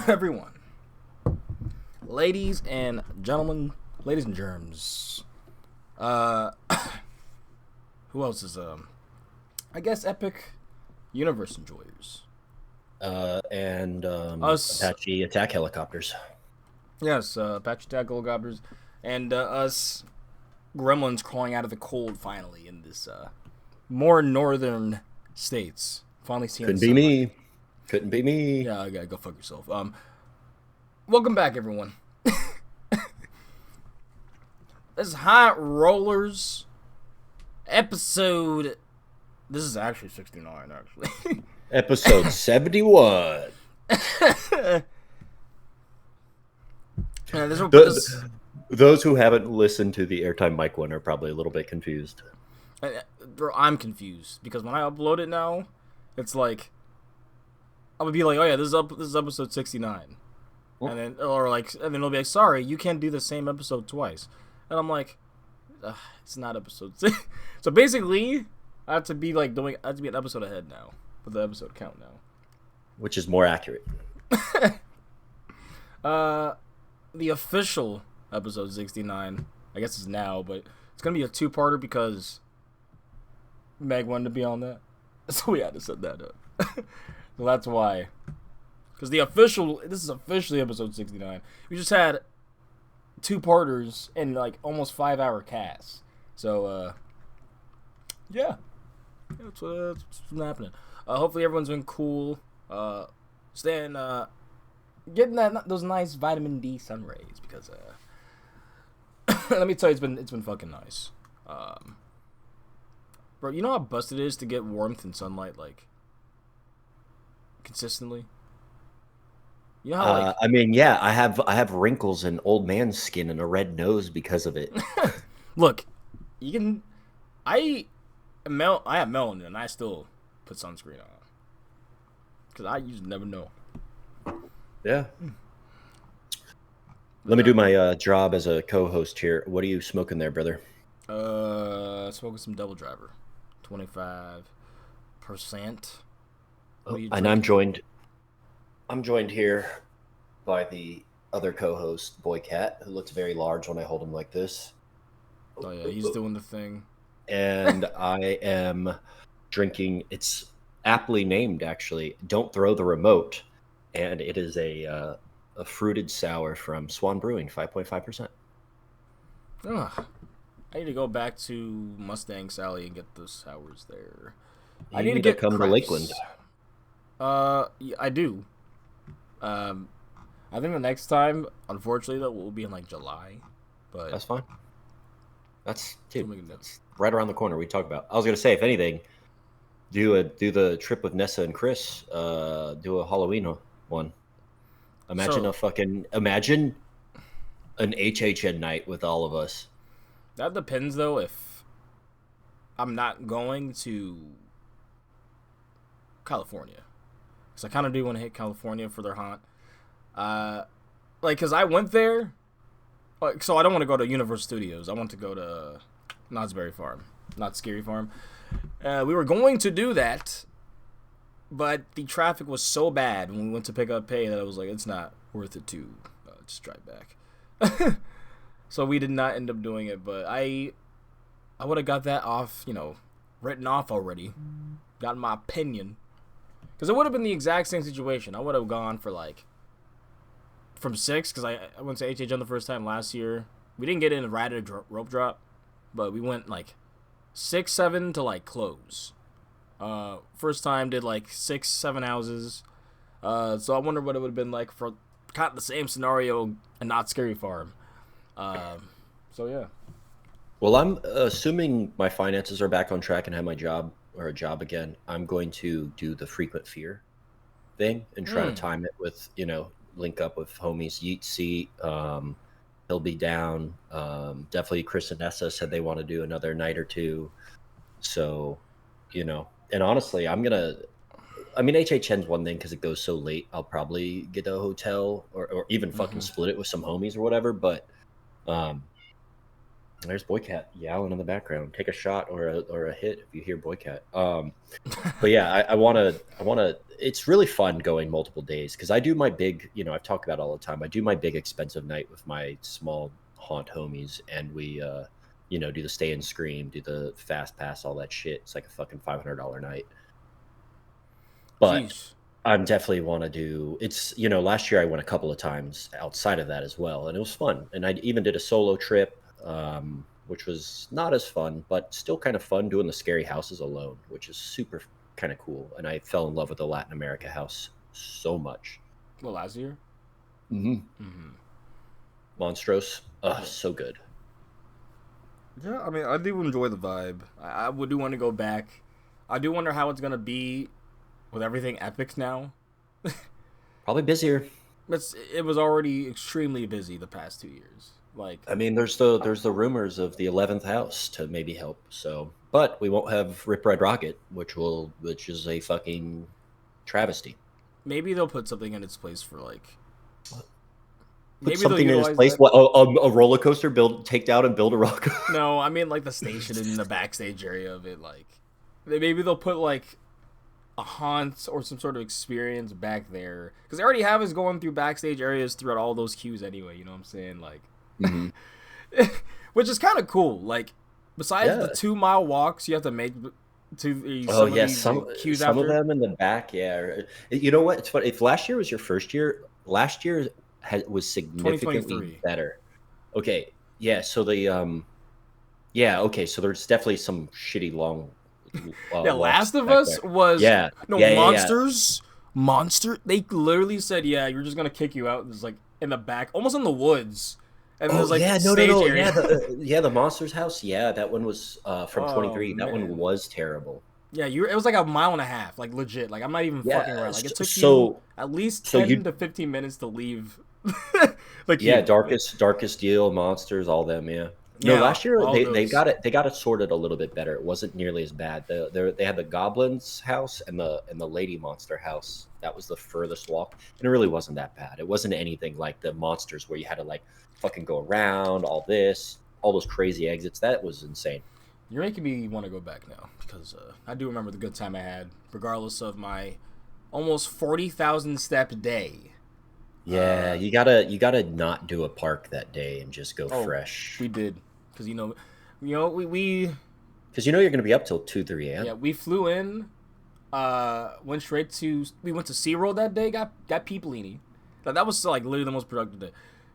everyone, ladies and gentlemen, ladies and germs. Uh, who else is I guess Epic Universe enjoyers. And Us, Apache attack helicopters. yes, Apache Tag Helicopters, and us gremlins crawling out of the cold finally in this more northern states. Finally seeing Couldn't the be sunlight. me. Couldn't be me. Yeah, I gotta go fuck yourself. Welcome back, everyone. This is Hot Rollers episode. This is actually 69, actually. Episode 71. Those who haven't listened to the Airtime Mic one are probably a little bit confused. Bro, I'm confused because when I upload it now, it's like I'm gonna be like, oh yeah, this is episode 69, and then it'll be like, sorry, you can't do the same episode twice, and I'm like, it's not episode 6. So basically, I have to be an episode ahead now with the episode count now, which is more accurate. The official episode 69, I guess, is now, but it's gonna be a two-parter because Meg wanted to be on that, so we had to set that up. So that's why. Because this is officially episode 69. We just had two-parters and like almost 5-hour casts. So yeah, that's what's been happening. Hopefully everyone's been cool. Staying getting those nice vitamin D sun rays because let me tell you, it's been fucking nice. Bro, you know how busted it is to get warmth and sunlight like consistently? You know how I mean, yeah, I have wrinkles and old man skin and a red nose because of it. Look, you can I have melanin and I still put sunscreen on. Cuz you just never know. Yeah. Let me do my job as a co-host here. What are you smoking there, brother? Smoking some Double Driver, 25%. And I'm joined here by the other co-host, Boy Cat, who looks very large when I hold him like this. Oh yeah, he's doing the thing. And I am drinking. It's aptly named, actually. Don't Throw the Remote. And it is a fruited sour from Swan Brewing, 5.5%. Ugh. I need to go back to Mustang Sally and get those sours there. I need to come to Lakeland. Yeah, I do. I think the next time, unfortunately, that will be in like July. But that's fine. That's right around the corner. We talked about. I was gonna say, if anything, do the trip with Nessa and Chris. Do a Halloween one. Imagine an HHN night with all of us. That depends, though, if I'm not going to California. Because I kind of do want to hit California for their haunt. Because I went there. So I don't want to go to Universal Studios. I want to go to Knott's Berry Farm. Not Scary Farm. We were going to do that. But the traffic was so bad when we went to pick up pay that I was like, it's not worth it to just drive back. So we did not end up doing it, but I would have got that off, written off already. Gotten my opinion. Because it would have been the exact same situation. I would have gone for from 6, because I went to HHN the first time last year. We didn't get in right at a rope drop, but we went 6, 7 to close. First time did 6-7 houses. So I wonder what it would have been like for kind of the same scenario and not Scary Farm. So yeah. Well, I'm assuming my finances are back on track and have a job again. I'm going to do the frequent fear thing and try to time it with, link up with homies. Yeet Seat, he'll be down. Definitely Chris and Nessa said they want to do another night or two. So, and honestly, HHN's one thing because it goes so late. I'll probably get a hotel or even fucking split it with some homies or whatever. But There's Boycat yowling in the background. Take a shot or a hit if you hear Boycat. But yeah, I wanna. It's really fun going multiple days because I do my big. I've talked about it all the time. I do my big expensive night with my small haunt homies, and we do the stay and scream, do the fast pass, all that shit. It's like a fucking $500 night. But Jeez. I'm definitely want to do. It's last year I went a couple of times outside of that as well, and it was fun. And I even did a solo trip, which was not as fun, but still kind of fun doing the scary houses alone, which is super kind of cool. And I fell in love with the Latin America house so much. Well, last year. Mm-hmm. Mm-hmm. Monstros, Yeah. so good. Yeah, I mean, I do enjoy the vibe. I would do want to go back. I do wonder how it's gonna be with everything epics now. Probably busier. It was already extremely busy the past 2 years. Like, I mean, there's the rumors of the 11th house to maybe help. So, but we won't have Rip Red Rocket, which is a fucking travesty. maybe they'll put something in its place for Put maybe they'll something in its utilize place. that. What a roller coaster? Take down and build a roller coaster. No, I mean like the station in the backstage area of it. Like, maybe they'll put like a haunt or some sort of experience back there because they already have us going through backstage areas throughout all those queues anyway. You know what I'm saying? Like, Hmm. which is kind of cool. Like, besides the Yeah. 2 mile walks you have to make to Oh some of yes, these queues some of after. them in the back. Yeah. You know what? It's funny. If last year was your first year, last year was significantly 2023. better. Okay. Yeah. So yeah. Okay. So there's definitely some shitty long Yeah, walks Last of back Us there. was Yeah. no Yeah. Yeah. Yeah. monster. They literally said, "Yeah, you're just gonna kick you out." There's like in the back, almost in the woods, and then Oh there's like yeah, no, no, stage no. area. Yeah, the Monsters House. Yeah, that one was from Oh 23. That one man, was terrible. yeah, you. It was like a mile and a half, like legit. Like I'm not even Yeah, fucking around. Like it took you so at least so 10 to 15 minutes to leave the yeah, queue. darkest deal, monsters, all them. Yeah. No, Yeah, last year all they those. got it sorted a little bit better. It wasn't nearly as bad. They had the goblins house and the lady monster house. That was the furthest walk, and it really wasn't that bad. It wasn't anything like the monsters where you had to like fucking go around all those crazy exits. That was insane. You're making me want to go back now because I do remember the good time I had, regardless of my almost 40,000 step day. Yeah, you gotta not do a park that day and just go Oh, fresh we did because we because you're gonna be up till 2 3 a.m. yeah we flew in, went straight to we went to SeaWorld that day. Got Peepalini. That was like literally the most productive day.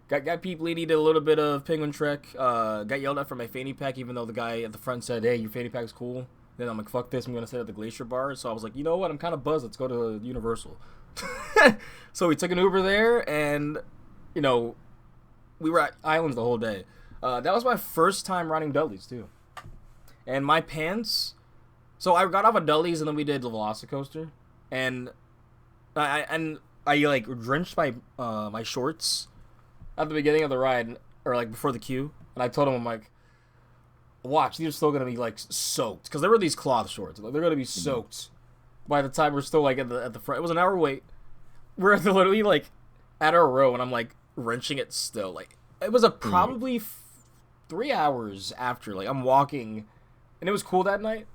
Got Peepalini, did a little bit of Penguin Trek. Got yelled at for my fanny pack, even though the guy at the front said, "Hey, your fanny pack's cool." Then I'm like, "Fuck this! I'm gonna sit at the Glacier Bar." So I was like, "You know what? I'm kind of buzzed. Let's go to Universal." So we took an Uber there, and you know we were at Islands the whole day. That was my first time riding Dudleys too, and my pants. So I got off of Dudleys, and then we did the Velocicoaster, and I like drenched my shorts at the beginning of the ride, or like before the queue, and I told him, I'm like, watch, these are still gonna be like soaked because there were these cloth shorts. Like, they're gonna be Mhm. soaked by the time we're still like at the front. It was an hour wait. We're literally like at our row, and I'm like wrenching it still. Like it was a Mhm. probably 3 hours after. Like I'm walking, and it was cool that night,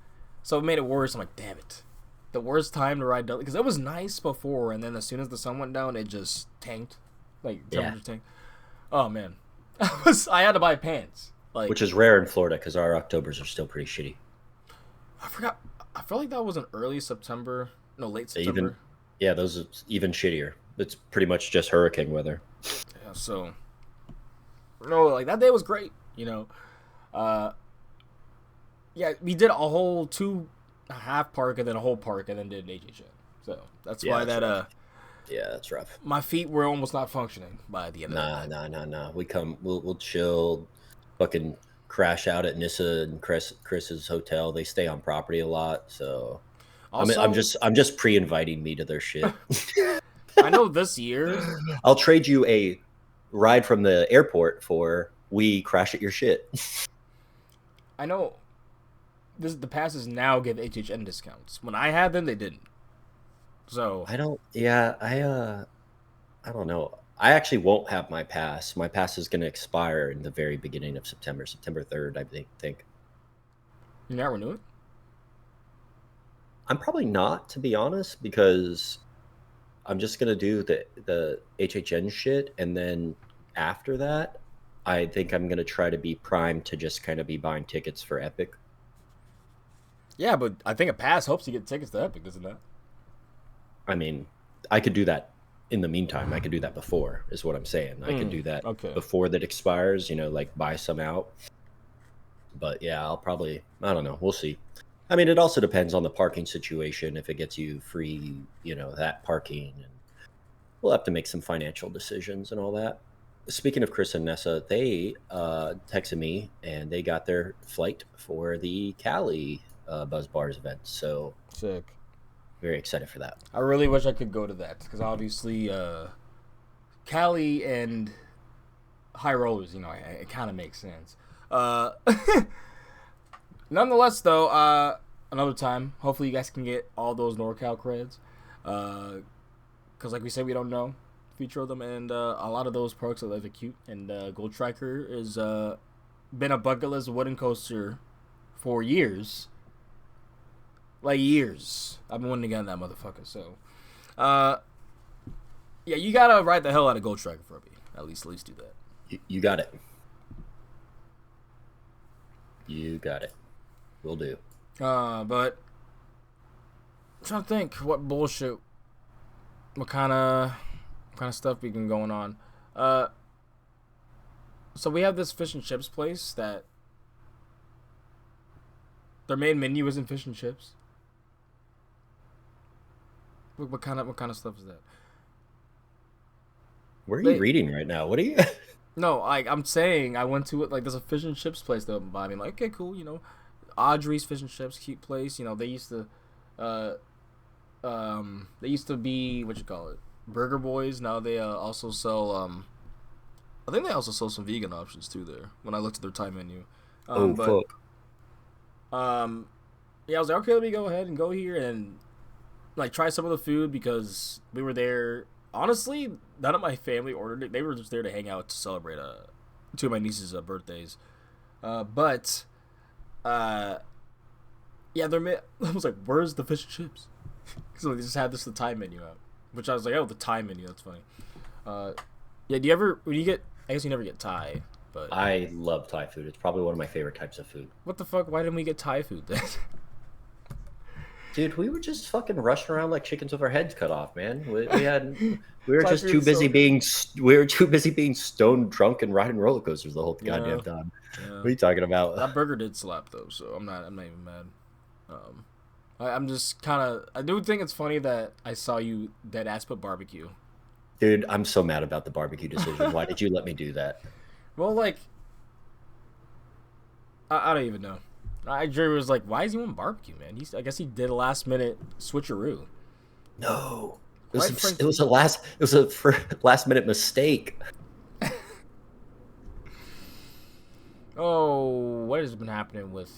so it made it worse. I'm like, damn it, the worst time to ride Dudley because it was nice before, and then as soon as the sun went down, it just tanked. Like Yeah, temperature tanked. Oh man, I had to buy pants. Like which is rare in Florida because our Octobers are still pretty shitty. I forgot. I feel like that was in early September. No, late Even September. yeah, those are even shittier. It's pretty much just hurricane weather. Yeah, so no, like that day was great. Uh, yeah, we did a whole two half park and then a whole park and then did an HHN. So that's Yeah, why that's that rough. Yeah, that's rough. my feet were almost not functioning by the end of that Nah, night. nah, nah, nah. We'll chill, fucking crash out at Nissa and Chris's hotel. They stay on property a lot, so I'm Also, just pre-inviting me to their shit. I know this year. I'll trade you a ride from the airport for we crash at your shit. I know the passes now give HHN discounts. When I had them, they didn't. So I don't. Yeah, I don't know. I actually won't have my pass. My pass is going to expire in the very beginning of September, September 3rd, I think. You're not renewing? I'm probably not, to be honest, because I'm just going to do the HHN shit, and then after that, I think I'm going to try to be primed to just kind of be buying tickets for Epic. Yeah, but I think a pass helps you get tickets to Epic, doesn't that? I mean, I could do that in the meantime. I could do that before, is what I'm saying. I could do that before that expires, like buy some out. But yeah, I'll probably, I don't know. We'll see. I mean, it also depends on the parking situation. If it gets you free, that parking. And we'll have to make some financial decisions and all that. Speaking of Chris and Nessa, they texted me and they got their flight for the Cali Buzz Bars event. So sick. Very excited for that. I really wish I could go to that because obviously Cali and High Rollers, it kind of makes sense. Nonetheless, though, another time, hopefully you guys can get all those NorCal creds. Because like we said, we don't know feature of them, and a lot of those perks are really cute. And Gold Striker has been a bucket list wooden coaster for years. Like years. I've been wanting to get on that motherfucker. So, yeah, you gotta ride the hell out of Gold Striker for me. At least do that. You got it. You got it. Will do. But I'm trying to think what bullshit, what kind of stuff we can going on. So we have this fish and chips place that their main menu isn't fish and chips. What kind of stuff is that? Where are you reading right now? What are you? No, I'm saying I went to it. Like, there's a fish and chips place that by me. I'm like, okay, cool. Audrey's Fish and Chips, cute place. They used to, be Burger Boys. Now they also sell. I think they also sell some vegan options too there. When I looked at their Thai menu. Fuck. Yeah, I was like, okay, let me go ahead and go here and try some of the food because we were there. Honestly, none of my family ordered it. They were just there to hang out to celebrate two of my niece's birthdays. But yeah, I was like, where's the fish and chips? So they just had the Thai menu out, which I was like, oh, the Thai menu, that's funny. Yeah, do you ever, when you get, I guess you never get Thai, but I love Thai food. It's probably one of my favorite types of food. What the fuck? Why didn't we get Thai food then? Dude, we were just fucking rushing around like chickens with our heads cut off, man. We were just too busy being stone drunk and riding roller coasters the whole goddamn time. Yeah. What are you talking about? That burger did slap though, so I'm not even mad. I'm just kind of, I do think it's funny that I saw you dead ass put barbecue. Dude, I'm so mad about the barbecue decision. Why did you let me do that? Well, I don't even know. Jerry was like, why is he want barbecue, man? I guess he did a last minute switcheroo. No. It was a last minute mistake. Oh, what has been happening with...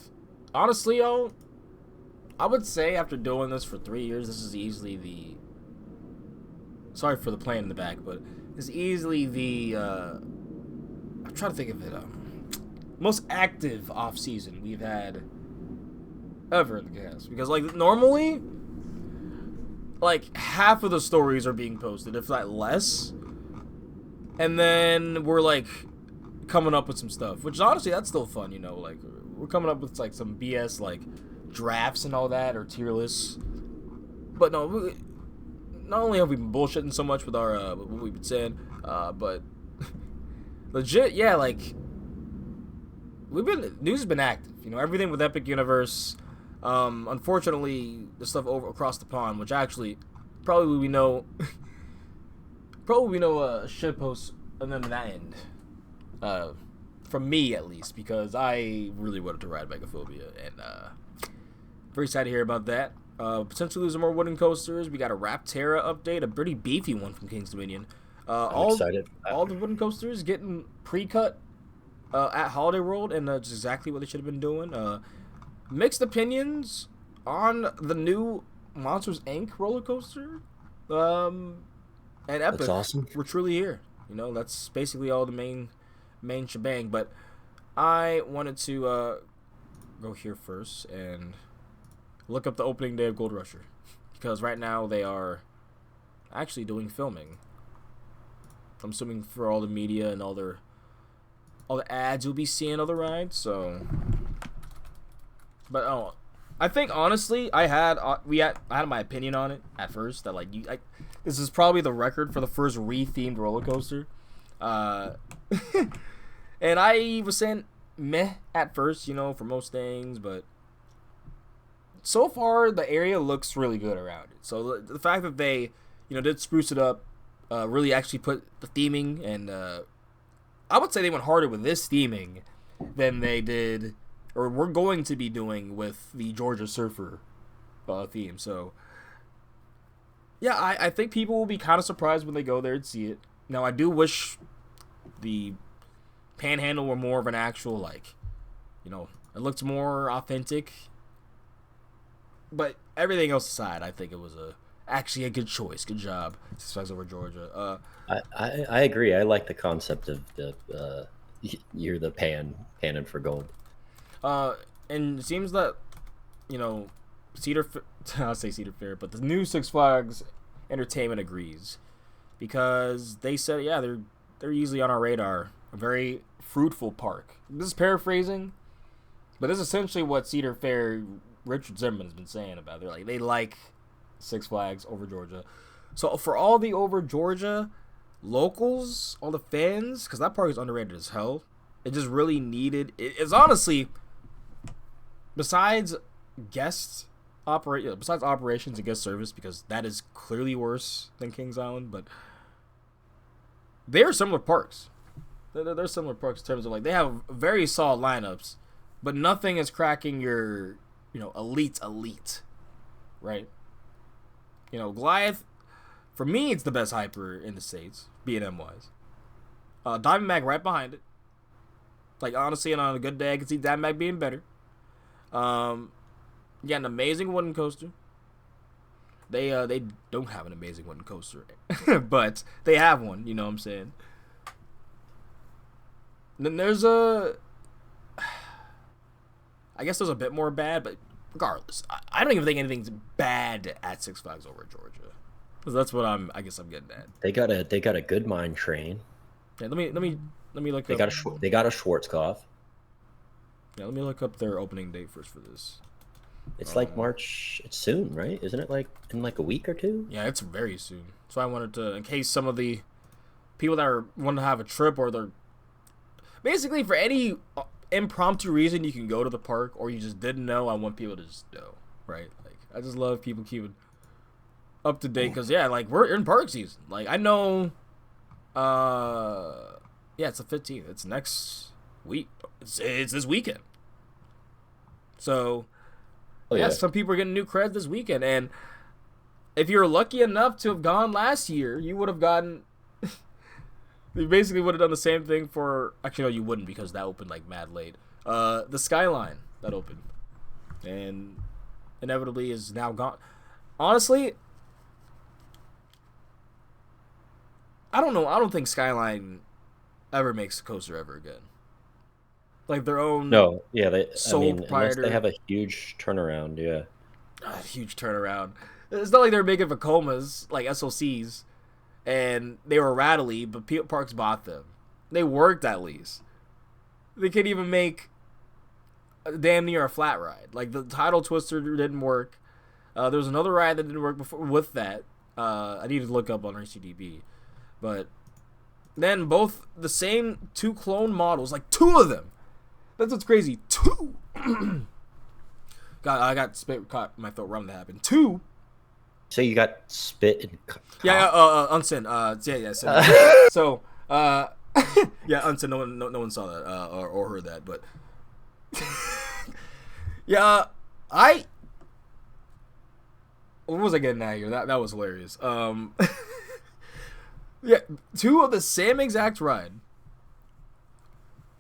Honestly, I would say after doing this for 3 years, this is easily the... Sorry for the plane in the back, but it's easily the... I'm trying to think of it. Most active off season we've had ever in the cast, because normally half of the stories are being posted, if not less, and then we're coming up with some stuff, which honestly that's still fun. We're coming up with some BS drafts and all that, or tier lists. But no, not only have we been bullshitting so much with our what we've been saying, but legit, yeah, news has been active. Everything with Epic Universe. Unfortunately, the stuff over across the pond, which actually probably we know a shit post, and then that end. From me at least, because I really wanted to ride Megaphobia, and very sad to hear about that. Potentially losing more wooden coasters. We got a Rapterra update, a pretty beefy one from King's Dominion. I'm excited. All the wooden coasters getting pre-cut at Holiday World, and just exactly what they should have been doing. Mixed opinions on the new Monsters Inc. roller coaster. And Epic. That's awesome. We're truly here. You know, that's basically all the main shebang. But I wanted to go here first and look up the opening day of Gold Rusher, because right now they are actually doing filming. I'm assuming for all the media and all the ads you'll be seeing on the ride. So, but I think honestly, I had my opinion on it at first that this is probably the record for the first re-themed roller coaster, and I was saying meh at first, you know, for most things, but so far the area looks really good around it. So the fact that they, you know, did spruce it up, really actually put the theming, and I would say they went harder with this theming than they did, or we're going to be doing with the Georgia Surfer theme. So yeah, I think people will be kind of surprised when they go there and see it. Now, I do wish the Panhandle were more of an actual, like, you know, it looked more authentic. But everything else aside, I think it was actually a good choice. Good job, Six Flags Over Georgia. I agree. I like the concept of the you're the panning for gold. And it seems that, you know, I'll say Cedar Fair, but the new Six Flags Entertainment agrees, because they said, yeah, they're easily on our radar. A very fruitful park. This is paraphrasing, but this is essentially what Cedar Fair Richard Zimmerman has been saying about it. They like Six Flags Over Georgia. So for all the Over Georgia locals, all the fans, because that park is underrated as hell, it just really needed. It's honestly, besides operations and guest service, because that is clearly worse than Kings Island, but they are similar parks. They're similar parks in terms of, like, they have very solid lineups, but nothing is cracking your, you know, elite, right? You know, Goliath, for me, it's the best hyper in the States, B&M wise. Diamondback right behind it. Like, honestly, and on a good day, I can see Diamondback being better. You got an amazing wooden coaster. They don't have an amazing wooden coaster, but they have one. You know what I'm saying? Then there's I guess there's a bit more bad, but regardless, I don't even think anything's bad at Six Flags Over Georgia. Because that's what I guess I'm getting at. They got a good mine train. Yeah, let me look. They got a Schwarzkopf. Yeah, let me look up their opening date first for this. It's like March. It's soon, right? Isn't it like in like a week or two? Yeah, it's very soon. So I wanted to, in case some of the people that want to have a trip, or they're basically for any impromptu reason you can go to the park, or you just didn't know, I want people to just know, right? Like, I just love people keeping up to date, because yeah, like, we're in park season. Like, I know, yeah, it's the 15th. It's next week. It's this weekend. So, yeah, some people are getting new creds this weekend, and if you're lucky enough to have gone last year, you would have gotten. You basically would have done the same thing for. Actually, no, you wouldn't, because that opened like mad late. The Skyline that opened, and inevitably is now gone. Honestly, I don't know. I don't think Skyline ever makes a coaster ever again. Like their own. No, yeah, proprietor. Unless they have a huge turnaround, yeah. A huge turnaround. It's not like they're making Vacomas, like SLCs, and they were rattly, but Parks bought them. They worked at least. They can't even make damn near a flat ride. Like the Tidal Twister didn't work. There was another ride that didn't work before with that. I need to look up on RCDB, but then both the same two clone models, like two of them. That's what's crazy. Two. God, I got spit caught in my throat. That happened. Two. So you got spit and yeah, Unsen. Yeah. So, yeah, Unsen. No one saw that or heard that, but yeah, what was I getting at here? That was hilarious. Yeah, two of the same exact ride.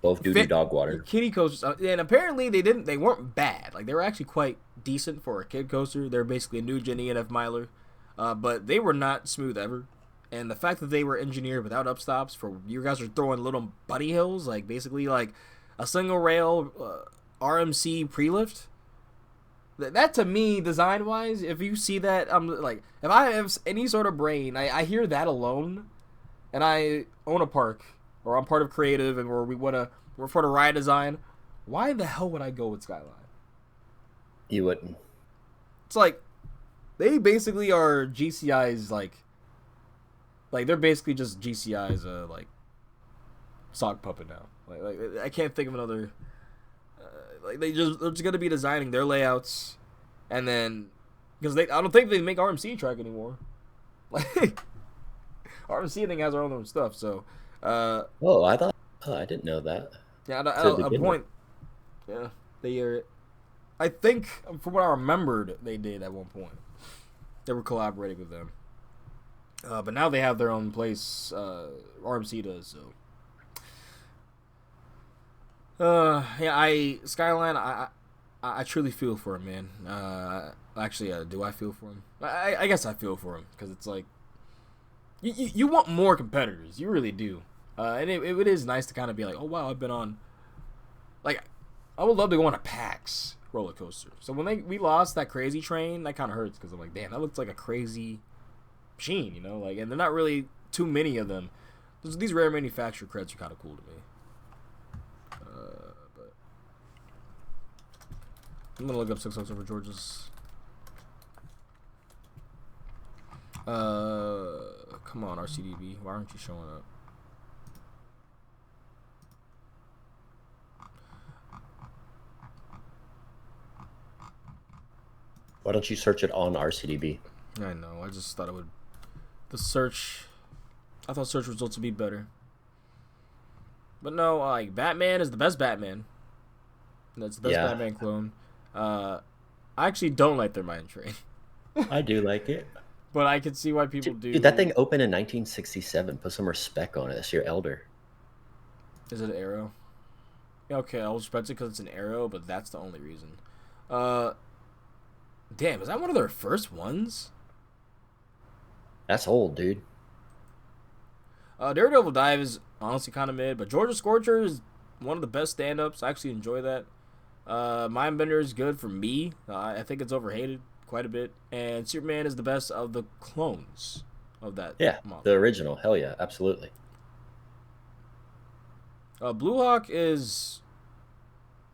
Both duty dog water. Kiddie coasters, and apparently they weren't bad. Like, they were actually quite decent for a kid coaster. They're basically a new Gen ENF miler, but they were not smooth ever. And the fact that they were engineered without upstops, for you guys are throwing little bunny hills, like basically like a single rail RMC pre-lift. That to me, design wise, if you see that, I'm like, if I have any sort of brain, I hear that alone, and I own a park, or I'm part of creative, and we're for the ride design. Why the hell would I go with Skyline? You wouldn't. It's like they basically are GCI's like they're basically just GCI's like sock puppet now. Like I can't think of another. Like they're just gonna be designing their layouts, and then because I don't think they make RMC track anymore. Like RMC thing has their own stuff. So. Oh, I didn't know that. Yeah, at a point. Yeah, they are. I think from what I remembered, they did at one point. They were collaborating with them. But now they have their own place. RMC does so. Skyline. I truly feel for him, man. Actually, do I feel for him? I guess I feel for him because it's like you want more competitors. You really do. And it is nice to kind of be like, oh wow, I've been on. Like, I would love to go on a PAX roller coaster. So when we lost that crazy train, that kind of hurts because I'm like, damn, that looks like a crazy machine, you know? Like, and they're not really too many of them. These rare manufacturer creds are kind of cool to me. But I'm gonna look up 6 over George's. Come on, RCDB, why aren't you showing up? Why don't you search it on RCDB? I know. I just thought it would. I thought search results would be better. But no, like Batman is the best Batman. That's the best Batman clone. I actually don't like their mine train. I do like it. But I can see why people do. Dude, that thing opened in 1967. Put some respect on it. That's your elder. Is it an arrow? Yeah, okay, I'll respect it because it's an arrow, but that's the only reason. Damn, is that one of their first ones? That's old, dude. Daredevil Dive is honestly kind of mid, but Georgia Scorcher is one of the best stand-ups. I actually enjoy that. Mindbender is good for me. I think it's overhated quite a bit. And Superman is the best of the clones of that model. The original. Hell yeah, absolutely. Blue Hawk is...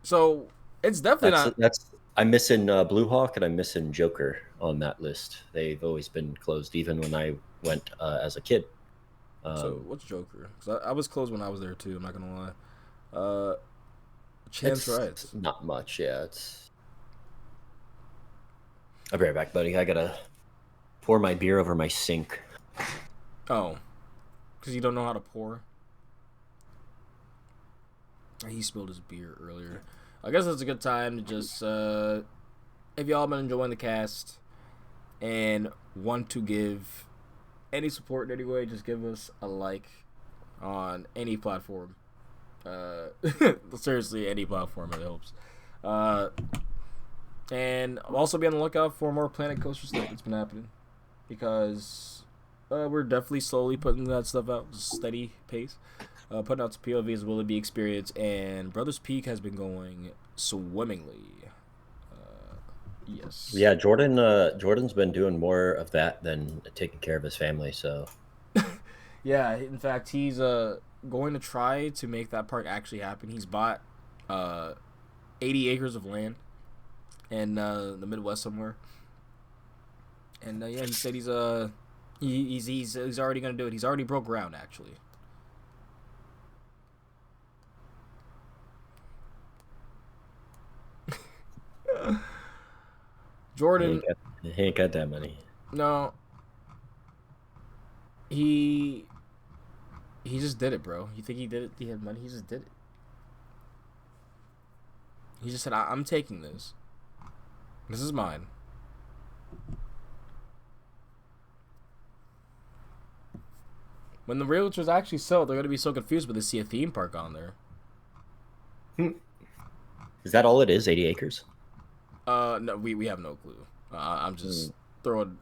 So, it's definitely not... I'm missing Blue Hawk and I'm missing Joker on that list. They've always been closed, even when I went as a kid. So what's Joker? Because I was closed when I was there too. I'm not gonna lie. Chance Rights. Not much. Yeah, it's. I'll be right back, buddy. I gotta pour my beer over my sink. Oh, because you don't know how to pour. He spilled his beer earlier. I guess it's a good time to just, if y'all been enjoying the cast and want to give any support in any way, just give us a like on any platform. Seriously, any platform, it helps. And I'll also be on the lookout for more Planet Coaster stuff that's been happening because we're definitely slowly putting that stuff out, steady pace. Putting out some POVs will be experience, and Brothers Peak has been going swimmingly. Yes. Yeah, Jordan's been doing more of that than taking care of his family. So. Yeah, in fact, he's going to try to make that park actually happen. He's bought 80 acres of land in the Midwest somewhere, and yeah, he said he's already gonna do it. He's already broke ground actually. Jordan, he ain't got that money. No, he just did it, bro. You think he did it? He had money. He just did it. He just said, "I'm taking this. This is mine." When the realtors actually sell, they're gonna be so confused when they see a theme park on there. Is that all it is? 80 acres? No, we have no clue. I'm just throwing.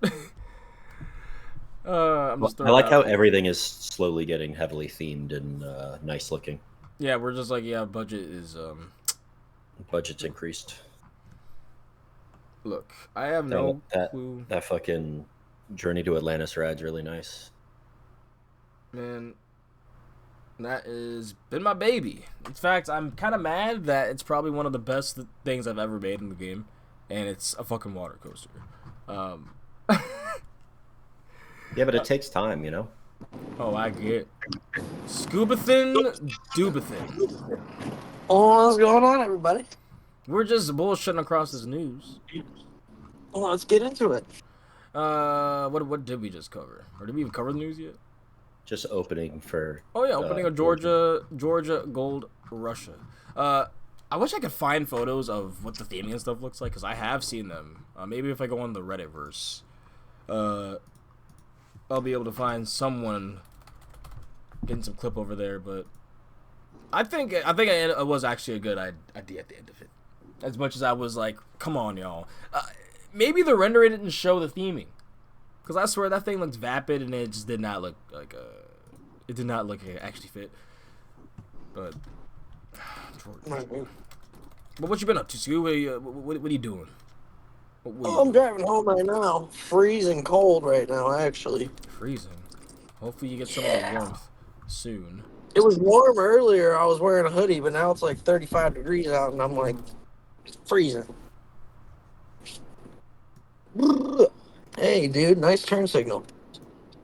I'm Well, just I throwing like out. how everything is slowly getting heavily themed and nice looking. Yeah, we're just like, yeah, budget is Budget's increased. look, I have That no that clue, that fucking Journey to Atlantis ride's really nice. man. That has been my baby. In fact, I'm kind of mad that it's probably one of the best things I've ever made in the game, and it's a fucking water coaster. Um, Yeah, but it takes time, you know. oh, I get Scoobathin, Doobathin. Oh, what's going on, everybody? We're just bullshitting across this news. Well, let's get into it. What did we just cover? Or did we even cover the news yet? Just opening for. Oh yeah, opening of Georgia Gold Russia. I wish I could find photos of what the theming and stuff looks like because I have seen them. Maybe if I go on the Redditverse, I'll be able to find someone getting some clip over there. But I think it was actually a good idea at the end of it. As much as I was like, come on, y'all. Maybe the render didn't show the theming. Because I swear that thing looked vapid and it just did not look like it did not look like it actually fit. But what you been up to, Scoob? What are you doing? I'm driving home right now. Freezing cold right now, actually. Freezing. Hopefully you get some of the warmth soon. It was warm earlier. I was wearing a hoodie, but now it's like 35 degrees out, and I'm like freezing. Hey, dude, nice turn signal.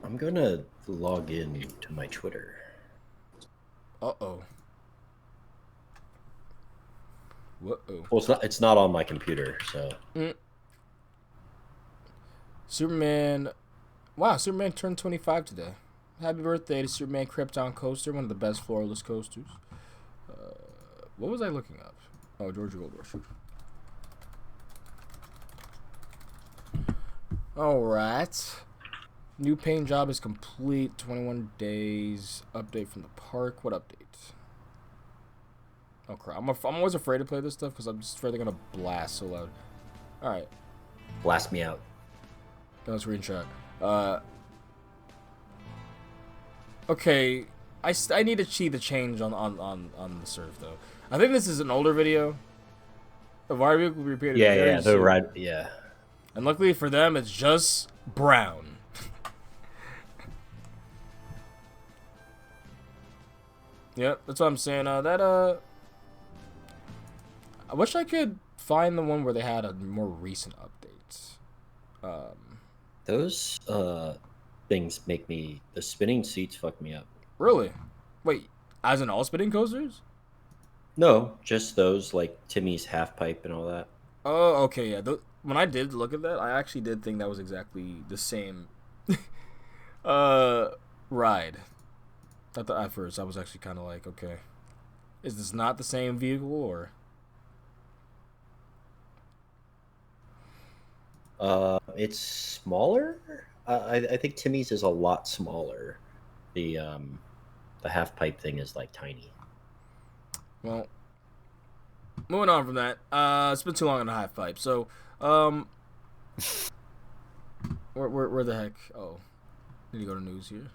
I'm gonna log in to my Twitter. Uh-oh. Whoa. Well, it's not on my computer, so. Superman. Wow, Superman turned 25 today. Happy birthday to Superman Krypton Coaster, one of the best floorless coasters. What was I looking up? Oh, Georgia Gold Rush. Alright. New paint job is complete. 21 days. Update from the park. What update? Oh, crap. I'm always afraid to play this stuff because I'm just afraid they're going to blast so loud. Alright. Blast me out. No screenshot. Okay. I need to see the change on the surf, though. I think this is an older video. The Varvik will be repeated. Yeah, the ride. Yeah. And luckily for them, it's just brown. Yep, that's what I'm saying. I wish I could find the one where they had a more recent update. Those things make me. The spinning seats fuck me up. Really? Wait, as in all spinning coasters? No, just those like Timmy's half pipe and all that. Oh, okay, yeah. When I did look at that, I actually did think that was exactly the same ride. At first, I was actually kind of like, okay, is this not the same vehicle or? It's smaller. I think Timmy's is a lot smaller. The half pipe thing is like tiny. Well, moving on from that. It's been too long on the half pipe. So, where the heck? Oh, need to go to news here.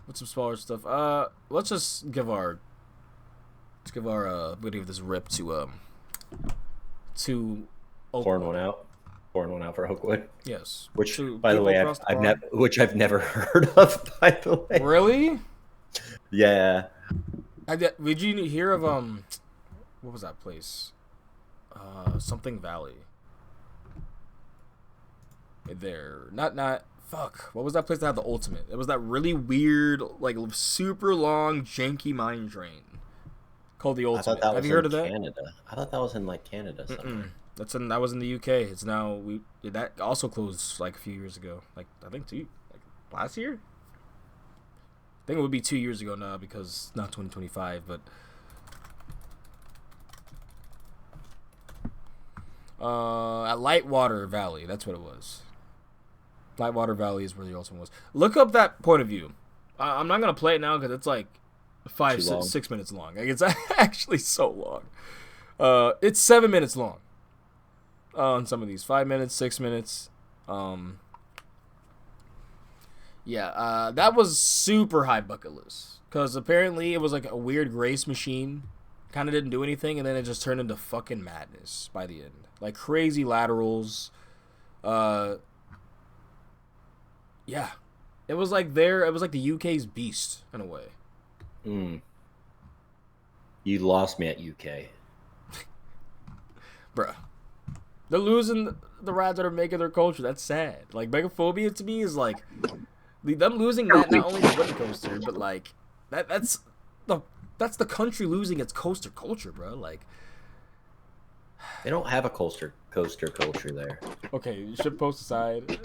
What's some smaller stuff? Let's just give our we'll give this rip to Pouring one out for Oakwood. Yes. Which, to by the way, I've never heard of. By the way. Really? Yeah. Did you hear of what was that place? Something Valley. There, not fuck. What was that place that had the ultimate? It was that really weird, like super long, janky mine train called the ultimate. Have you heard of that? Canada. I thought that was in like Canada somewhere. That was in the UK. It's now that also closed like a few years ago. Like I think last year. I think it would be 2 years ago now because not 2025, but at Lightwater Valley, that's what it was. Lightwater Valley is where the ultimate was. Look up that point of view. I'm not gonna play it now because it's like 6 minutes long. Like it's actually so long. It's 7 minutes long. On some of these, 5 minutes, 6 minutes. Yeah, that was super high bucket list. Because apparently it was like a weird race machine. Kind of didn't do anything, and then it just turned into fucking madness by the end. Like crazy laterals. Yeah. It was like the UK's beast in a way. You lost me at UK. Bruh. They're losing the rides that are making their culture. That's sad. Like, Megaphobia to me is like them losing that not only the wooden coaster, but like that's the country losing its coaster culture, bro. Like, They don't have a coaster culture there. okay, ship post aside.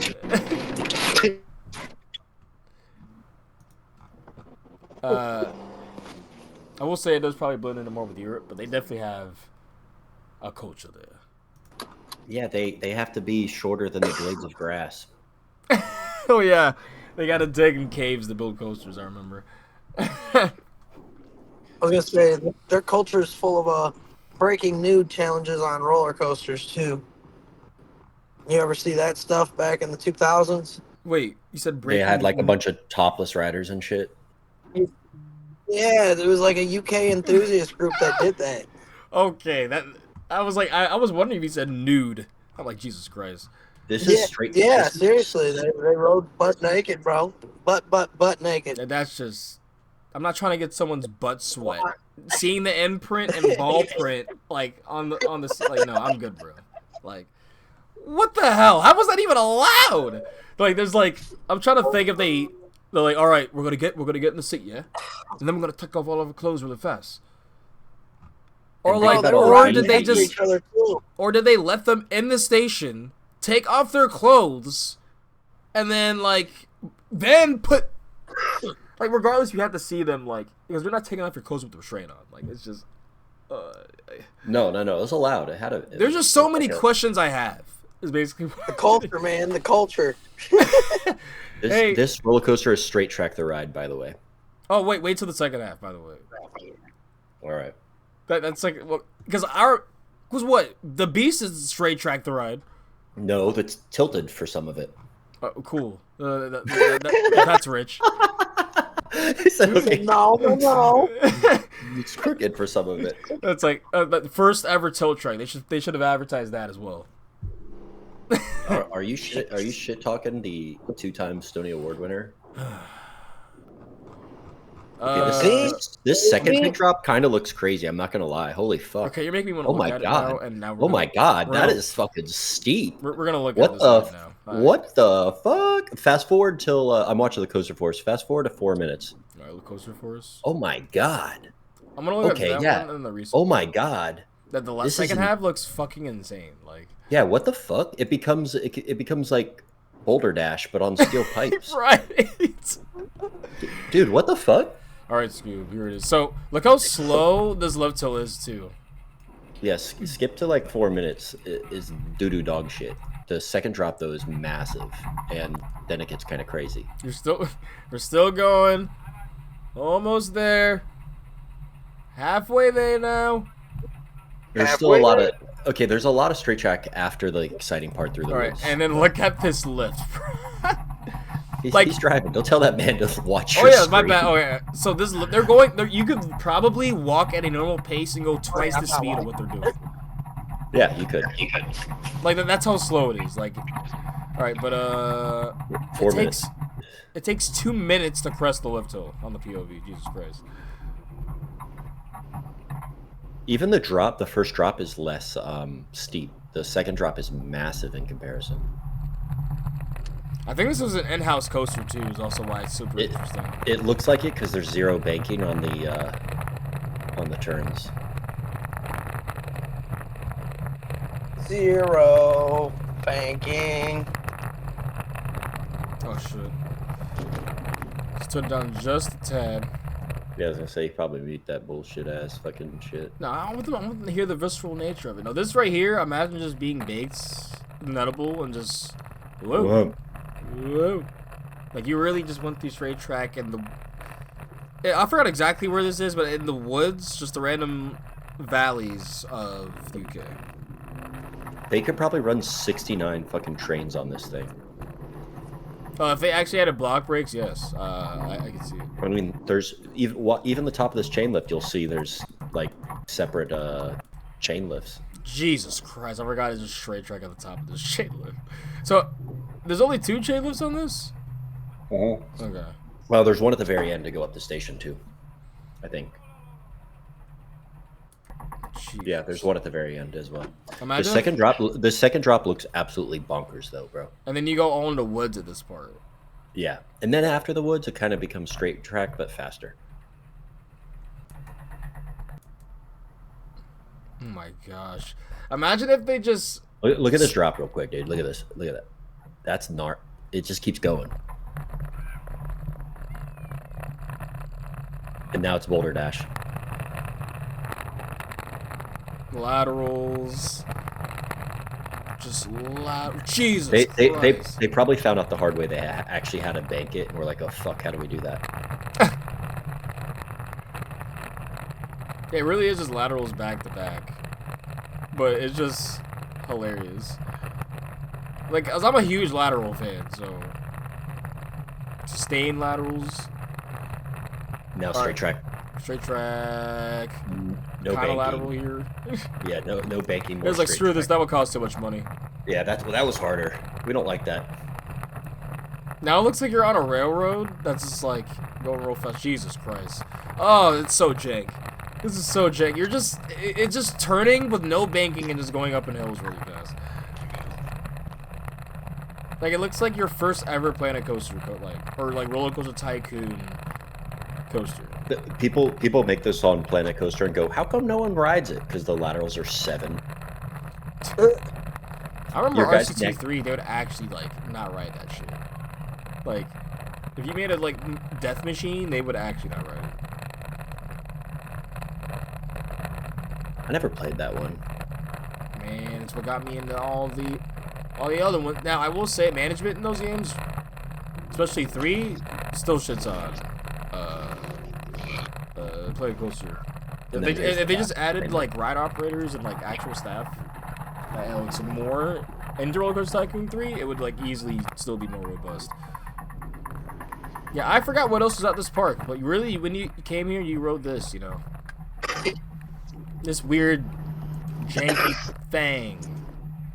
I will say it does probably blend into more with Europe, but they definitely have a culture there. Yeah, they have to be shorter than the blades of grass. Oh yeah, they got to dig in caves to build coasters. I remember. I was gonna say their culture is full of breaking nude challenges on roller coasters too. You ever see that stuff back in the 2000s? Wait, you said They breaking? had like a bunch of topless riders and shit. Yeah, there was like a UK enthusiast group that did that. Okay, that I was like, I was wondering if you said nude. I'm like, Jesus Christ. This Yeah, is straight. yeah, this is- seriously, they rode butt naked, bro. Butt naked. That's just. I'm not trying to get someone's butt sweat. Seeing the imprint and ball print like on the like, no, I'm good, bro. Like, what the hell? How was that even allowed? Like, there's like, I'm trying to think if they're like, all right, we're gonna get in the seat, yeah, and then we're gonna take off all of our clothes really fast. Or And like, they better or ride did they into just, each other too. or did they let them in the station, take off their clothes, and then put. Like, regardless, you have to see them, like, because they're not taking off your clothes with the restraint on. Like, it's just, No, it was allowed. It had a. it there's was- just so it was many like a- questions I have. Is basically The culture, man, the culture. Hey. This roller coaster is straight track the ride, by the way. Oh, wait till the second half. By the way, All right. that's like, well, because what the Beast is straight track the ride. No, that's tilted for some of it. Oh, cool. That's rich. He said, okay, No. it's crooked for some of it. That's like the first ever tilt track. They should have advertised that as well. Are you shit talking the 2-time Stony Award winner? Okay, this second pit drop kind of looks crazy. I'm not gonna lie. Holy fuck. Okay, you're making me want to Oh look my at god. it now, and now Oh my god, we're that gonna- is fucking steep. We're gonna look What at the this right now. What the fuck? Fast forward till I'm watching the Coaster Force. Fast forward to 4 minutes. All right, look closer for us. Oh my god. I'm gonna look Okay, at that yeah. one and the recent. Oh my god. That the this second is- half looks fucking insane. Like, Yeah, what the fuck? It becomes like Boulder Dash, but on steel pipes. right. Dude, what the fuck? All right, Scoob, here it is. So look how slow this left toe is too. Yes, skip to like 4 minutes is doo-doo dog shit. The second drop though is massive, and then it gets kind of crazy. We're still going. Almost there. Halfway there now. There's still a Halfway lot there. of okay. There's a lot of straight track after the exciting part through the All right, woods. and then look at this lift. He's driving. Don't tell that man to watch. Oh your yeah, my screen. bad. Oh yeah. So you could probably walk at a normal pace and go twice the speed of what they're doing. Yeah, you could. Like that's how slow it is. Like, all right, but 4 minutes. It takes 2 minutes to crest the lift hill on the POV. Jesus Christ. Even the first drop is less steep. The second drop is massive in comparison. I think this was an in-house coaster too. Is also why it's super interesting. It looks like it because there's zero banking on the turns. Zero banking. Oh shit. Stood down just a tad. Yeah, I was gonna say you probably meet that bullshit ass fucking shit. No, I want to hear the visceral nature of it. No, this right here, imagine just being baked, and edible, and just whoa. Like you really just went through straight track and I forgot exactly where this is, but in the woods, just the random valleys of the UK. They could probably run 69 fucking trains on this thing. If they actually added block brakes, yes, I can see it. I mean, there's even the top of this chain lift. You'll see there's like separate chain lifts. Jesus Christ, I forgot it's just straight track at the top of this chain lift. So, there's only 2 chain lifts on this? Okay. Well, there's one at the very end to go up the station too, I think. Jeez. Yeah, there's one at the very end as well. Imagine The second drop looks absolutely bonkers though, bro. And then you go all into woods at this part. Yeah, and then after the woods, it kind of becomes straight track but faster. Oh my gosh! Imagine if they just Look at this drop real quick, dude. Look at this. Look at that. That's gnarly. It just keeps going. And now it's Boulder Dash. laterals. Just Jesus They probably found out the hard way. They actually had to bank it, and we're like, oh fuck, how do we do that? It really is just laterals back to back, but it's just hilarious. Like, 'cause I'm a huge lateral fan, so sustained laterals. Now straight track. Straight track. No kind banking. of lateral here. Yeah, no banking. It was like, screw this. That would cost too much money. Yeah, that was harder. We don't like that. Now it looks like you're on a railroad that's just like going real fast. Jesus Christ. Oh, it's so jank. This is so jank. It's just turning with no banking and just going up in hills really fast. Like, it looks like your first ever Planet Coaster, or like Roller Coaster Tycoon coaster. People make this on Planet Coaster and go, how come no one rides it? Because the laterals are 7. I remember RCT3, they would actually like not ride that shit. Like, if you made a like Death Machine, they would actually not ride it. I never played that one. Man, it's what got me into all the other ones. Now, I will say, management in those games, especially 3, still shits on Planet Coaster. If they just added like ride operators and like actual staff, like some more into Roller Coaster Tycoon 3, it would like easily still be more robust. Yeah, I forgot what else was at this park, but really, when you came here, you rode this, you know. This weird, janky thing.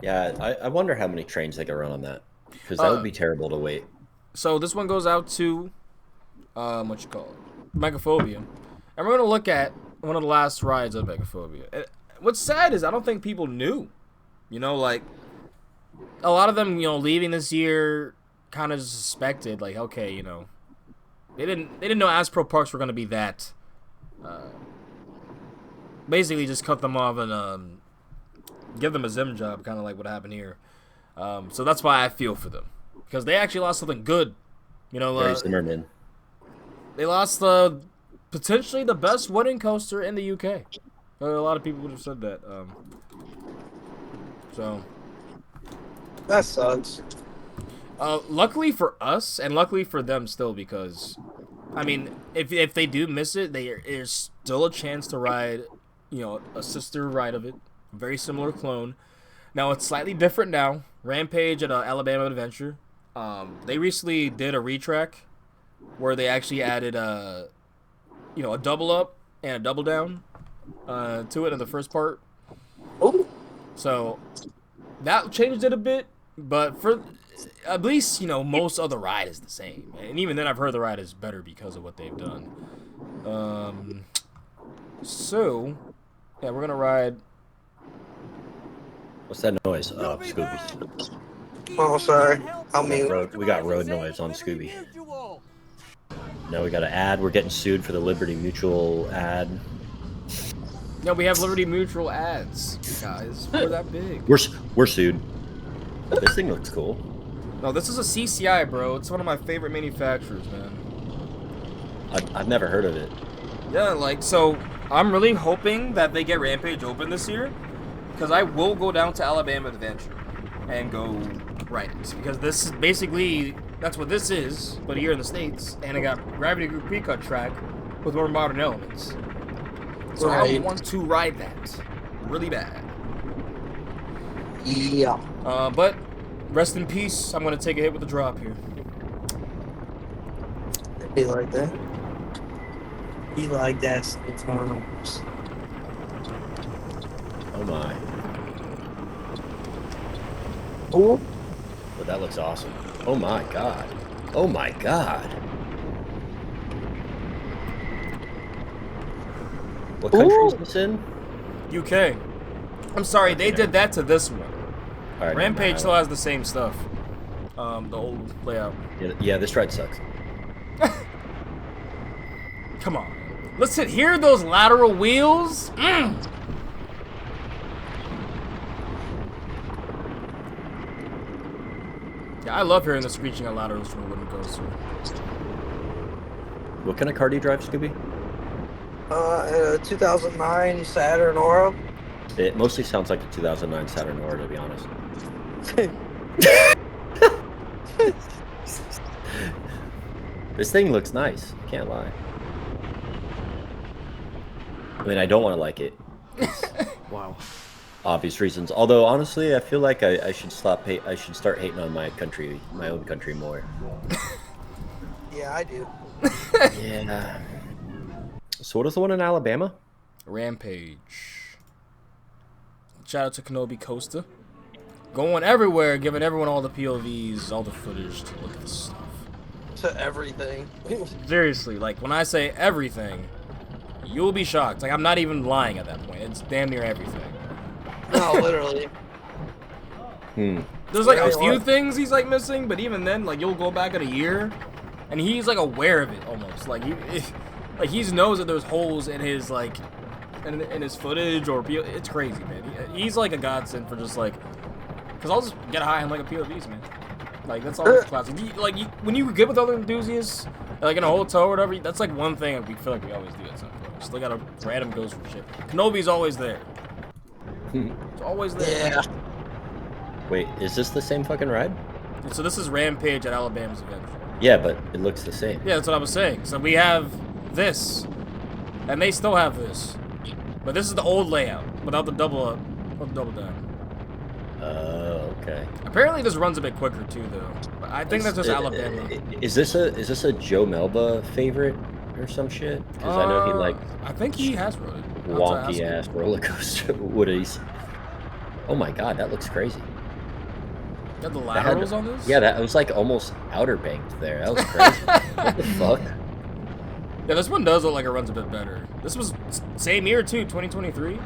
Yeah, I wonder how many trains they could run on that. Because that would be terrible to wait. So this one goes out to, what you call it? Megaphobia. And we're going to look at one of the last rides of Megaphobia. And what's sad is I don't think people knew. You know, like, a lot of them, you know, leaving this year kind of suspected, like, okay, you know, they didn't know Astro Parks were going to be that, basically just cut them off and give them a Zim job, kind of like what happened here. So that's why I feel for them, because they actually lost something good. You know, Zimmerman. They lost potentially the best wooden coaster in the UK. A lot of people would have said that. So that sucks. Luckily for us, and luckily for them still, because I mean, if they do miss it, there's still a chance to ride, you know, a sister ride of it, very similar clone. Now it's slightly different now. Rampage at Alabama Adventure. They recently did a retrack where they actually added you know, a double up and a double down to it in the first part. Ooh. So that changed it a bit, but for at least, you know, most of the ride is the same. And even then, I've heard the ride is better because of what they've done. So yeah, we're gonna ride. What's that noise? Oh, Scooby. Oh, sorry. I'll mute. We got road noise on Scooby. Now we got to add. We're getting sued for the Liberty Mutual ad. No, we have Liberty Mutual ads, guys. We're that big. We're sued. This thing looks cool. No, this is a CCI, bro. It's one of my favorite manufacturers, man. I've never heard of it. Yeah, like, so I'm really hoping that they get Rampage open this year, because I will go down to Alabama Adventure and go ride it, because this is basically, that's what this is, but here in the States, and I got Gravity Group Pre-Cut track with more modern elements. So I want to ride that really bad. Yeah. But rest in peace. I'm going to take a hit with the drop here. He like that. He like that sometimes. Oh my. Cool. But that looks awesome. Oh my god. Oh my god. What country is this in? UK. I'm sorry, they did that to this one. All right, Rampage still has the same stuff. The old layout. Yeah, this ride sucks. Come on. Listen, hear those lateral wheels? Yeah, I love hearing the screeching of laterals from a wooden coaster. What kind of car do you drive, Scooby? 2009 Saturn Aura. It mostly sounds like a 2009 Saturn Aura, to be honest. This thing looks nice. Can't lie. I mean, I don't want to like it. Wow. Obvious reasons. Although, honestly, I feel like I should start hating on my own country more. Yeah, I do. Yeah. So what is the one in Alabama? Rampage. Shout out to Kenobi Costa. Going everywhere, giving everyone all the POVs, all the footage to look at the stuff. To everything. Seriously, like when I say everything, you'll be shocked. Like I'm not even lying at that point. It's damn near everything. No, literally. There's like a few things he's like missing, but even then, like you'll go back in a year, and he's like aware of it almost. Like he knows that there's holes in his like in his footage or it's crazy, man. He's like a godsend for just like, cause I'll just get high on like a POVs, man. Like that's all classic. When you get with other enthusiasts, like in a hotel or whatever, that's like one thing that we feel like we always do at some point. Just look at a random ghost for shit. Kenobi's always there. It's always there. Yeah. Wait, is this the same fucking ride? And so this is Rampage at Alabama's Adventure. Yeah, but it looks the same. Yeah, that's what I was saying. So we have this, and they still have this, but this is the old layout without the double up or the double down. Oh, okay. Apparently this runs a bit quicker too, though. But I think that's just Alabama. Is this a Joe Melba favorite or some shit? Because I know he like I think he has rode it. wonky ass roller coaster woodies. Oh my god, that looks crazy. Got the laterals on this? Yeah, that was like almost outer banked there. That was crazy. What the fuck? Yeah, this one does look like it runs a bit better. This was same year too, 2023.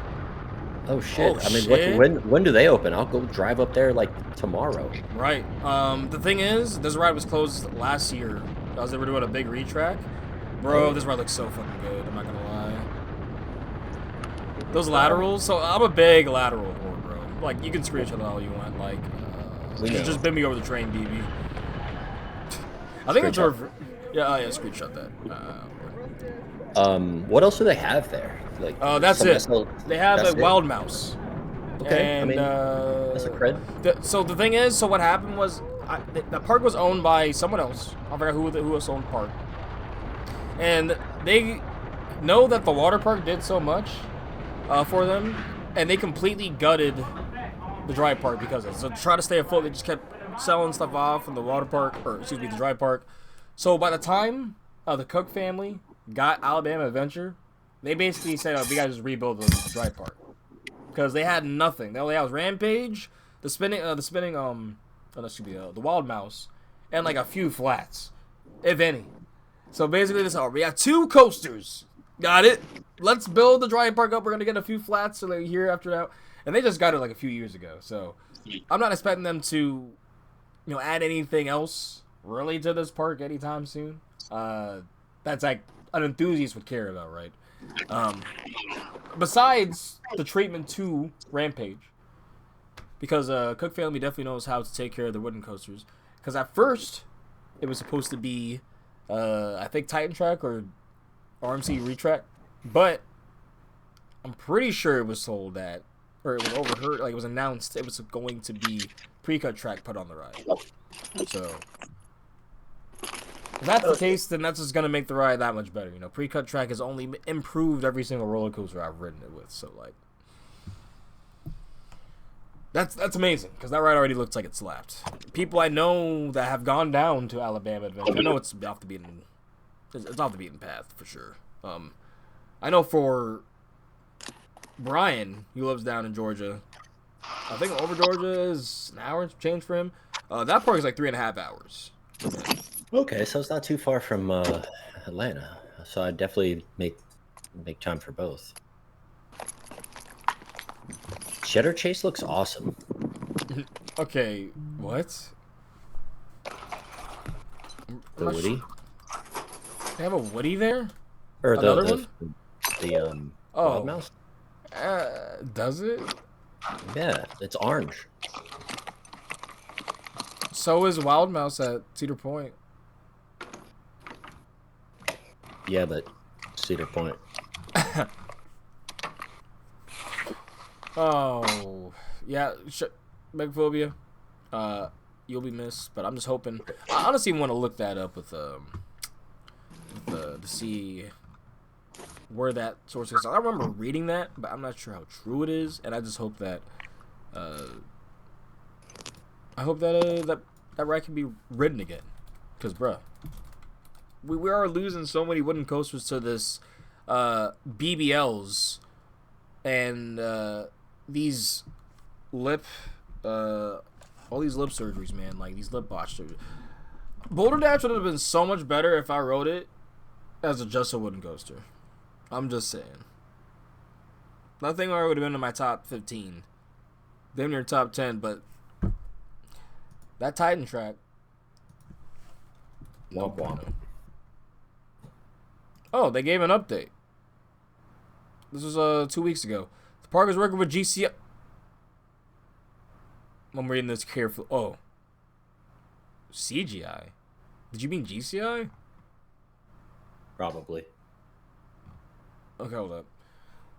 Oh shit! Oh, I mean, shit. when do they open? I'll go drive up there like tomorrow. Right. The thing is, this ride was closed last year because they were doing a big retrack. Bro, this ride looks so fucking good. I'm not gonna lie. Those laterals. So I'm a big lateral whore, bro. Like you can screenshot all you want. Like, just bend me over the train, BB. I think it's yeah, screenshot that. What else do they have there? Like, that's it. They have a wild mouse. Okay, And, I mean, that's a cred. So the thing is, so what happened was, the park was owned by someone else. I forgot who else owned the park. And they know that the water park did so much for them, and they completely gutted the dry park because of it. So to try to stay afloat, they just kept selling stuff off from the water park, or excuse me, the dry park. So by the time the Cook family got Alabama Adventure, they basically said, "Oh, we gotta just rebuild the dry park," because they had nothing. The only had was Rampage, the Wild Mouse, and like a few flats, if any. So basically, we got 2 coasters. Got it. Let's build the dry park up. We're gonna get a few flats so like a year after that, and they just got it like a few years ago. So I'm not expecting them to, add anything else really to this park anytime soon. That's like an enthusiast would care about, right? Besides the treatment to Rampage, because Cook family definitely knows how to take care of the wooden coasters. Because at first, it was supposed to be, I think Titan Track or RMC Retrack, but I'm pretty sure it was sold that, or it was overheard, like it was announced it was going to be pre-cut track put on the ride. So if that's the case, then that's just gonna make the ride that much better. Pre-cut track has only improved every single roller coaster I've ridden it with. So like, that's amazing because that ride already looks like it slapped. People I know that have gone down to Alabama Adventure, I know it's off the beaten It's off the beaten path for sure. I know for Brian, he lives down in Georgia. I think over Georgia is an hour change for him. That park is like 3.5 hours. Okay, so it's not too far from Atlanta. So I'd definitely make time for both. Cheddar Chase looks awesome. Okay, what? The Woody? They have a Woody there? Or Another one? The Wild Mouse? Does it? Yeah, it's orange. So is Wild Mouse at Cedar Point. Yeah, but Cedar Point. Oh, yeah, Megaphobia. You'll be missed, but I'm just hoping. I honestly want to look that up with to see where that source is. I remember reading that, but I'm not sure how true it is, and I just hope that that ride can be ridden again, because bruh, we are losing so many wooden coasters to this BBLs and these lip all these lip surgeries, man, like these lip botch surgeries. Boulder Dash would have been so much better if I rode it as just a wooden coaster. I'm just saying. That thing would have been in my top 15. Damn near top 10, but that Titan track. No bueno. Oh, they gave an update. This was 2 weeks ago. The park is working with GCI. I'm reading this carefully. Oh. CGI? Did you mean GCI? Probably. Okay, hold up.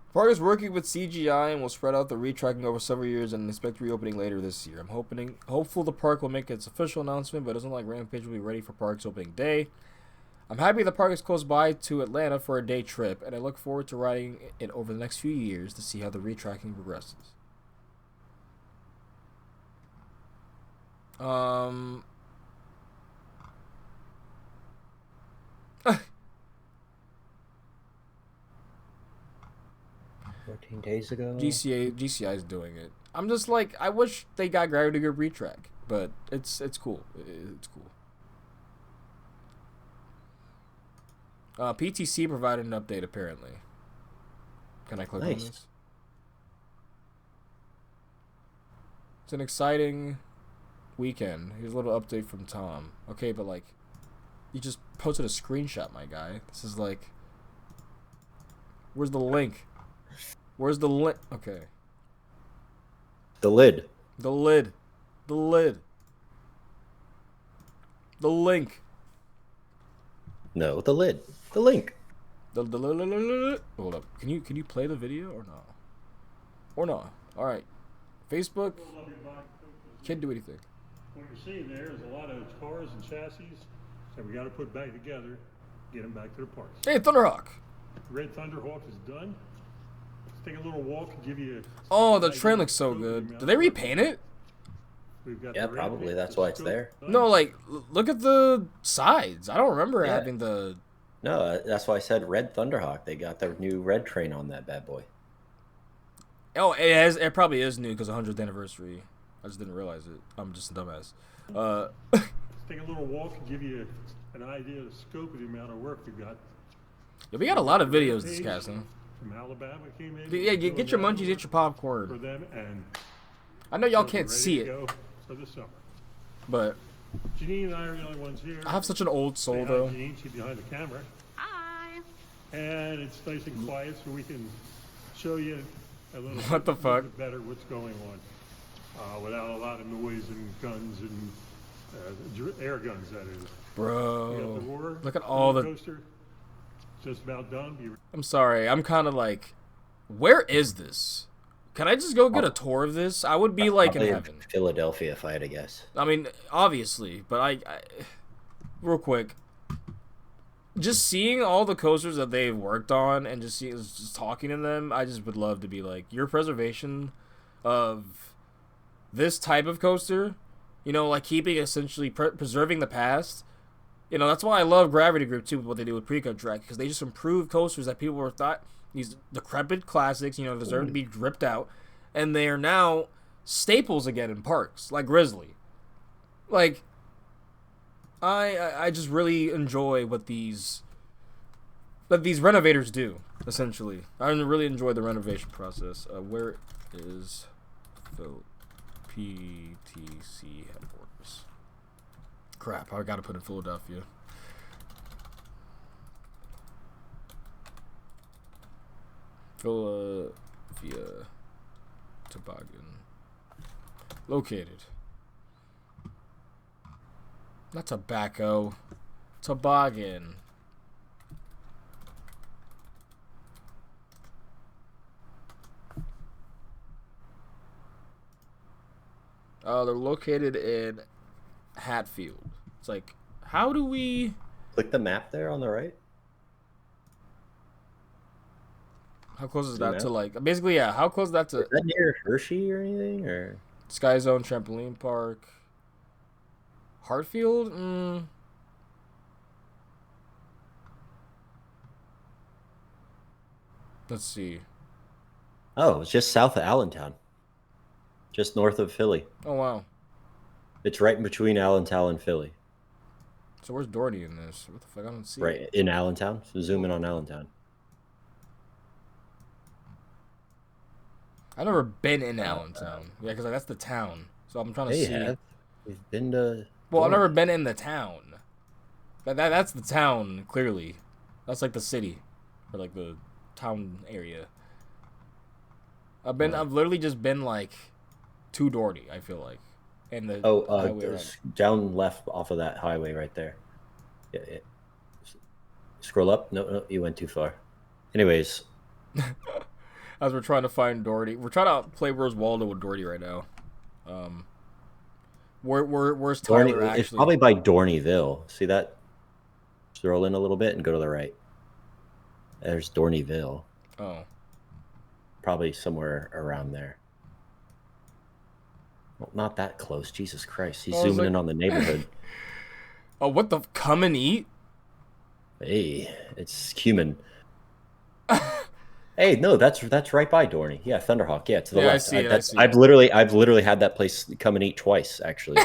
The park is working with CGI and will spread out the retracking over several years and expect reopening later this year. I'm hopeful the park will make its official announcement, but it doesn't like Rampage will be ready for park's opening day. I'm happy the park is close by to Atlanta for a day trip, and I look forward to riding it over the next few years to see how the retracking progresses. 14 days ago. GCI is doing it. I'm just like, I wish they got Gravity Grip retrack, but it's cool. It's cool. PTC provided an update apparently. Can I click on this? It's an exciting weekend. Here's a little update from Tom. Okay, but like, you just posted a screenshot, my guy. This is like, where's the link? Where's the link? Okay. The lid. The lid. The lid. The link. No, the lid. The link. Hold up. Can you play the video or no? Or no? All right. Facebook. Can't do anything. What you're seeing there is a lot of cars and chassis that we got to put back together, get them back to the parks. Hey, Thunderhawk. Red Thunderhawk is done. Let's take a little walk and give you. Oh, the train looks so good. Did they repaint it? Yeah, probably. That's why it's there. No, like, look at the sides. I don't remember having the... No, that's why I said Red Thunderhawk. They got their new red train on that bad boy. Oh, it probably is new because 100th anniversary. I just didn't realize it. I'm just a dumbass. Let's take a little walk and give you an idea of the scope of the amount of work we've got. Yeah, we got a lot of videos this cast, huh? From Alabama came in. Yeah, get your munchies, get your popcorn. For them, and I know y'all can't see it, for the summer. but Janine and I are the only ones here. I have such an old soul, though. Janine, she's behind the camera. Hi. And it's nice and quiet, so we can show you a little What the fuck? bit better what's going on, without a lot of noise and guns and air guns. That is. We got the Bro, roar, look at all the... coaster. Just about done. I'm sorry, I'm kind of like, where is this? Can I just go get a tour of this? I would be like in heaven. Philadelphia, if I had to guess. I mean, obviously, but I real quick, just seeing all the coasters that they've worked on and just talking to them, I just would love to be like, your preservation of this type of coaster, you know, like keeping essentially preserving the past You know, that's why I love Gravity Group too, with what they do with pre-cut track, because they just improve coasters that people were thought these decrepit classics, you know, deserve to be ripped out, and they are now staples again in parks, like Grizzly. Like, I just really enjoy what these renovators do, essentially. I really enjoy the renovation process. Where is the PTC headquarters? Crap, I gotta put in Philadelphia. Philadelphia Toboggan. Located. Not tobacco. Toboggan. They're located in Hatfield. It's like, how do we... Click the map there on the right. How close is that to, like... Basically, yeah, how close is that to... Is that near Hershey or anything? Or Sky Zone Trampoline Park? Hartfield? Let's see. Oh, it's just south of Allentown. Just north of Philly. Oh, wow. It's right in between Allentown and Philly. So where's Doherty in this? What the fuck? I don't see Right it. in Allentown. So zoom in on Allentown. I've never been in Allentown. Yeah, because that's the town. So I'm trying to see. Yeah, we've been to... Well, I've never been in the town. That's the town, clearly. That's like the city. Or like the town area. I've literally just been like to Doherty, I feel like. And the highway down left off of that highway right there. Yeah. Scroll up. No, you went too far. Anyways. As we're trying to find Doherty. We're trying to play Where's Waldo with Doherty right now. Where's Tyler actually? It's probably by Dorneyville. See that? Scroll in a little bit and go to the right. There's Dorneyville. Oh. Probably somewhere around there. Well, not that close. Jesus Christ. He's zooming in on the neighborhood. Oh, what the... Come and eat? Hey, it's cumin. Hey, no, that's right by Dorney. Yeah, Thunderhawk. Yeah, to the left. I see. I've literally had that place come and eat twice, actually.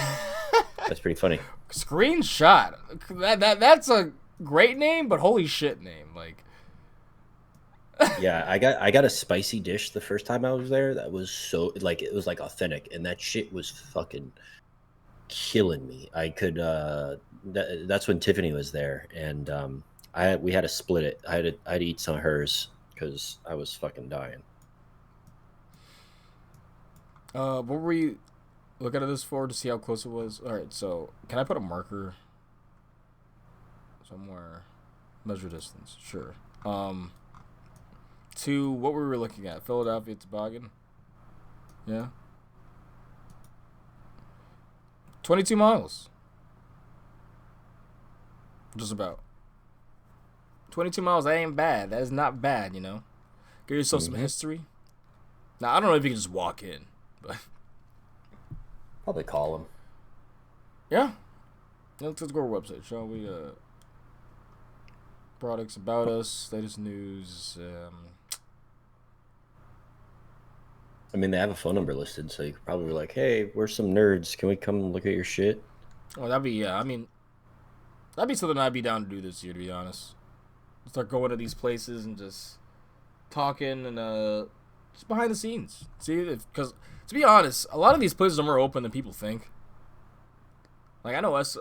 That's pretty funny. Screenshot. That's a great name, but holy shit name. Like... Yeah, I got a spicy dish the first time I was there. That was so like it was like authentic, and that shit was fucking killing me. I could that's when Tiffany was there, and we had to split it. I had to eat some of hers because I was fucking dying. What were you looking at this for to see how close it was? All right, so can I put a marker somewhere? Measure distance, sure. To what were we looking at? Philadelphia Toboggan? Yeah. 22 miles. Just about. 22 miles, that ain't bad. That is not bad, you know. Give yourself some history. Now, I don't know if you can just walk in, but... Probably call him. Yeah. Let's go to our website, shall we? Products about us, latest news. I mean, they have a phone number listed, so you could probably be like, hey, we're some nerds. Can we come look at your shit? Oh, that'd be, yeah. I mean, that'd be something I'd be down to do this year, to be honest. Start going to these places and just talking and just behind the scenes. See, because to be honest, a lot of these places are more open than people think. Like, I know us,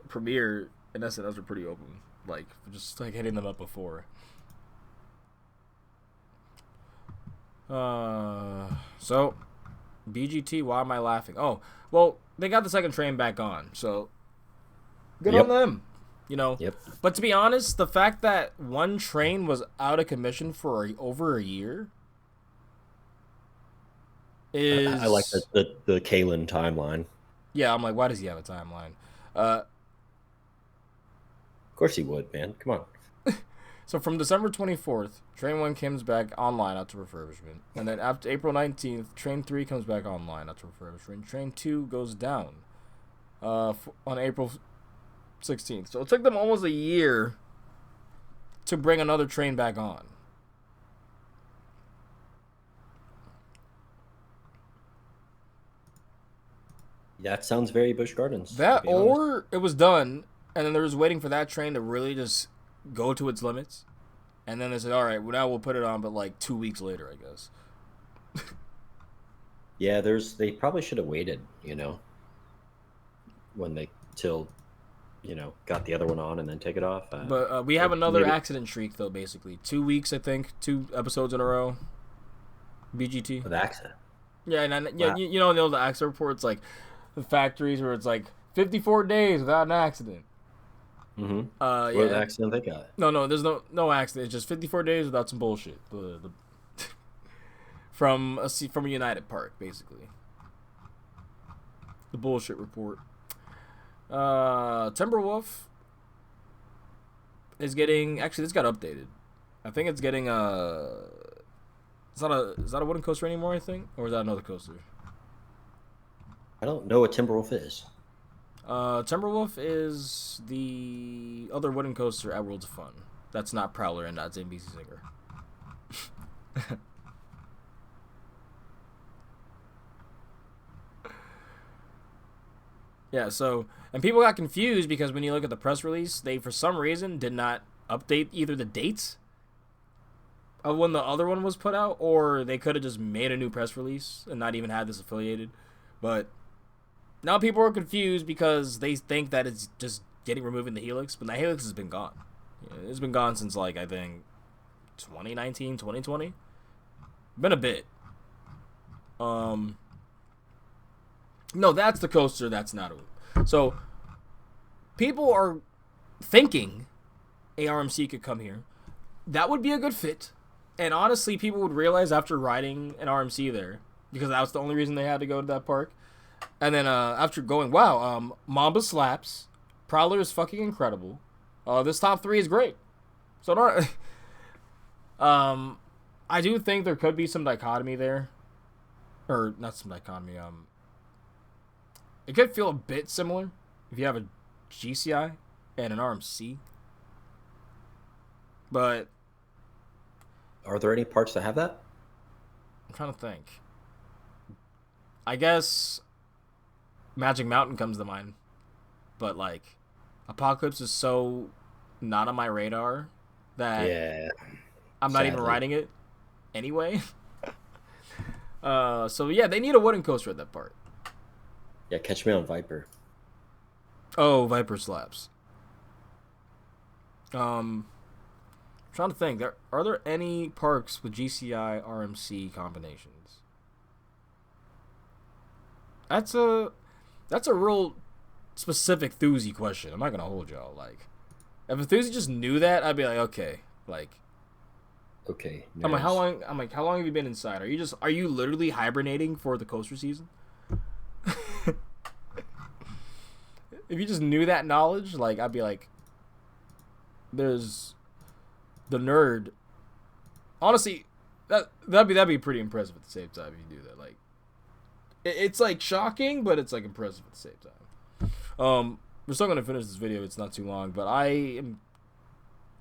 Premiere and SNS are pretty open. Like, just like hitting them up before. So BGT, why am I laughing? Oh, well, they got the second train back on, so good on them. You know. Yep. But to be honest, the fact that one train was out of commission for over a year is... I like the Kalen timeline. Yeah, I'm like, why does he have a timeline? Of course he would, man. Come on. So from December 24th, Train 1 comes back online after refurbishment. And then after April 19th, Train 3 comes back online after refurbishment. Train 2 goes down on April 16th. So it took them almost a year to bring another train back on. That sounds very Busch Gardens. That, or it was done, and then they was waiting for that train to really just go to its limits. And then they said, all right, well, now we'll put it on, but like 2 weeks later, I guess. Yeah, they probably should have waited, till got the other one on and then take it off. But we have another accident streak, though, basically. 2 weeks, I think. 2 episodes in a row. BGT. With accident. Yeah, and Wow. you know the accident reports, like the factories where it's like 54 days without an accident. Mm-hmm. Yeah. What accident they got? No, there's no accident. It's just 54 days without some bullshit. From a United Park, basically. The bullshit report. Timberwolf is getting, actually this got updated. I think it's getting is that a wooden coaster anymore, I think? Or is that another coaster? I don't know what Timberwolf is. Timberwolf is the other wooden coaster at Worlds of Fun. That's not Prowler and that's NBC Singer. Yeah, so, and people got confused because when you look at the press release, they, for some reason, did not update either the dates of when the other one was put out, or they could have just made a new press release and not even had this affiliated. But now people are confused because they think that it's just removing the helix, but the helix has been gone. Yeah, it's been gone since, like, I think 2019, 2020. Been a bit. No, that's the coaster. That's not a. So, people are thinking ARMC could come here. That would be a good fit. And honestly, people would realize after riding an RMC there, because that was the only reason they had to go to that park. And then after going, wow, Mamba slaps. Prowler is fucking incredible. This top 3 is great. So, I do think there could be some dichotomy there. Or, not some dichotomy, it could feel a bit similar if you have a GCI and an RMC. But Are there any parks that have that? I'm trying to think. I guess Magic Mountain comes to mind. But, like, Apocalypse is so not on my radar that Yeah. I'm not even riding it anyway. So, yeah, they need a wooden coaster at that park. Yeah, catch me on Viper. Oh, Viper slaps. Trying to think. Are there any parks with GCI RMC combinations? That's a real specific Thuzy question. I'm not gonna hold y'all. Like, if a Thuzy just knew that, I'd be like, okay. Like, Okay. I'm like, how long have you been inside? Are you literally hibernating for the coaster season? If you just knew that knowledge, like, I'd be like, there's the nerd. Honestly, that'd be pretty impressive at the same time if you do that. Like, it's like shocking, but it's like impressive at the same time. We're still gonna finish this video. It's not too long, but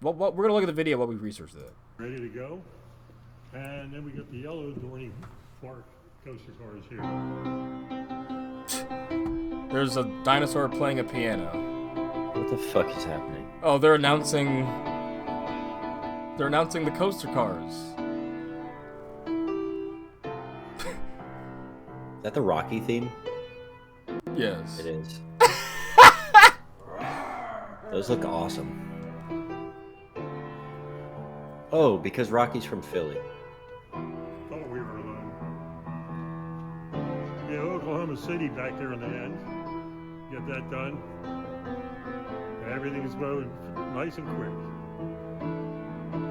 we're gonna look at the video while we research that. Ready to go? And then we got the yellow Dorney Park coaster cars here. There's a dinosaur playing a piano. What the fuck is happening? Oh, they're announcing the coaster cars. Is that the Rocky theme? Yes. It is. Those look awesome. Oh, because Rocky's from Philly. Thought we were alone. Yeah, Oklahoma City back there in the end. Get that done. Everything's moving nice and quick.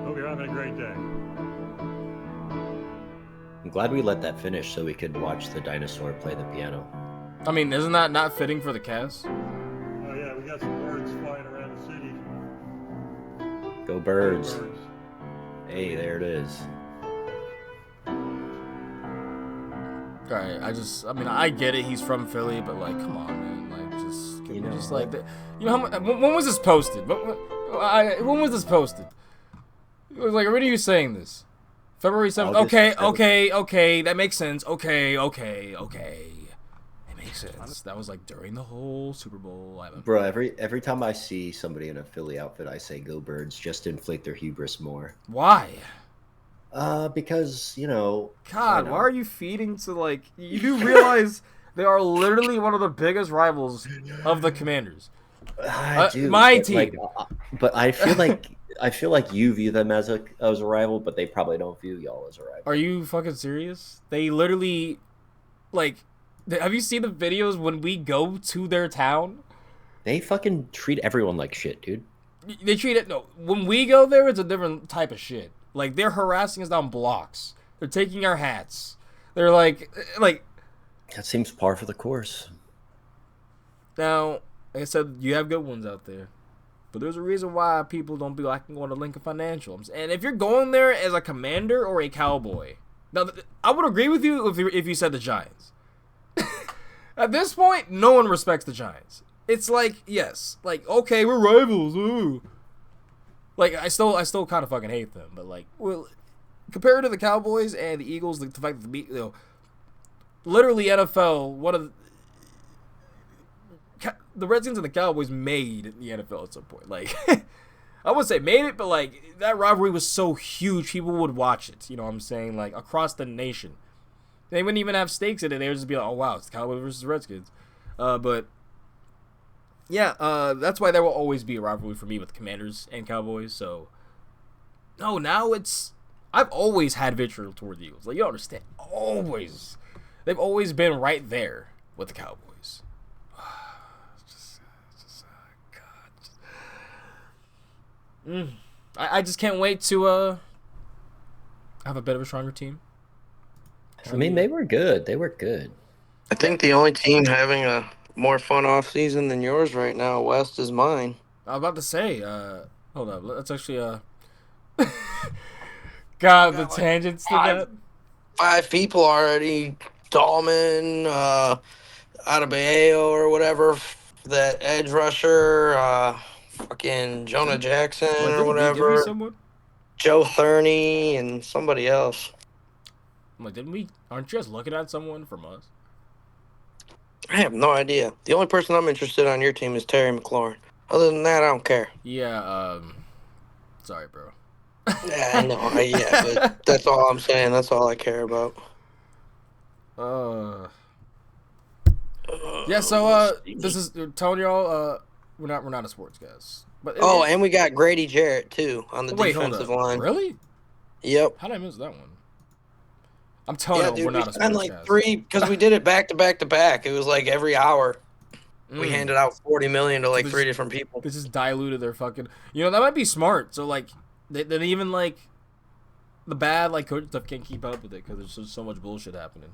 Hope you're having a great day. I'm glad we let that finish so we could watch the dinosaur play the piano. I mean, isn't that not fitting for the cast? Oh yeah, we got some birds flying around the city. Go birds. Hey, there it is. Alright, I get it, he's from Philly, but, like, come on, man. Like, just Because we're just like, you know, when was this posted? When was this posted? It was like, when are you saying this? February 7th. Okay, that makes sense. Okay. It makes sense. That was like during the whole Super Bowl. Bro, every time I see somebody in a Philly outfit, I say "Go Birds" just to inflate their hubris more. Why? Because, you know... God, why are you feeding to, like... You do realize they are literally one of the biggest rivals of the Commanders. I do, my team. But I feel like you view them as a rival, but they probably don't view y'all as a rival. Are you fucking serious? They literally... Like... Have you seen the videos when we go to their town? They fucking treat everyone like shit, dude. They treat it... No, when we go there, it's a different type of shit. Like, they're harassing us down blocks. They're taking our hats. They're like... That seems par for the course. Now, like I said, you have good ones out there. But there's a reason why people don't be like going to Lincoln Financial. And if you're going there as a Commander or a Cowboy... Now, I would agree with you if you said the Giants. At this point, no one respects the Giants. It's like, yes. Like, okay, we're rivals. Ooh. Like, I still kind of fucking hate them, but like, well, compared to the Cowboys and the Eagles, the fact that literally NFL, one of the Redskins and the Cowboys made the NFL at some point. Like, I wouldn't say made it, but like that rivalry was so huge, people would watch it. You know what I'm saying? Like across the nation, they wouldn't even have stakes in it. They would just be like, oh wow, it's the Cowboys versus the Redskins. But yeah, that's why there will always be a rivalry for me with Commanders and Cowboys. So, no, now I've always had vitriol toward the Eagles. Like, you don't understand. Always. They've always been right there with the Cowboys. I just can't wait to have a bit of a stronger team. I mean, they were good. They were good. I think the only team having a more fun off season than yours right now, West, is mine. I was about to say, hold up, let's actually God, the tangents to that. 5 people already. Dahlman, Adebayo or whatever, that edge rusher, fucking Jonah Jackson or whatever, Joe Thurney, and somebody else. I'm like, aren't you guys looking at someone from us? I have no idea. The only person I'm interested on your team is Terry McLaurin. Other than that, I don't care. Yeah, sorry, bro. Yeah, I know. But that's all I'm saying. That's all I care about. Yeah, so this is telling y'all we're not a sports guys. But and we got Grady Jarrett too on the defensive line. Really? Yep. How did I miss that one? I'm telling you, we're not a sports like guys. 3 because we did it back to back to back. It was like every hour we handed out $40 million to like 3 different people. This just diluted their fucking. You know, that might be smart. So like, they even like the bad like coach stuff can't keep up with it because there's just so much bullshit happening.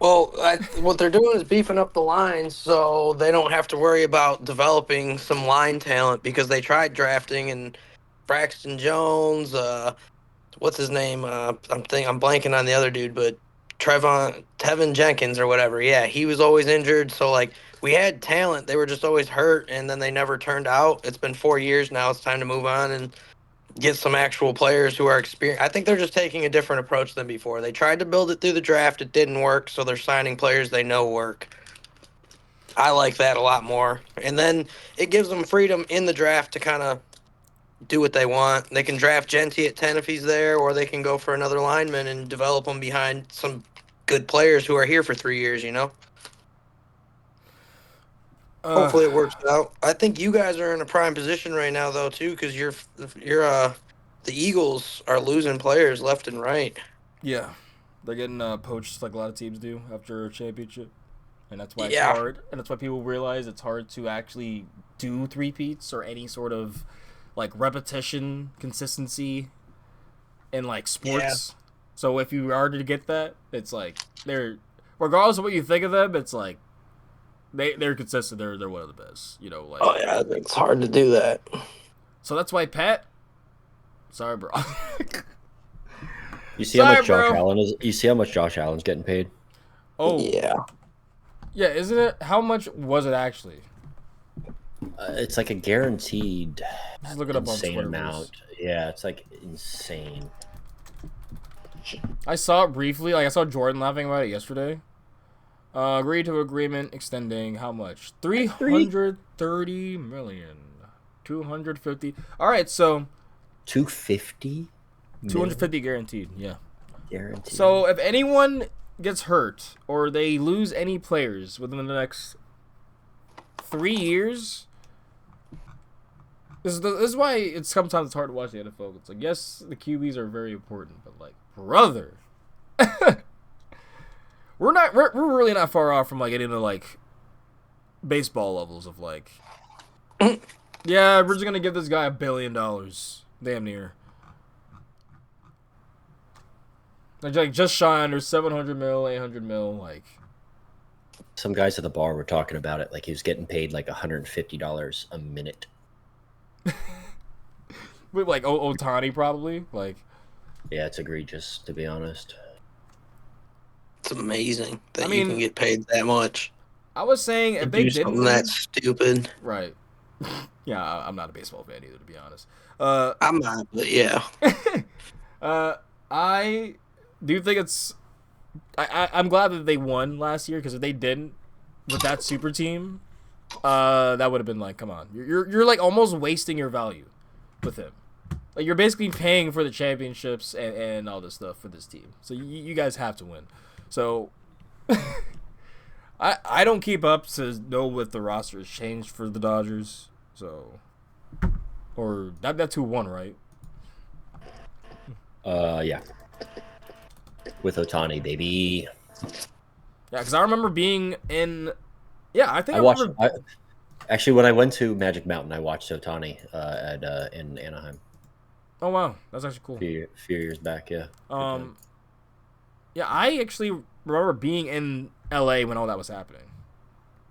Well, what they're doing is beefing up the lines so they don't have to worry about developing some line talent because they tried drafting and Braxton Jones, what's his name? I'm blanking on the other dude, but Tevin Jenkins or whatever. Yeah, he was always injured. So like we had talent, they were just always hurt, and then they never turned out. It's been 4 years now. It's time to move on and get some actual players who are experienced. I think they're just taking a different approach than before. They tried to build it through the draft. It didn't work, so they're signing players they know work. I like that a lot more. And then it gives them freedom in the draft to kind of do what they want. They can draft Genty at 10 if he's there, or they can go for another lineman and develop him behind some good players who are here for 3 years, you know? Hopefully it works out. I think you guys are in a prime position right now, though, too, because the Eagles are losing players left and right. Yeah, they're getting poached like a lot of teams do after a championship, and that's why it's hard. And that's why people realize it's hard to actually do three-peats or any sort of like repetition, consistency in like sports. Yeah. So if you are to get that, it's like they're regardless of what you think of them, it's like. They're consistent. They're one of the best. You know, like. Oh yeah, it's hard to do that. So that's why Pat. Sorry, bro. You see how much Josh Allen is? You see how much Josh Allen's getting paid? Oh yeah. Yeah, isn't it? How much was it actually? It's like a guaranteed Just look it up on insane Twitterverse. amount. Yeah, it's like insane. I saw it briefly. Like I saw Jordan laughing about it yesterday. Agreed to agreement extending how much? 330 million. 250. All right, so 250. 250 guaranteed. Yeah. Guaranteed. So if anyone gets hurt or they lose any players within the next 3 years, this is why it's sometimes it's hard to watch the NFL. It's like, yes, the QBs are very important, but like, brother, we're really not far off from like getting to like baseball levels of like, yeah, we're just gonna give this guy $1 billion, damn near. Like just shy under 700 mil, 800 mil, like. Some guys at the bar were talking about it, like he was getting paid like $150 a minute. With like Otani probably, like. Yeah, it's egregious, to be honest. It's amazing that I mean, you can get paid that much. I was saying if they Do didn't something that stupid. right. Yeah, I'm not a baseball fan either, to be honest. I'm not, but yeah. I do think it's. I'm glad that they won last year because if they didn't, with that super team, that would have been like, come on, you're like almost wasting your value with him. Like you're basically paying for the championships and all this stuff for this team. So you guys have to win. So I don't keep up to know what the roster has changed for the Dodgers. So or that's who won, right? Yeah. With Otani, baby. Yeah, because I remember being in. Yeah, I think Actually, when I went to Magic Mountain, I watched Otani in Anaheim. Oh wow, that's actually cool. A few years back, yeah. Yeah, I actually remember being in LA when all that was happening.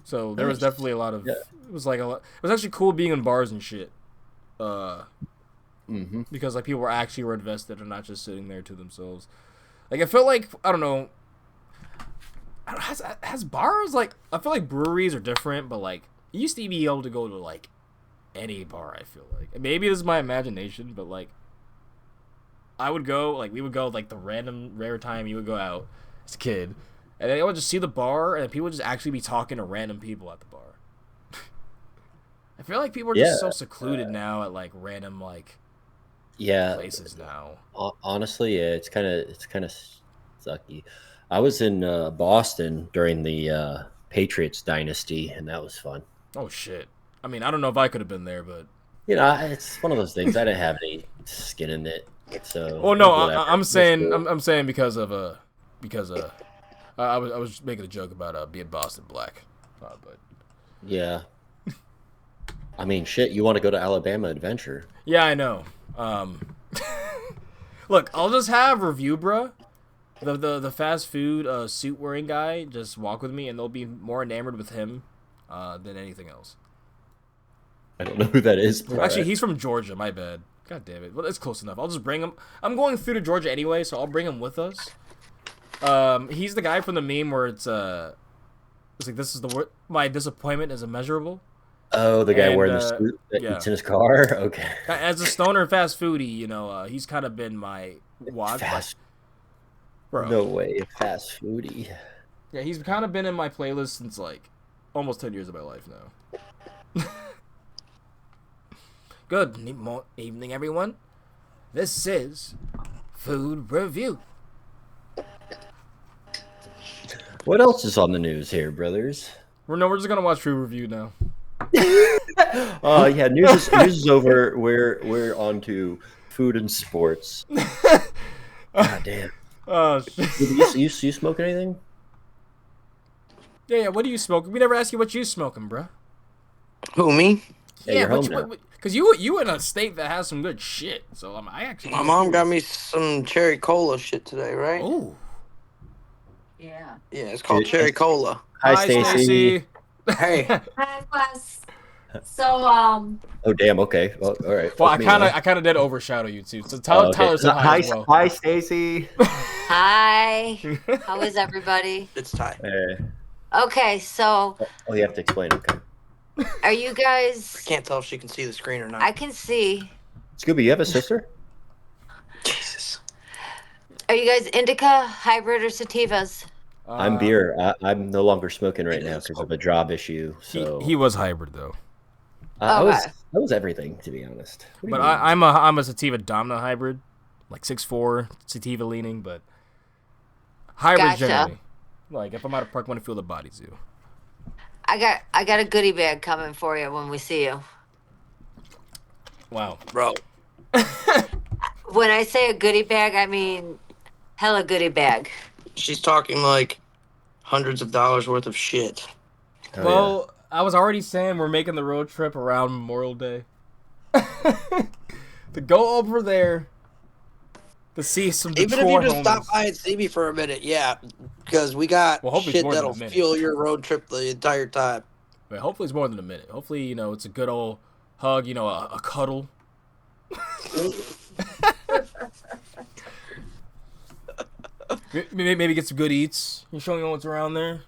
So there was definitely a lot of. Yeah. It was like a lot. It was actually cool being in bars and shit. Because like people were invested and not just sitting there to themselves. Like I felt like I don't know. Has bars like I feel like breweries are different, but like you used to be able to go to like any bar. I feel like maybe this is my imagination, but like we would go like the rare time you would go out as a kid, and then I would just see the bar and people would just actually be talking to random people at the bar. I feel like people are just so secluded now at like random like. Yeah, places now. Honestly, yeah, it's kind of sucky. I was in Boston during the Patriots dynasty, and that was fun. Oh shit! I mean, I don't know if I could have been there, but it's one of those things. I didn't have any skin in it, so. Well, no, I'm saying because I was making a joke about being Boston black, but yeah. I mean, shit. You want to go to Alabama Adventure? Yeah, I know. Look, I'll just have Review Bruh, the fast food suit wearing guy, just walk with me, and they'll be more enamored with him than anything else. I don't know who that is. Actually, he's from Georgia. My bad. God damn it. Well, it's close enough. I'll just bring him. I'm going through to Georgia anyway, so I'll bring him with us. He's the guy from the meme where it's like this is the word. My disappointment is immeasurable. Oh, the guy wearing the suit that eats in his car? Okay. As a stoner fast foodie, he's kind of been my watch. Bro. No way, fast foodie. Yeah, he's kind of been in my playlist since, like, almost 10 years of my life now. Good evening, everyone. This is Food Review. What else is on the news here, brothers? We're just going to watch Food Review now. Yeah, news is over. We're on to food and sports. God damn. Oh shit. You smoke anything? Yeah. What are you smoking? We never asked you what you smoking, bro. Who, me? Yeah, because you in a state that has some good shit. So I actually. My mom got me some cherry cola shit today, right? Oh. Yeah. Yeah, it's called cherry cola. Hi, Stacy. Hey. Hi, Wes. So, Oh damn. Okay. Well, all right. Well, I kind of did overshadow you too. So Tyler said hi as well. Hi, Stacy. hi. How is everybody? It's Ty. Okay, so. Oh, you have to explain. Okay. Are you guys? Can't tell if she can see the screen or not. I can see. Scooby, you have a sister? Jesus. Are you guys indica, hybrid, or sativas? I'm Uh, beer. I'm no longer smoking right He now doesn't because of smoke. a job issue. he So was hybrid though, Okay. I was everything, to be honest. What do but you mean? I'm a sativa dominant hybrid, like 6'4", sativa leaning, but hybrid Gotcha. generally. Like if I'm out of park, I want to feel the body too. I got a goodie bag coming for you when we see you. Wow. Bro, When I say a goodie bag, I mean hella goodie bag. she's talking like hundreds of dollars worth of shit. Oh yeah. Well, I was already saying we're making the road trip around Memorial Day. To go over there to see some Even if you Detroit just stop homies. by and see me for a minute, yeah, because we got Well, hopefully it's shit more than that'll a minute. fuel your road trip the entire time. But hopefully it's more than a minute. Hopefully, it's a good old hug, a cuddle. Maybe get some good eats. You show me what's around there.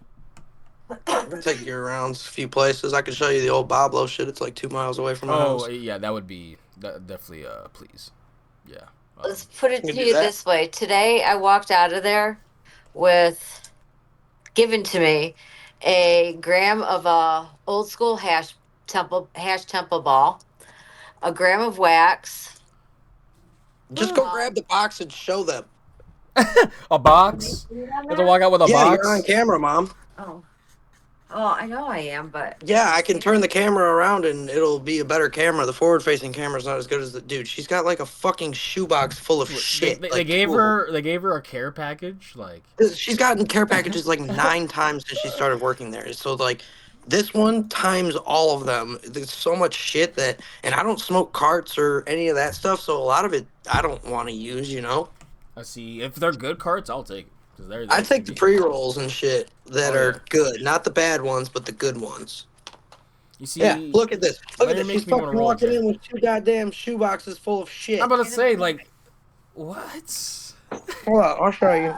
Take you around a few places. I can show you the old Boblo shit. It's like 2 miles away from my Oh, house. yeah, that would be definitely, please. Yeah. Let's put it You can to do you that. this way. Today I walked out of there with given to me a gram of old school hash temple ball, a gram of wax. Just go grab the box and show them. A box? You have to walk out with a Yeah, box? you're on camera, Mom. Oh, oh, I know I am, but Yeah, I can turn the camera around and it'll be a better camera. The forward-facing camera's not as good as the dude. She's got like a fucking shoebox full of They, shit. they, they Like gave two of them. her a care package, like She's gotten care packages like 9 times since she started working there. So like this one times all of them. There's so much shit that, and I don't smoke carts or any of that stuff. So a lot of it I don't want to use. I see. If they're good carts, I'll take it because they're I they can take the be. pre-rolls and shit that Oh yeah. are good, not the bad ones, but the good ones. You Yeah, see, look at this. Look now at you're this. She's making me want to fucking roll a walking joint. in with 2 goddamn shoeboxes full of shit. I'm about to say, like, what? Hold on, I'll show you.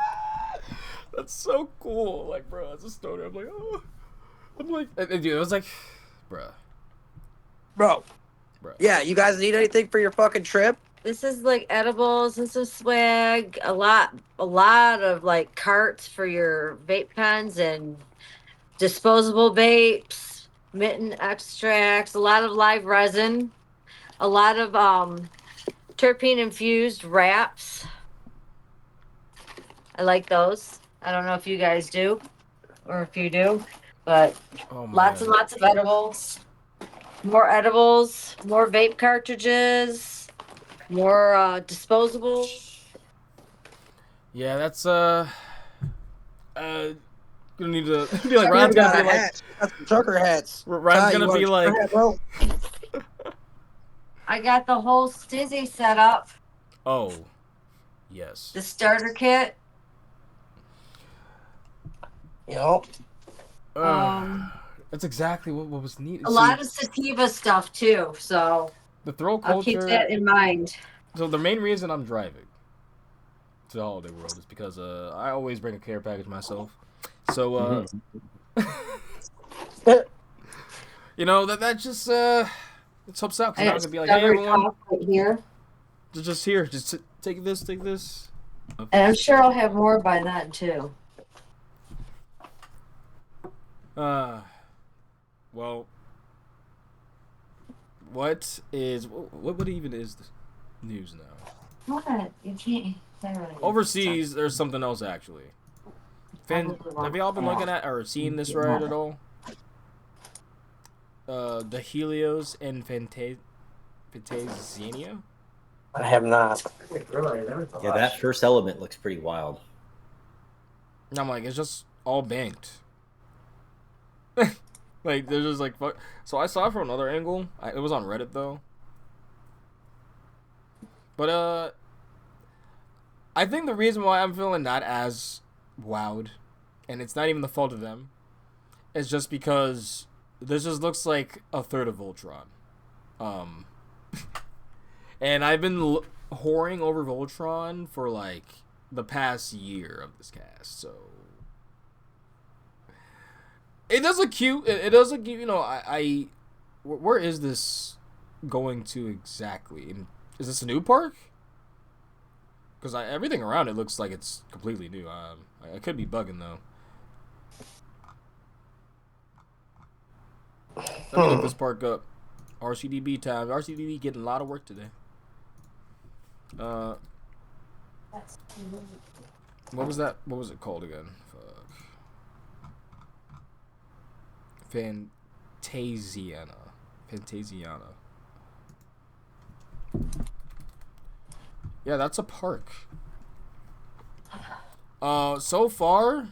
That's so cool. Like, bro, as a stoner, I'm like, oh. I'm like, dude, it was like, bruh. Bro. Bro. Yeah, you guys need anything for your fucking trip? this is like edibles and some swag, a lot of like carts for your vape pens and disposable vapes, mitten extracts, a lot of live resin, a lot of terpene infused wraps. I like those. I don't know if you guys do or if you do, but Oh lots and man. lots of edibles, more vape cartridges, more disposables. Yeah, that's gonna need to be like She's Ryan's gonna got be a like hat. She's got some trucker hats. Ryan's Ty, you gonna want be a trucker like hat, bro? I got the whole stizzy set up, oh yes. the starter kit. Yup. Um, That's exactly what was needed. a lot of sativa stuff too, so The throw I'll keep culture. that in mind. So the main reason I'm driving to the holiday world is because I always bring a care package myself. So that just it helps out because I I'm got gonna be like, hey discovery everyone, cough right here, just here, take this, take this. and I'm sure I'll have more by then too. Well, what even is the news now? What? You can't. Overseas, there's something else actually. Have y'all been looking at or seen this right at all? The Helios and Fantasia? I have not. Yeah, that first element looks pretty wild. And I'm like, it's just all banked. Like, they're just like, fuck. So I saw it from another angle. It was on Reddit, though. But, I think the reason why I'm feeling not as wowed, and it's not even the fault of them, is just because this just looks like a third of Voltron. And I've been whoring over Voltron for, like, the past year of this cast, so... It does look cute. It does look cute. I where is this going to exactly? Is this a new park? Because everything around it looks like it's completely new. I could be bugging though. Let me look this park up. RCDB time. RCDB getting a lot of work today. What was that? What was it called again? Fuck. Fantasiana. Yeah, that's a park. So far,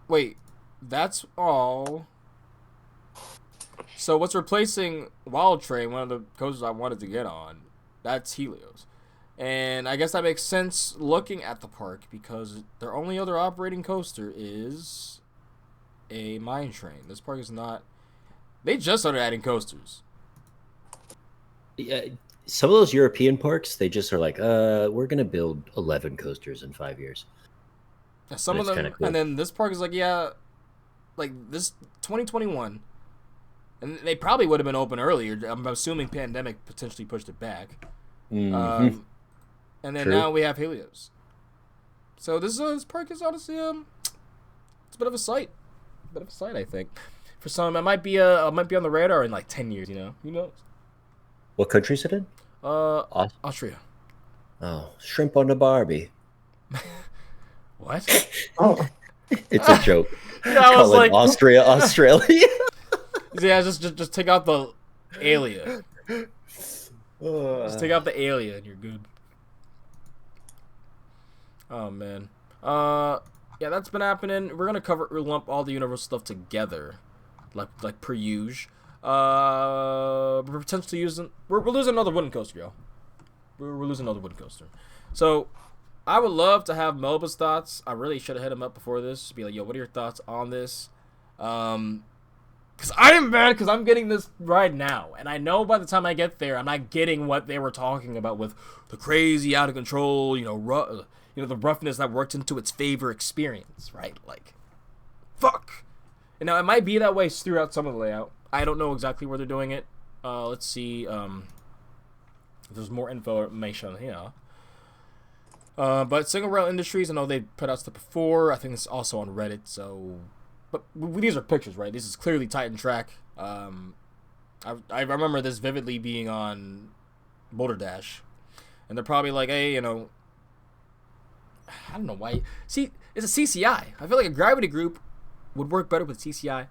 wait, that's all. So what's replacing Wild Train, one of the coasters I wanted to get on, that's Helios. And I guess that makes sense looking at the park because their only other operating coaster is a mine train. This park is not... They just started adding coasters. Yeah, some of those European parks, they just are like, we're going to build 11 coasters in 5 years. Some of them, cool. And then this park is like, yeah, like this 2021... And they probably would have been open earlier. I'm assuming pandemic potentially pushed it back. Mm-hmm. And then now we have Helios. So this park is honestly it's a bit of a sight. I think. For some, it might be on the radar in like 10 years. You know, who knows? What country is it in? Austria. Oh, shrimp on the Barbie. What? Oh, it's a joke. Yeah, I was like Austria, Australia. Yeah, just take out the alien. Just take out the alien and you're good. Oh man. Yeah, that's been happening. We're gonna lump all the Universal stuff together, like per usual. We're potentially we're losing another wooden coaster, y'all. We're losing another wooden coaster. So I would love to have Melba's thoughts. I really should have hit him up before this. Be like, yo, what are your thoughts on this? Because I am mad because I'm getting this ride now. And I know by the time I get there, I'm not getting what they were talking about with the crazy, out of control, the roughness that worked into its favor experience, right? Like, fuck. And now it might be that way throughout some of the layout. I don't know exactly where they're doing it. Let's see if there's more information here. But Single Rail Industries, I know they put out stuff before. I think it's also on Reddit, so... But these are pictures, right? This is clearly Titan Track. I remember this vividly being on Boulder Dash. And they're probably like, hey, I don't know why. See, it's a CCI. I feel like a Gravity Group would work better with CCI.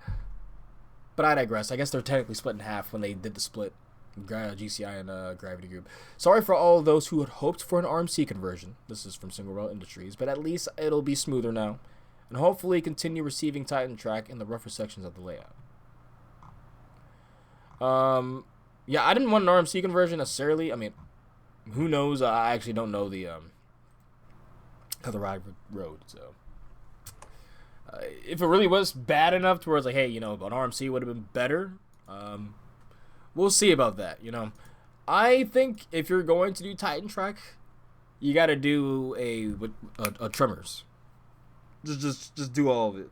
But I digress. I guess they're technically split in half when they did the split. GCI and Gravity Group. Sorry for all of those who had hoped for an RMC conversion. This is from Single Rail Industries. But at least it'll be smoother now. And hopefully continue receiving Titan Track in the rougher sections of the layout. Yeah, I didn't want an RMC conversion necessarily. I mean, who knows? I actually don't know how the ride rode. So, if it really was bad enough to where it's like, hey, an RMC would have been better. We'll see about that. I think if you're going to do Titan Track, you got to do a Tremors. Just do all of it.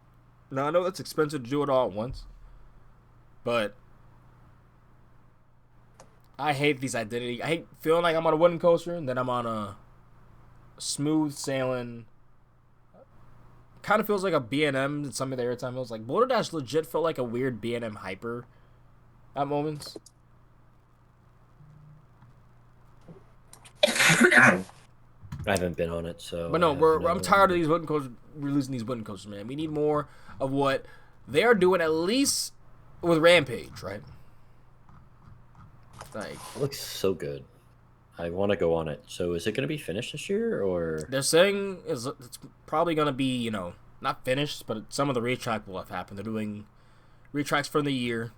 Now I know that's expensive to do it all at once, but I hate these identity. I hate feeling like I'm on a wooden coaster and then I'm on a smooth sailing. Kind of feels like a B&M in some of the airtime. It was like Boulder Dash legit felt like a weird B&M hyper at moments. I haven't been on it, so. But no, I'm tired of these wooden coasters. We're losing these wooden coasters, man. We need more of what they are doing, at least with Rampage, right? Like, it looks so good. I want to go on it. So, is it going to be finished this year, or? They're saying it's probably going to be, not finished, but some of the retrack will have happened. They're doing retracks for the year,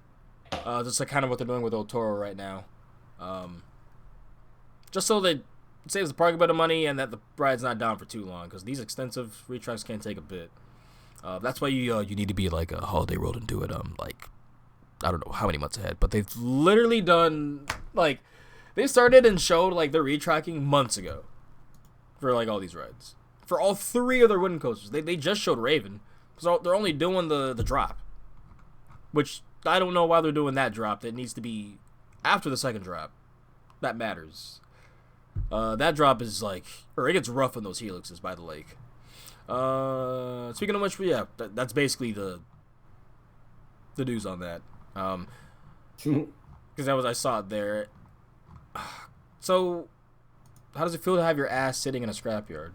just like kind of what they're doing with El Toro right now, just so they saves the park a bit of money and that the ride's not down for too long, because these extensive retracks can take a bit. That's why you need to be like a Holiday World and do it like I don't know how many months ahead, but they've literally done like they started and showed like their retracking months ago for like all these rides for all three of their wooden coasters. They just showed Raven, so they're only doing the drop, which I don't know why they're doing that drop. That needs to be after the second drop. That matters. That drop is like, or it gets rough on those helixes by the lake. Speaking of which, yeah, that's basically the news on that. Because I saw it there. So, how does it feel to have your ass sitting in a scrapyard,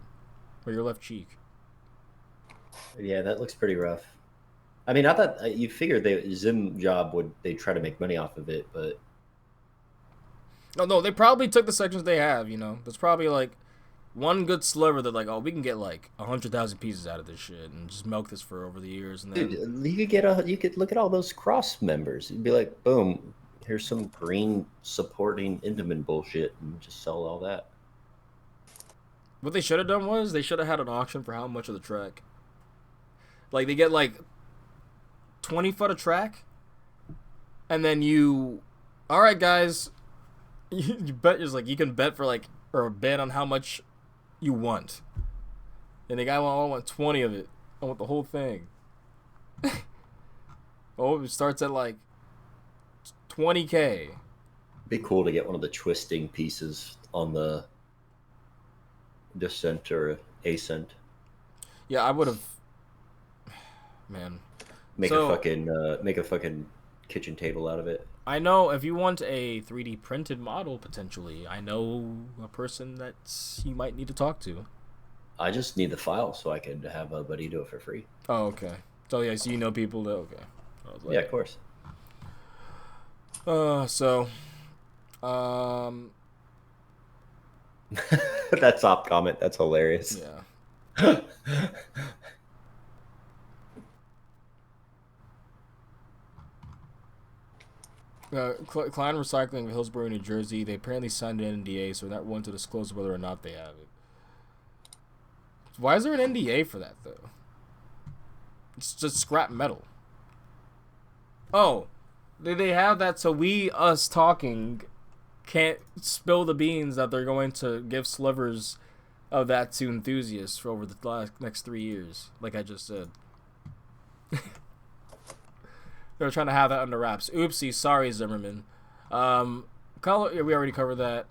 or your left cheek? Yeah, that looks pretty rough. I mean, I thought you figured the Zim job they try to make money off of it, but No, they probably took the sections they have. You know, there's probably like one good sliver that like, oh, we can get like 100,000 pieces out of this shit and just milk this for over the years. And then dude, you could look at all those cross members. You'd be like, boom, here's some green supporting Enderman bullshit, and just sell all that. what they should have done was they should have had an auction for how much of the track. Like they get like 20 foot of track, and then all right, guys, you bet just like you can bet for like or bet on how much you want, and the guy want 20 of it. I want the whole thing. Oh, it starts at like 20K. Be cool to get one of the twisting pieces on the descent or ascent. Yeah, I would have. Man, Make a fucking kitchen table out of it. I know if you want a 3D printed model, potentially, I know a person that you might need to talk to. I just need the file so I could have a buddy do it for free. Oh, okay. So yeah, so you know people that okay. I was like, Yeah, of course. That top comment, that's hilarious. Yeah. Klein Recycling of Hillsborough, New Jersey. They apparently signed an NDA, so they're not willing to disclose whether or not they have it. Why is there an NDA for that though? It's just scrap metal. Oh, they have that so us talking can't spill the beans that they're going to give slivers of that to enthusiasts for over the next 3 years, like I just said. They're trying to have that under wraps. Oopsie, sorry, Zimmerman. We already covered that.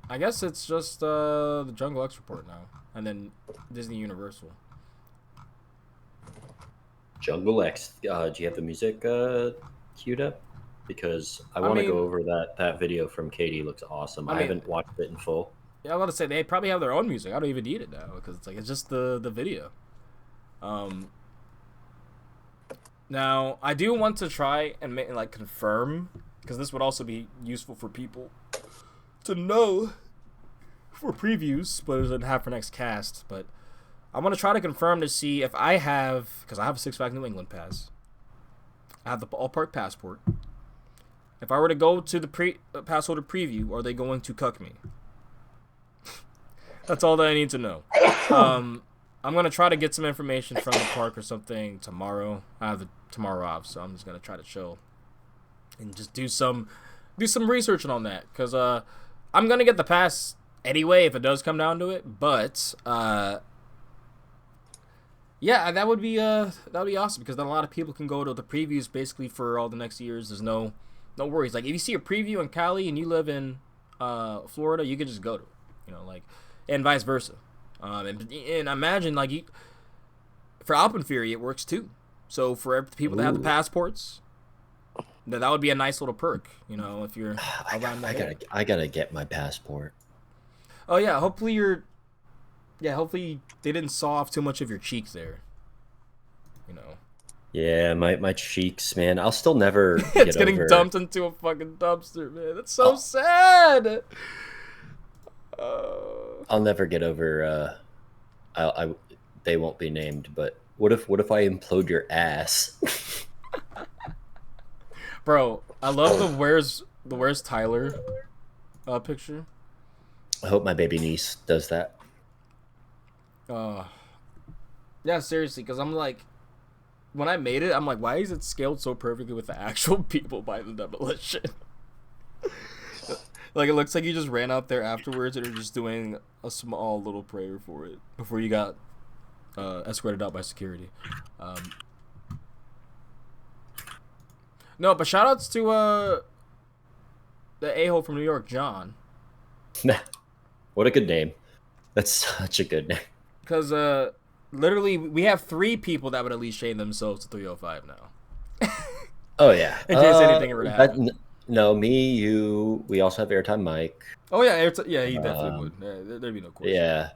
I guess it's just the Jungle X report now, and then Disney Universal. Jungle X. Do you have the music queued up? Because I want to go over that video from Katie. It looks awesome. I haven't watched it in full. Yeah, I was about to say they probably have their own music. I don't even need it now because it's just the video. Now I do want to try and confirm, because this would also be useful for people to know for previews, but it doesn't have for next cast. But I want to try to confirm to see if I have, because I have a Six Flags New England pass. I have the ballpark passport. If I were to go to the pass holder preview, are they going to cuck me? That's all that I need to know. I'm going to try to get some information from the park or something tomorrow. I have tomorrow off, so I'm just going to try to chill and just do some research on that, because I'm going to get the pass anyway if it does come down to it. But yeah, that would be awesome, because then a lot of people can go to the previews basically for all the next years. There's no worries. Like if you see a preview in Cali and you live in Florida, you can just go to it, and vice versa. And imagine for Alpenfury it works too. So for people that have the passports, that would be a nice little perk. If you're around I gotta get my passport. Oh yeah, hopefully hopefully they didn't saw off too much of your cheeks there. Yeah, my cheeks, man. I'll still never. It's getting dumped into a fucking dumpster, man. That's so sad. I'll never get over. They won't be named, but what if I implode your ass? Bro, I love the where's Tyler picture. I hope my baby niece does that. Yeah, seriously, because I'm like, when I made it, I'm like, why is it scaled so perfectly with the actual people by the demolition? Like, it looks like you just ran out there afterwards and are just doing a small little prayer for it before you got escorted out by security. No, but shout outs to the a-hole from New York, John. What a good name. That's such a good name. Because literally, we have 3 people that would at least shame themselves to 305 now. Oh, yeah. In case anything were to happen. No, me, you, we also have Airtime Mike. Oh, yeah, yeah, he definitely would. There'd be no question. Yeah.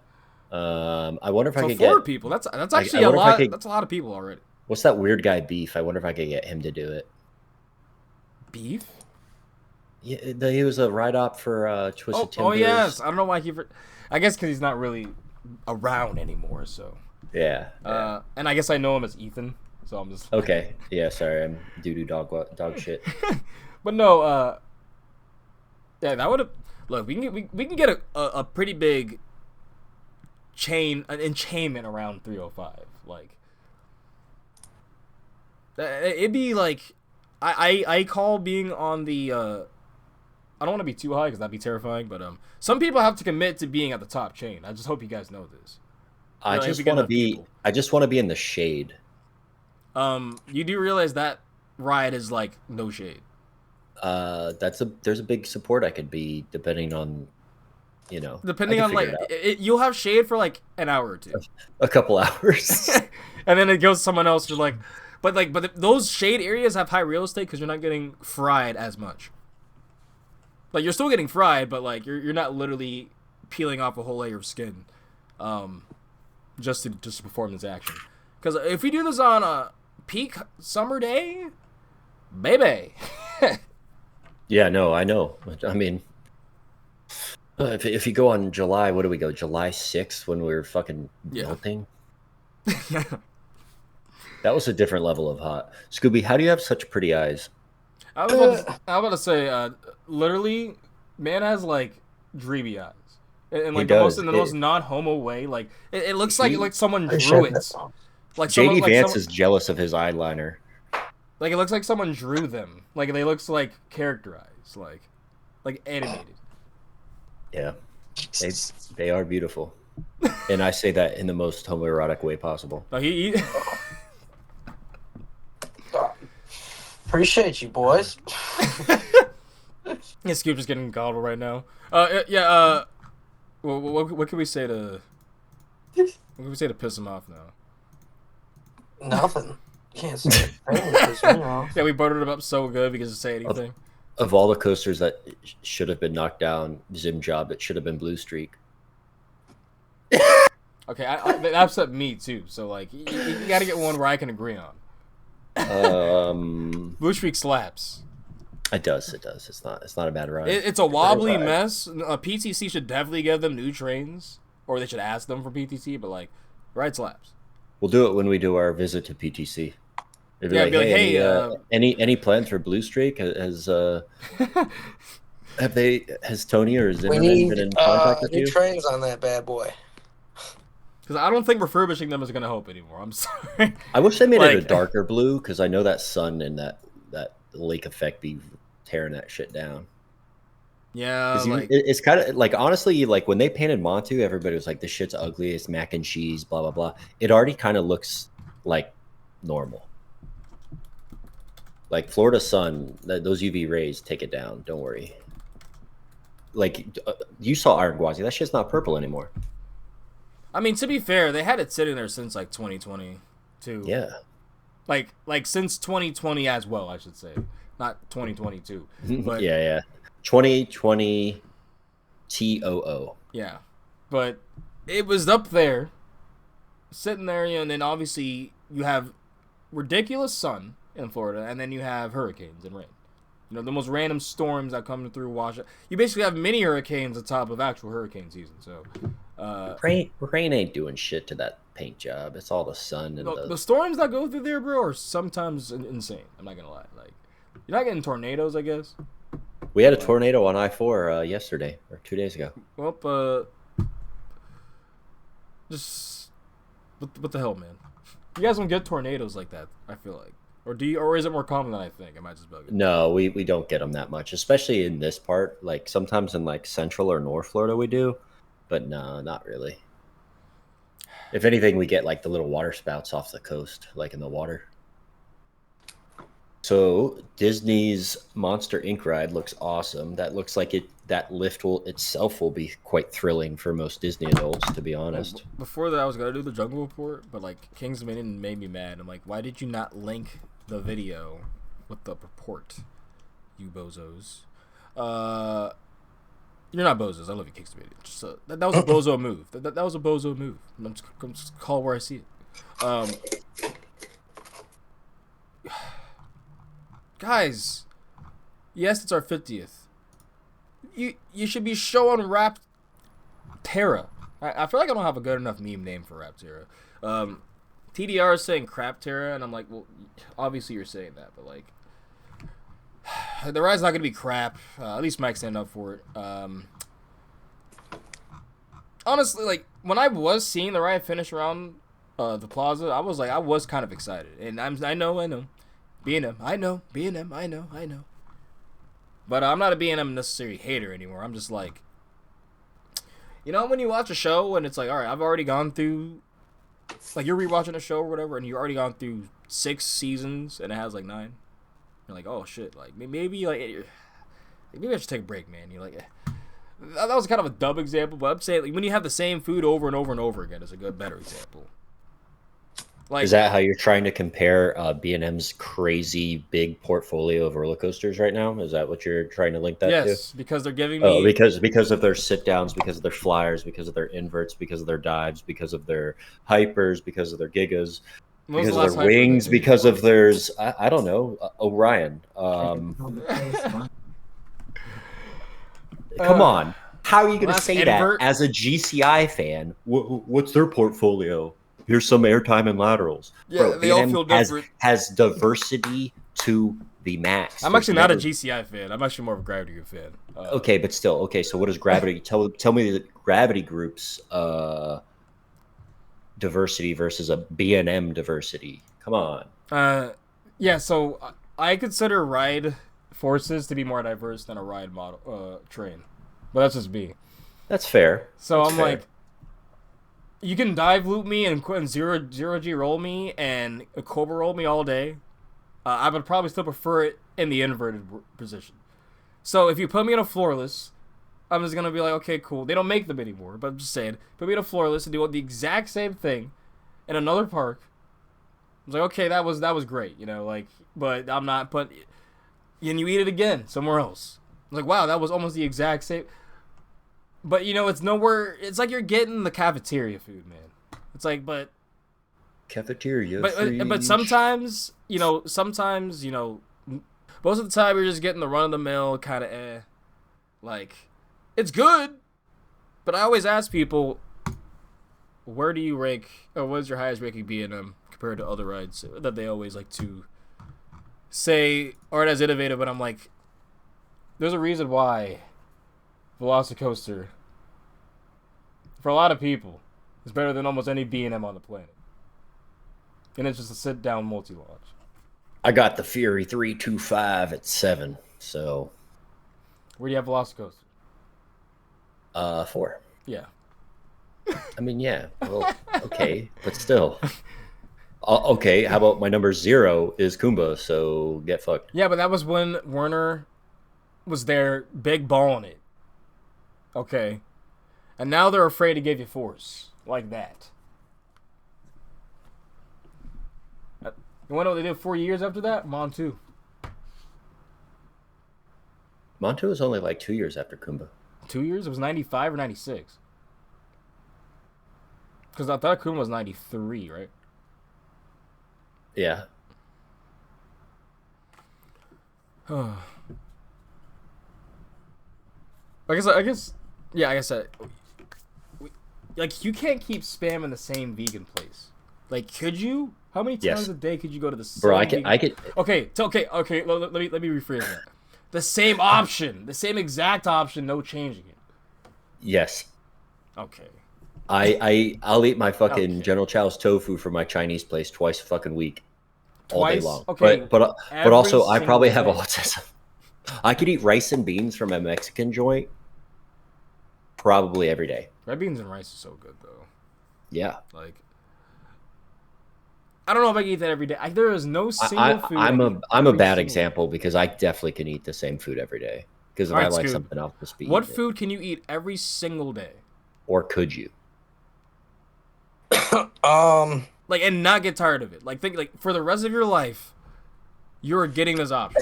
I wonder if I So could 4 get... people. That's actually a lot. That's a lot of people already. What's that weird guy, Beef? I wonder if I could get him to do it. Beef? Yeah, he was a write-op for Twisted Timbers. Oh, yes. I don't know why I guess because he's not really around anymore, so... Yeah. And I guess I know him as Ethan, so I'm just... Okay. Yeah, sorry. I'm doo-doo dog shit. But no, yeah, that would have... Look, we can get a pretty big an enchainment around 305. Like, it'd be like... I call being on the... I don't want to be too high because that'd be terrifying, but some people have to commit to being at the top chain. I just hope you guys know this. I just want to be in the shade. You do realize that ride is like no shade. There's a big support I could be depending on, depending on like you'll have shade for like an hour or 2, a couple hours, and then it goes to someone else. You're like, but those shade areas have high real estate because you're not getting fried as much. Like you're still getting fried, but like you're not literally peeling off a whole layer of skin, just to perform this action. Because if we do this on a peak summer day, baby. Yeah, no, I know. I mean, if you go on July, what do we go? July 6th when we were fucking melting. That was a different level of hot. Scooby, how do you have such pretty eyes? I was about to say, literally, man has like dreamy eyes, and like the most non-homo way. Like it looks like someone drew it. Like JD Vance is jealous of his eyeliner. Like it looks like someone drew them. Like they looks like characterized, like animated. Yeah, they are beautiful, and I say that in the most homoerotic way possible. No, he Appreciate you, boys. Yeah, Scoob just getting goggled right now. Yeah. What can we say to? What can we say to piss him off now? Nothing. Can't say it. Yeah, we buttered him up so good because to say anything. Of all the coasters that should have been knocked down, Zim Job, it should have been Blue Streak. Okay, that upset me too. So like, you got to get one where I can agree on. Blue Streak slaps. It does. It's not a bad ride. It's a wobbly mess. PTC should definitely give them new trains, or they should ask them for PTC. But like, ride slaps. We'll do it when we do our visit to PTC. Be like, any plans for Blue Streak? Has Tony or Zimmerman been in contact with you? New trains on that bad boy. Because I don't think refurbishing them is going to help anymore. I'm sorry. I wish they made it a darker blue, because I know that sun and that lake effect be tearing that shit down. Yeah, it's kind of like, honestly, like when they painted Montu, everybody was like, this shit's ugly, it's mac and cheese, blah blah blah. It already kind of looks like normal. Like Florida sun, those UV rays take it down. Don't worry. Like you saw Iron Gwazi, that shit's not purple anymore. I mean, to be fair, they had it sitting there since like 2022. Yeah. Like since 2020 as well, I should say, not 2022. But yeah. 2020 TOO. Yeah, but it was up there, sitting there, and then obviously you have ridiculous sun in Florida, and then you have hurricanes and rain. The most random storms that come through Washington. You basically have mini hurricanes on top of actual hurricane season. So, rain ain't doing shit to that paint job. It's all the sun and the storms that go through there, bro, are sometimes insane. I'm not gonna lie. Like, you're not getting tornadoes, I guess. We had a tornado on I-4 yesterday or 2 days ago. Well, just what the hell, man? You guys don't get tornadoes like that. I feel like, or is it more common than I think? Am I just bugging? No, we don't get them that much, especially in this part. Like sometimes in like Central or North Florida we do, but no, not really. If anything, we get like the little water spouts off the coast, like in the water. So Disney's Monster Inc. ride looks awesome. That looks like that lift will be quite thrilling for most Disney adults, to be honest. Before that, I was gonna do the Jungle Report, but like King's Dominion made me mad. I'm like, why did you not link the video with the report, you bozos? You're not bozos. I love you, King's Dominion. Just, that was a bozo move. That was a bozo move. I'm just call where I see it. Guys, yes, it's our 50th. You should be showing Rapterra. I feel like I don't have a good enough meme name for Rapterra. TDR is saying Crapterra, and I'm like, well, obviously you're saying that, but like, the ride's not gonna be crap. At least Mike's standing up for it. Honestly, like when I was seeing the ride finish around the plaza, I was kind of excited, and I know. B&M, I know. But I'm not a B&M necessary hater anymore. I'm just like, you know, when you watch a show and it's like, all right, I've already gone through, like you're rewatching a show or whatever, and you've already gone through 6 seasons and it has like 9. You're like, oh shit, like maybe I should take a break, man. You're like, that was kind of a dumb example, but I'm saying like when you have the same food over and over and over again is a better example. Like, is that how you're trying to compare B&M's crazy big portfolio of roller coasters right now? Is that what you're trying to link that to? Yes, because they're giving me... because of their sit-downs, because of their flyers, because of their inverts, because of their dives, because of their hypers, because of their gigas, because of their wings, because of theirs... I don't know. Orion. Come on. How are you going to say that as a GCI fan? What's their portfolio? Here's some airtime and laterals. Yeah, bro, they all feel different. Has diversity to the max. I'm actually not a GCI fan. I'm actually more of a Gravity fan. Okay, but still, okay. So what is Gravity? tell me the Gravity Group's diversity versus a B&M diversity. Come on. Yeah. So I consider ride forces to be more diverse than a ride model train, but that's just me. That's fair. So I'm like. You can dive loop me and zero G roll me and a Cobra roll me all day. I would probably still prefer it in the inverted position. So if you put me in a floorless, I'm just gonna be like, okay, cool. They don't make them anymore, but I'm just saying, put me in a floorless and do the exact same thing in another park. I was like, okay, that was great, you know, like, but I'm not. But and you eat it again somewhere else. I was like, wow, that was almost the exact same. But, you know, it's nowhere... It's like you're getting the cafeteria food, man. It's like, but... Cafeteria But sometimes, most of the time you're just getting the run-of-the-mill kind of Like, it's good, but I always ask people, where do you rank... Or what is your highest ranking B&M compared to other rides that they always like to say aren't as innovative? But I'm like, there's a reason why Velocicoaster, for a lot of people, is better than almost any B&M on the planet. And it's just a sit-down multi-launch. I got the Fury 325 at 7, so... Where do you have Velocicoaster? 4. Yeah. I mean, yeah. Well, okay, but still. Okay, how about my number 0 is Kumba, so get fucked. Yeah, but that was when Werner was there, big balling it. Okay. And now they're afraid to give you force like that. You want to know what they did 4 years after that? Montu. Montu was only like 2 years after Kumba. 2 years? It was 95 or 96. Because I thought Kumba was 93, right? Yeah. I guess, yeah, like I said, like, you can't keep spamming the same vegan place. Like, could you? How many times a day could you go to the same? Bro, I could. Okay. Let me rephrase that. The same option, the same exact option, no changing it. Yes. Okay. I'll eat my fucking General Chow's tofu from my Chinese place twice a fucking week, all day long. Okay. But also I probably have autism. I could eat rice and beans from a Mexican joint probably every day. Red beans and rice is so good though. Yeah. Like, I don't know if I can eat that every day. There is no single food. I'm a every bad single example because I definitely can eat the same food every day. Because if All I right, like Scoob. something, I'll just be What eating it. food can you eat every single day? Or could you? Like, and not get tired of it. Like, think like for the rest of your life, you're getting this option.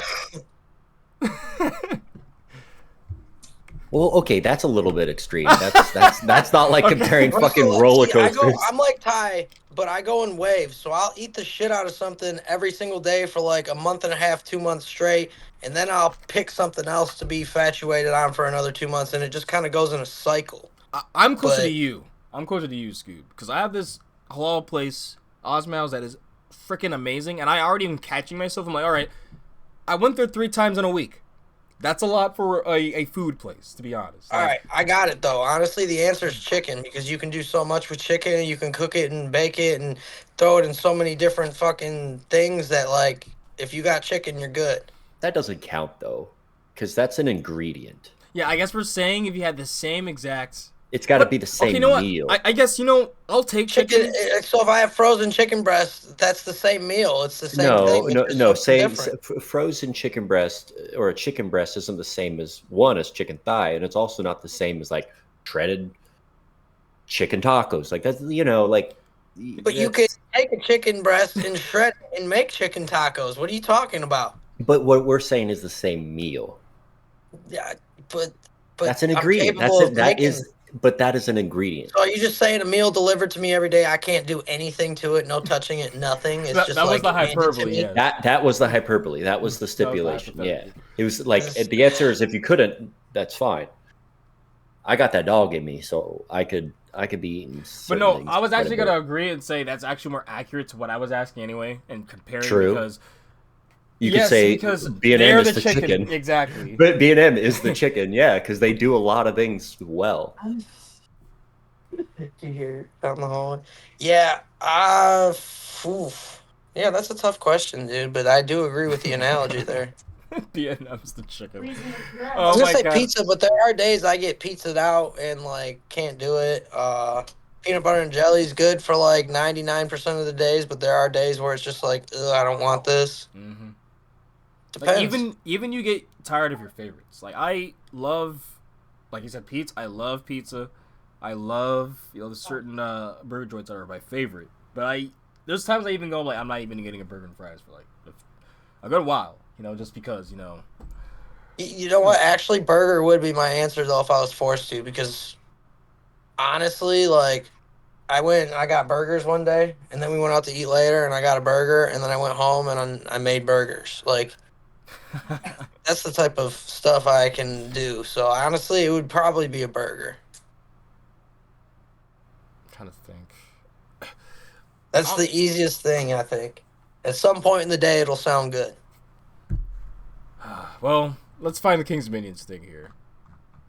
Well, okay, that's a little bit extreme. That's not like comparing fucking roller coasters. I'm like Ty, but I go in waves. So I'll eat the shit out of something every single day for like a month and a half, 2 months straight, and then I'll pick something else to be infatuated on for another 2 months, and it just kind of goes in a cycle. I'm closer to you. I'm closer to you, Scoob, because I have this halal place, Osmow's, that is freaking amazing, and I already am catching myself. I'm like, all right, I went there 3 times in a week. That's a lot for a food place, to be honest. All right, I got it though. Honestly, the answer is chicken because you can do so much with chicken. You can cook it and bake it and throw it in so many different fucking things that like if you got chicken, you're good. That doesn't count though, because that's an ingredient. Yeah, I guess we're saying if you had the same exact. It's got to be the same Okay, you know meal. what? I guess I'll take chicken. So if I have frozen chicken breast, that's the same meal. It's the same thing. No. Frozen chicken breast or a chicken breast isn't the same as chicken thigh, and it's also not the same as like shredded chicken tacos. Like that's But you can take a chicken breast and shred it and make chicken tacos. What are you talking about? But what we're saying is the same meal. Yeah, but that's an ingredient. But that is an ingredient. So are you just saying a meal delivered to me every day, I can't do anything to it, no touching it, nothing? It's that was the hyperbole. Yeah. That was the hyperbole. That was the stipulation. Yeah. It was like the answer is if you couldn't, that's fine. I got that dog in me, so I could be eating. But no, I was actually gonna agree and say that's actually more accurate to what I was asking anyway, and comparing because. You could say B&M is the chicken. Exactly. But B&M is the chicken, yeah, because they do a lot of things well. Did you hear down the hallway? Yeah, yeah, that's a tough question, dude, but I do agree with the analogy there. B&M's the chicken. I was gonna say pizza, but there are days I get pizzaed out and like can't do it. Peanut butter and jelly is good for like 99% of the days, but there are days where it's just like, I don't want this. Mm-hmm. Depends. Like even you get tired of your favorites. Like I love, like you said, pizza. I love pizza. I love the certain burger joints that are my favorite. But there's times I even go like I'm not even getting a burger and fries for like a good while. Just because You know what? Actually, burger would be my answer though if I was forced to, because honestly, like I went and I got burgers one day, and then we went out to eat later, and I got a burger, and then I went home and I made burgers. Like that's the type of stuff I can do. So honestly, it would probably be a burger. I'm trying to think. That's the easiest thing, I think. At some point in the day, it'll sound good. Well, let's find the King's Minions thing here.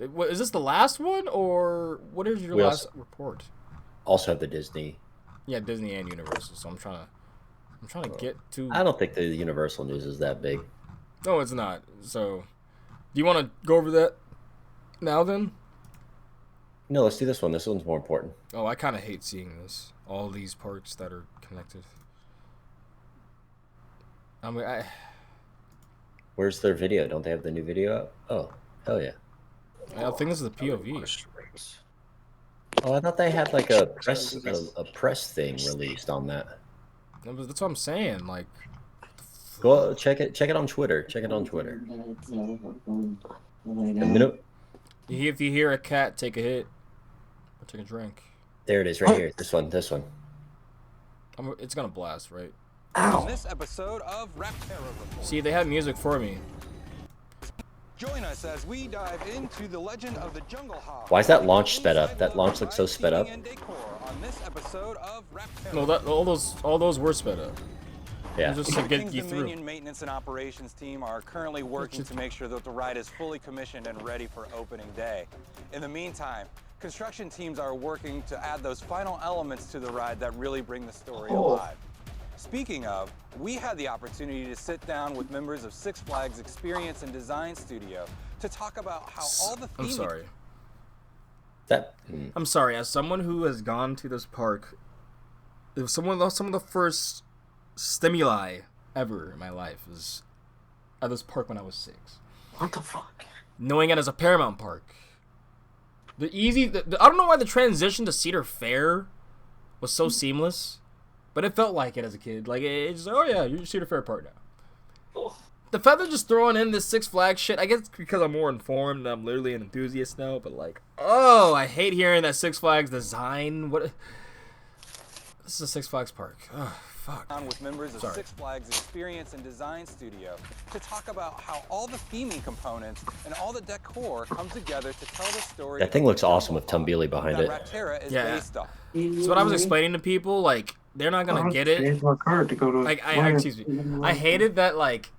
Is this the last one, or what is your last report? Also have the Disney. Yeah, Disney and Universal. So I'm trying to get to. I don't think the Universal news is that big. No, it's not. So, do you want to go over that now then? No, let's do this one. This one's more important. Oh, I kind of hate seeing this. All these parks that are connected. I mean, Where's their video? Don't they have the new video up? Oh, hell yeah. I think this is the POV. Oh, I thought they had like a press thing released on that. That's what I'm saying. Like, go check it on Twitter. Check it on Twitter. If you hear a cat, take a hit or take a drink. There it is, right here. This one. It's gonna blast, right? On this episode of Rapterra Report. See, they have music for me. Join us as we dive into the legend of the Jungle Hog. Why is that launch sped up? That launch looks so sped up. On this episode of Rapterra. No, all those were sped up. Yeah. Just to get you King's through. Dominion maintenance and operations team are currently working to make sure that the ride is fully commissioned and ready for opening day. In the meantime, construction teams are working to add those final elements to the ride that really bring the story alive. Speaking of, we had the opportunity to sit down with members of Six Flags Experience and Design Studio to talk about how all the theming... I'm sorry. As someone who has gone to this park, it was some of the first stimuli ever in my life is at this park when I was 6. What the fuck? Knowing it as a Paramount Park. I don't know why the transition to Cedar Fair was so seamless, but it felt like it as a kid. Like, it's just like, oh yeah, you're Cedar Fair Park now. The fact they're just throwing in this Six Flags shit, I guess because I'm more informed and I'm literally an enthusiast now, but like, oh, I hate hearing that Six Flags design. What? This is a Six Flags park. Oh, fuck. On with members of Six Flags Experience and Design Studio to talk about how all the theming components and all the decor come together to tell the story. That thing looks awesome with Tumbili behind it. Rapterra is based off. So what I was explaining to people, like, they're not gonna get it. Like, excuse me. I hated that, like,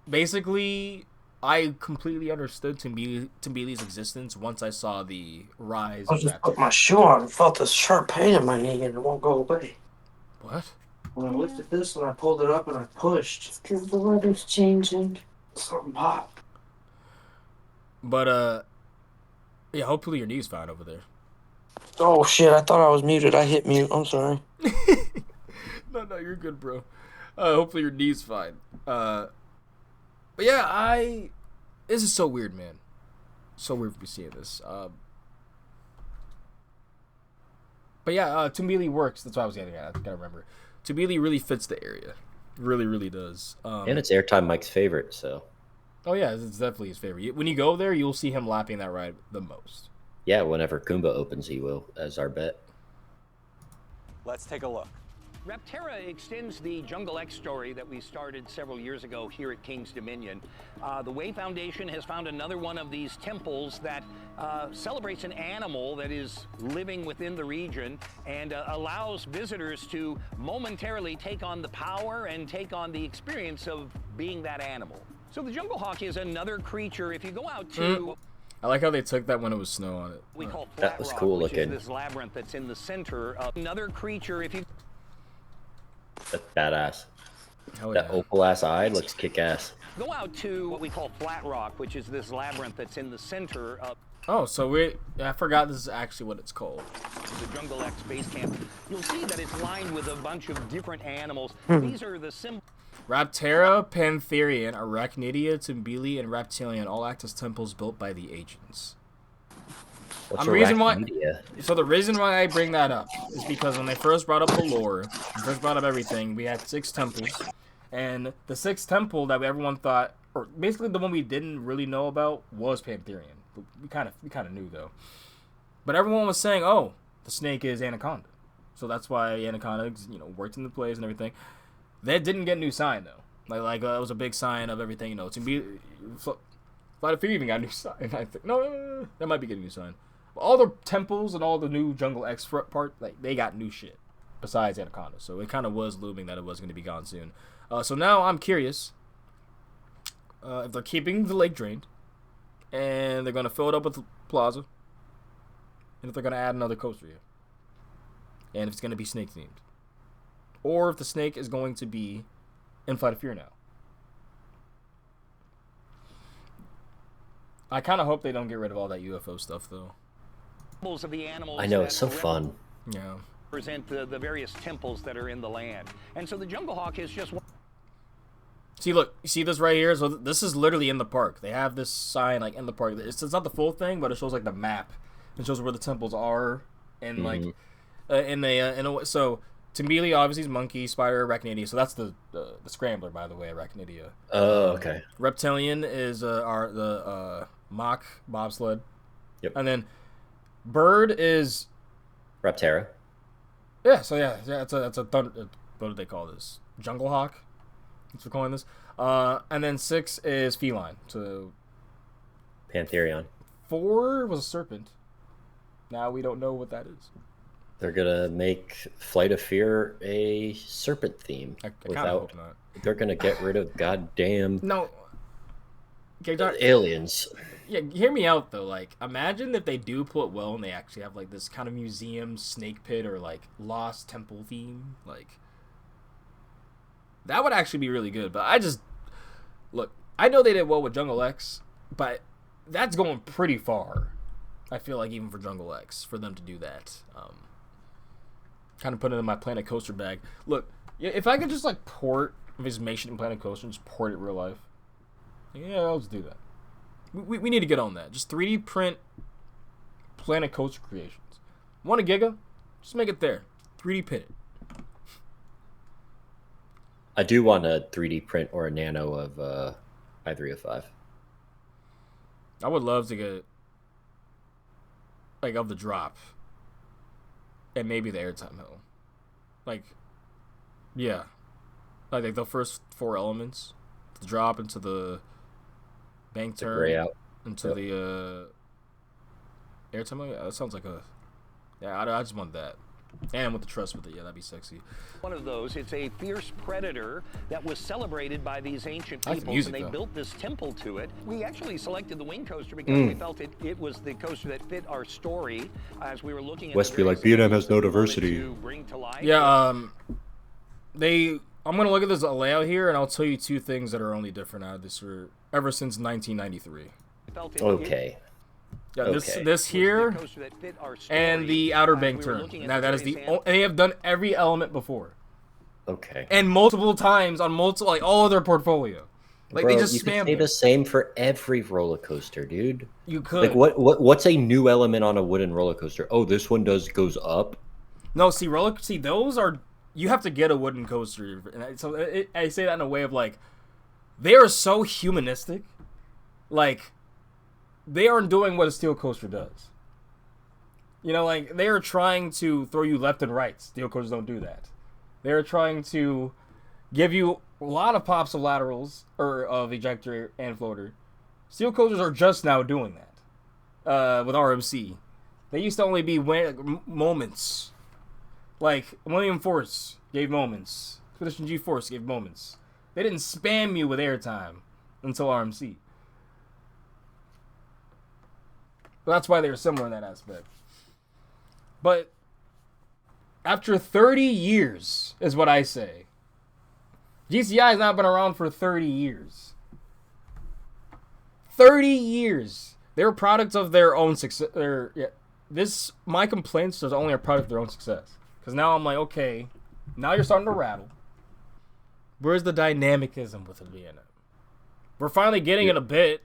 basically, I completely understood Tumbili's existence once I saw the rise I of just Rapterra. put my shoe on and felt this sharp pain in my knee and it won't go away. What? When I lifted this and I pulled it up and I pushed. Because the weather's changing. Something popped. But, yeah, hopefully your knee's fine over there. Oh shit, I thought I was muted. I hit mute. I'm sorry. No, you're good, bro. Hopefully your knee's fine. But yeah, this is so weird, man. So weird to be seeing this. But yeah, Tumbili works. That's what I was getting at. I gotta remember. Tumbili really fits the area. Really, really does. And it's Airtime Mike's favorite, so. Oh yeah, it's definitely his favorite. When you go there, you'll see him lapping that ride the most. Yeah, whenever Goomba opens, he will, as our bet. Let's take a look. Rapterra extends the Jungle X story that we started several years ago here at King's Dominion. The Way Foundation has found another one of these temples that celebrates an animal that is living within the region and allows visitors to momentarily take on the power and take on the experience of being that animal. So the jungle hawk is another creature. If you go out to... I like how they took that when it was snow on it. We call that was Flat cool Rock, which looking. is this labyrinth that's in the center of another creature. If you... That's badass. Hell That yeah. opal-ass eye looks kick-ass. Go out to what we call Flat Rock, which is this labyrinth that's in the center of Oh, so I forgot this is actually what it's called. the Jungle X base camp. You'll see that it's lined with a bunch of different animals. These are the symbols. Rapterra, Pantherian, Arachnidia, Tumbili, and Reptilian all act as temples built by the ancients. What's The reason why, Arachnidia? so the reason why I bring that up is because when they first brought up the lore, first brought up everything, we had 6 temples, and the 6th temple that everyone thought, or basically the one we didn't really know about, was Pantherian. We kind of knew though, but everyone was saying, "Oh, the snake is Anaconda," so that's why Anaconda, worked into place and everything. That didn't get a new sign though. Like that was a big sign of everything. To be, Flight of Fear even got a new sign. I think no, that might be getting a new sign. All the temples and all the new Jungle X part, like they got new shit besides Anaconda. So it kind of was looming that it was going to be gone soon. So now I'm curious if they're keeping the lake drained and they're going to fill it up with plaza, and if they're going to add another coaster here, and if it's going to be snake themed, or if the snake is going to be in Flight of Fear now. I kind of hope they don't get rid of all that UFO stuff though. Of the animals I know, that it's so fun. Yeah. represent the various temples that are in the land. And so the jungle hawk is just one. See, look, you see this right here? So this is literally in the park. They have this sign like in the park. It's not the full thing, but it shows like the map. It shows where the temples are, and like in a way. So Tumbili obviously is monkey, spider, arachnidia. So that's the scrambler, by the way, arachnidia. Oh, okay. Reptilian is the mock bobsled. Yep. And then bird is Rapterra. yeah. So yeah, it's a thunder. What do they call this? Jungle hawk. That's what we're calling this. And then 6 is feline. So Pantherion. 4 was a serpent. Now we don't know what that is. They're gonna make Flight of Fear a serpent theme. I kind of hope not. They're gonna get rid of goddamn No. Okay, aliens. yeah, hear me out though. Like, imagine if they do put well and they actually have like this kind of museum snake pit or like lost temple theme. Like, that would actually be really good. But look, I know they did well with Jungle X, but that's going pretty far. I feel like even for Jungle X, for them to do that, kind of put it in my Planet Coaster bag. Look, Yeah, if I could just like port Vismation and Planet Coaster and just port it real life. Yeah, I'll just do that. We need to get on that. Just 3D print Planet Coaster creations. Want a giga? Just make it there. 3D print it. I do want a 3D print or a nano of I-305. I would love to get like of the drop. And maybe the airtime hill. Like, yeah. Like the first 4 elements. The drop into the bank turn. The gray out. Into the airtime hill. Yeah, that sounds like a... Yeah, I just want that. And with the trust with it, yeah, that'd be sexy. One of those, it's a fierce predator that was celebrated by these ancient I like the peoples, music, and they though. built this temple to it. We actually selected the wing coaster because we felt it was the coaster that fit our story as we were looking at West the be like, various B&M has no elements that we wanted diversity. to bring to life. Yeah, I'm gonna look at this layout here, and I'll tell you 2 things that are only different out of this ever since 1993. We felt Okay. Yeah, Okay. this was here the coaster that fit our story and the outer as bank we were turn. looking at Now that is various the they have done every element before, Okay. and multiple times on multiple like all of their portfolio. Like Bro, they just you could spam say it. the same for every roller coaster, dude. You could. Like what's a new element on a wooden roller coaster? Oh, this one goes up. No, see those are you have to get a wooden coaster, and so I say that in a way of like they are so humanistic, like they aren't doing what a steel coaster does. You know, like they are trying to throw you left and right. Steel coasters don't do that. They are trying to give you a lot of pops of laterals or of ejector and floater. Steel coasters are just now doing that with RMC. They used to only be moments. Like Millennium Force gave moments. Expedition G-Force gave moments. They didn't spam you with airtime until RMC. But that's why they were similar in that aspect. But after 30 years is what I say. GCI has not been around for 30 years. 30 years. They're products of their own success. My complaints are only a product of their own success. Because now I'm like, okay, now you're starting to rattle. Where's the dynamicism with it being? We're finally getting it a bit,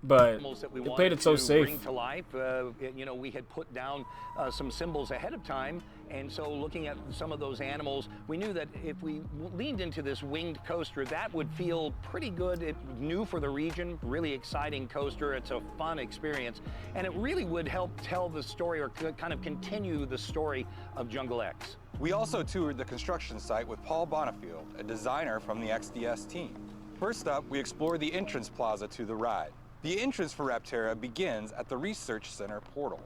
but that we they played it so to safe. bring to life. We had put down some symbols ahead of time, and so looking at some of those animals, we knew that if we leaned into this winged coaster, that would feel pretty good. It's new for the region, really exciting coaster. It's a fun experience, and it really would help tell the story or kind of continue the story of Jungle X. We also toured the construction site with Paul Bonifield, a designer from the XDS team. First up, we explored the entrance plaza to the ride. The entrance for Rapterra begins at the Research Center portal.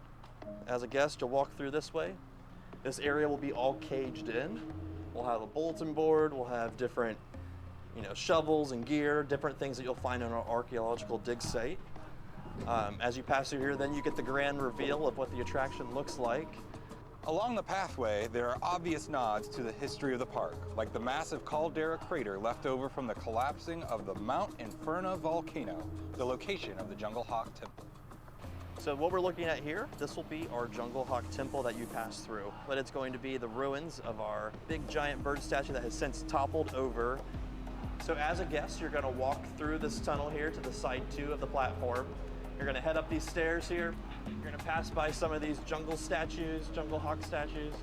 As a guest, you'll walk through this way. This area will be all caged in. We'll have a bulletin board, we'll have different, shovels and gear, different things that you'll find on our archaeological dig site. As you pass through here, then you get the grand reveal of what the attraction looks like. Along the pathway, there are obvious nods to the history of the park, like the massive caldera crater left over from the collapsing of the Mount Inferno volcano, the location of the Jungle Hawk Temple. So what we're looking at here, this will be our Jungle Hawk Temple that you pass through, but it's going to be the ruins of our big giant bird statue that has since toppled over. So as a guest, you're going to walk through this tunnel here to the side 2 of the platform. You're going to head up these stairs here. You're going to pass by some of these jungle statues, Jungle Hawk statues.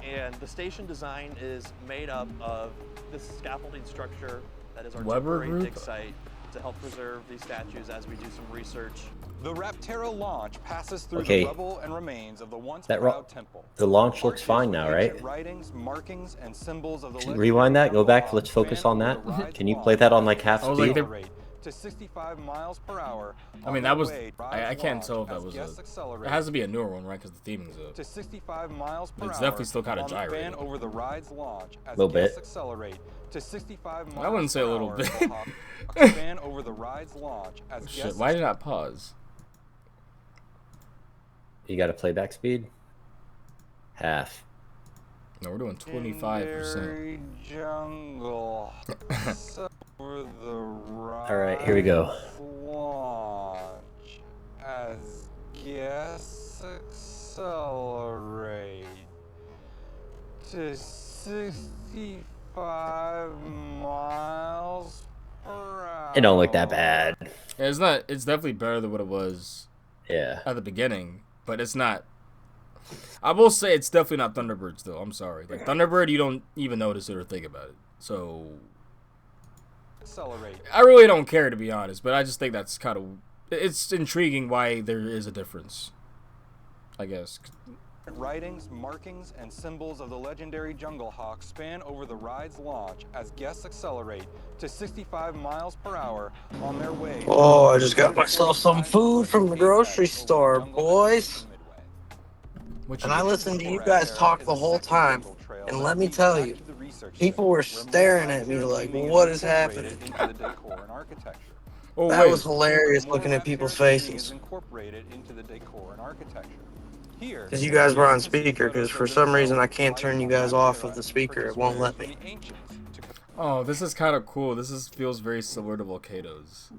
And the station design is made up of this scaffolding structure that is our temporary dig site to help preserve these statues as we do some research. The Rapterra launch passes through the rubble and remains of the once proud temple. The launch looks fine now, right? Writings, markings, and symbols of the Rewind that, go back, let's focus on that. Can you play that on like half speed? To 65 miles per hour. I mean, that was. I can't tell if that was a. It has to be a newer one, right? Because the theming's up. To 65 miles per hour. It's definitely still kind of gyrating. Over the ride's launch as a little bit. Accelerate to 65 miles I wouldn't say a little bit. Expand over the ride's launch as shit, why did I pause? You got a playback speed? Half. No, we're doing 25%. Jungle. All right, here we go. Launch as guests accelerate to 65 miles per hour. It don't look that bad. Yeah, it's not. It's definitely better than what it was Yeah. at the beginning, but it's not. I will say it's definitely not Thunderbird still. I'm sorry. Like Thunderbird, you don't even notice it or think about it. So Accelerate. I really don't care, to be honest, but I just think that's kind of, it's intriguing why there is a difference, I guess. Writings, markings, and symbols of the legendary Jungle Hawk span over the ride's launch as guests accelerate to 65 miles per hour on their way. Oh, I just got myself some food from the grocery store, boys. What you And I get? listened to you guys talk the whole time. And let me tell you, people were staring at me like, what is happening? Oh That wait, was hilarious looking at people's faces. Because you guys were on speaker, because for some reason I can't turn you guys off of the speaker. It won't let me. oh, this is kind of cool. Feels very similar to Volcanoes.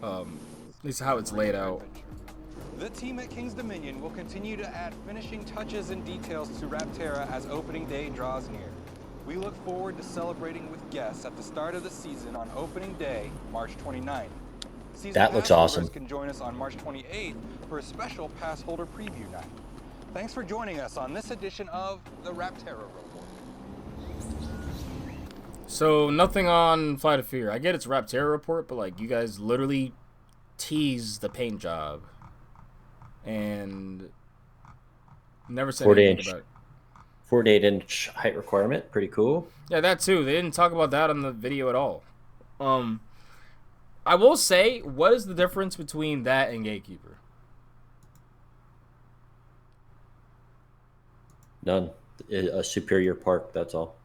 At least how it's laid out. The team at King's Dominion will continue to add finishing touches and details to Rapterra as opening day draws near. We look forward to celebrating with guests at the start of the season on opening day, March 29th. Season That looks pass awesome. holders can join us on March 28th for a special pass holder preview night. Thanks for joining us on this edition of the Rapterra Report. So nothing on Flight of Fear. I get it's Rapterra Report, but like you guys literally tease the paint job and never said anything about it. 48-inch height requirement, pretty cool. Yeah, that too. They didn't talk about that on the video at all. I will say, what is the difference between that and Gatekeeper? None. A superior park, that's all.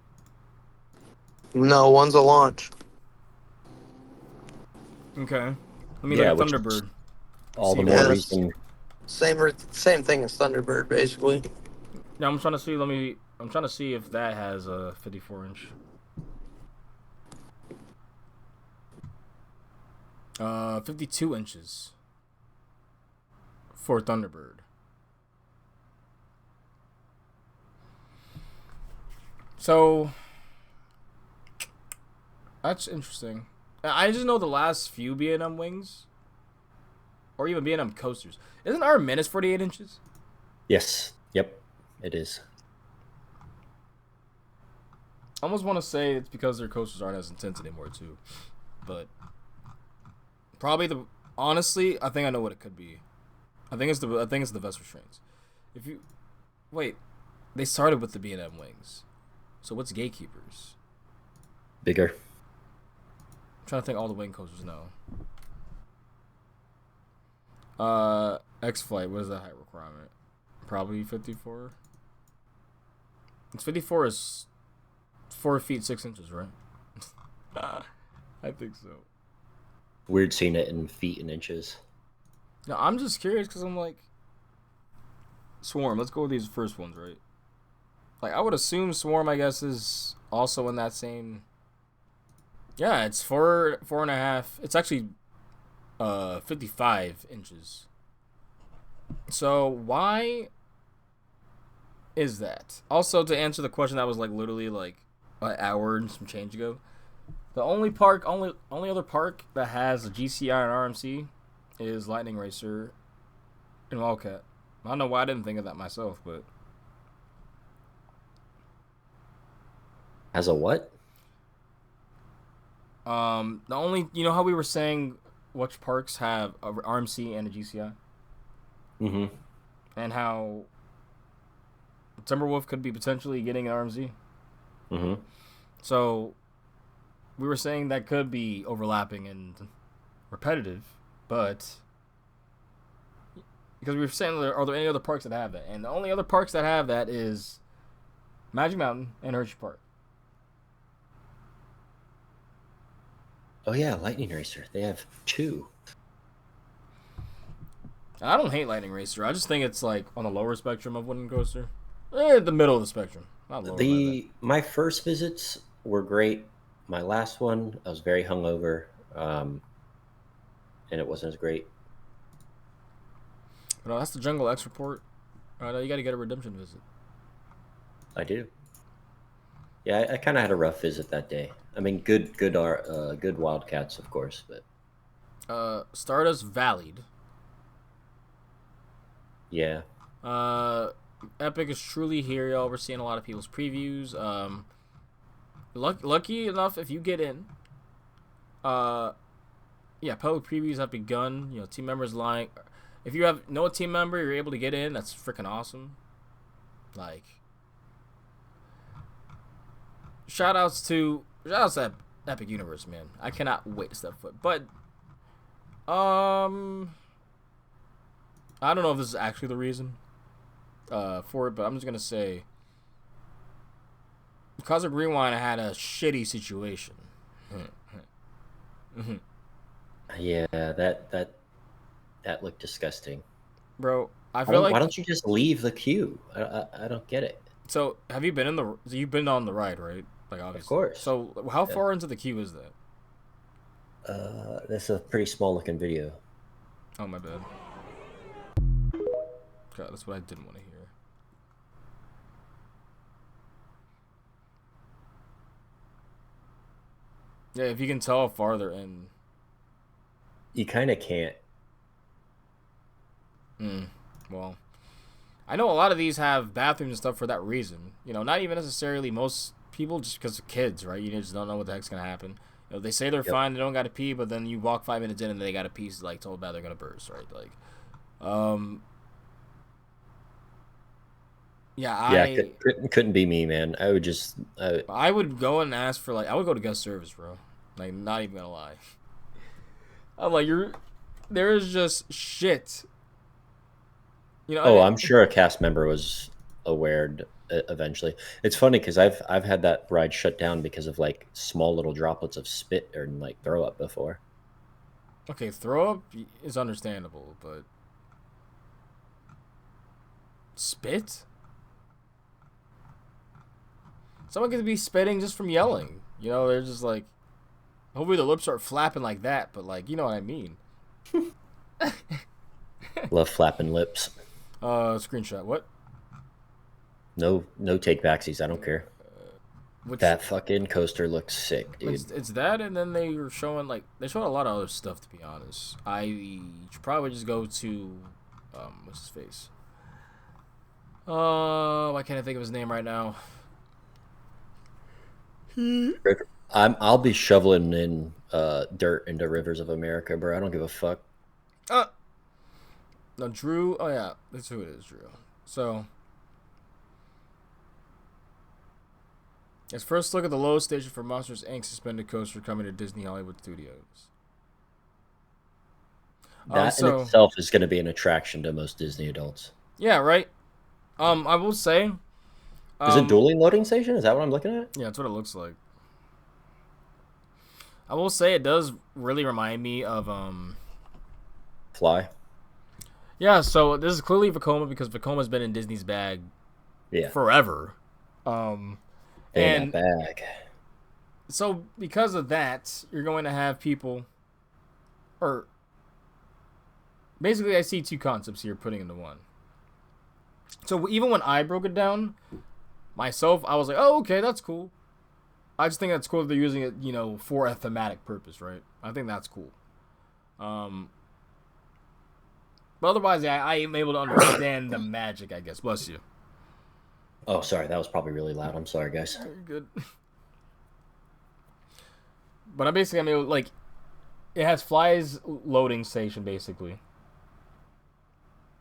No, one's a launch. Okay. Let me Yeah, look which at is Thunderbird. all the See more what- reason. Same thing as Thunderbird, basically. Yeah, I'm trying to see. I'm trying to see if that has a 54-inch. 52 inches for Thunderbird. So that's interesting. I just know the last few B&M wings, or even B&M coasters. Isn't our Menace 48 inches? Yes. Yep. It is. I almost want to say it's because their coasters aren't as intense anymore too, but probably honestly, I think I know what it could be. I think it's the vest restraints. If you wait, they started with the B&M wings, so what's Gatekeepers? Bigger. I'm trying to think all the wing coasters now. X-Flight, what is that height requirement? Probably 54. It's 54 is 4 feet 6 inches, right? I think so. Weird seeing it in feet and inches. No, I'm just curious because I'm like, Swarm. Let's go with these first ones, right? Like, I would assume Swarm, I guess, is also in that same. Yeah, it's 4.5. It's actually 55 inches. So why is that? Also, to answer the question that was like literally like an hour and some change ago, the only other park that has a GCI and RMC is Lightning Racer and Wildcat. I don't know why I didn't think of that myself, but As a what? the only, you know how we were saying which parks have a RMC and a GCI, Mm-hmm. and how Timberwolf could be potentially getting an RMC. Mm-hmm. So we were saying that could be overlapping and repetitive, but because we were saying, are there any other parks that have that? And the only other parks that have that is Magic Mountain and Hershey Park. Oh yeah, Lightning Racer. They have 2. I don't hate Lightning Racer. I just think it's like on the lower spectrum of wooden coaster. The middle of the spectrum. Not lower. My first visits were great. My last one, I was very hungover, and it wasn't as great. No, that's the Jungle X report. You got to get a redemption visit. I do. Yeah, I kind of had a rough visit that day. I mean, good Wildcats, of course, but Stardust Valleyed. yeah. Epic is truly here, y'all. We're seeing a lot of people's previews. Lucky enough, if you get in, yeah, public previews have begun. You know, team members lying. If you know a team member, you're able to get in. That's freaking awesome. Like, shout outs to Epic Universe, man. I cannot wait to step foot. But I don't know if this is actually the reason for it, but I'm just gonna say Cosmic Rewind had a shitty situation. Yeah, that looked disgusting. Bro, I feel like... Why don't you just leave the queue? I don't get it. So, have you been you've been on the ride, right? Like, obviously. Of course. So, how far into the queue is that? That's a pretty small looking video. Oh, my bad. God, that's what I didn't want to hear. Yeah, if you can tell how far they're in. You kind of can't. Well, I know a lot of these have bathrooms and stuff for that reason. You know, not even necessarily most people, just because of kids, right? You just don't know what the heck's gonna happen. You know, they say they're fine, they don't gotta pee, but then you walk 5 minutes in and they gotta pee, so like told bad they're gonna burst, right? Like, yeah, couldn't be me, man. I would just. I would go and ask for I would go to guest service, bro. Like, not even gonna lie. I'm like, there is just shit. You know, I'm sure a cast member was aware eventually. It's funny because I've had that ride shut down because of like small little droplets of spit or like throw up before. Okay, throw up is understandable, but spit? Someone could be spitting just from yelling. You know, they're just like, hopefully the lips aren't flapping like that, but like, you know what I mean. Love flapping lips. Screenshot. What? No take backsies. I don't care. That fucking coaster looks sick, dude. It's that, and then they were showing they showed a lot of other stuff. To be honest, I should probably just go to what's his face? Why can't I think of his name right now? I'll be shoveling in dirt into rivers of America, bro. I don't give a fuck. No, Drew. Oh yeah, that's who it is, Drew. So, let's first look at the low station for Monsters Inc. suspended coaster coming to Disney Hollywood Studios. That in itself is going to be an attraction to most Disney adults. Yeah, right. I will say. Is it dueling loading station? Is that what I'm looking at? Yeah, that's what it looks like. I will say it does really remind me of Fly. Yeah, so this is clearly Vekoma because Vekoma's been in Disney's bag forever. In that bag. So because of that, you're going to have people, or basically I see two concepts here putting into one. So even when I broke it down myself, I was like, oh, okay, that's cool. I just think that's cool that they're using it, you know, for a thematic purpose, right? I think that's cool. But otherwise, I am able to understand the magic, I guess. Bless you. Oh, sorry. That was probably really loud. I'm sorry, guys. You're good. But I'm able, it has Fly's loading station, basically.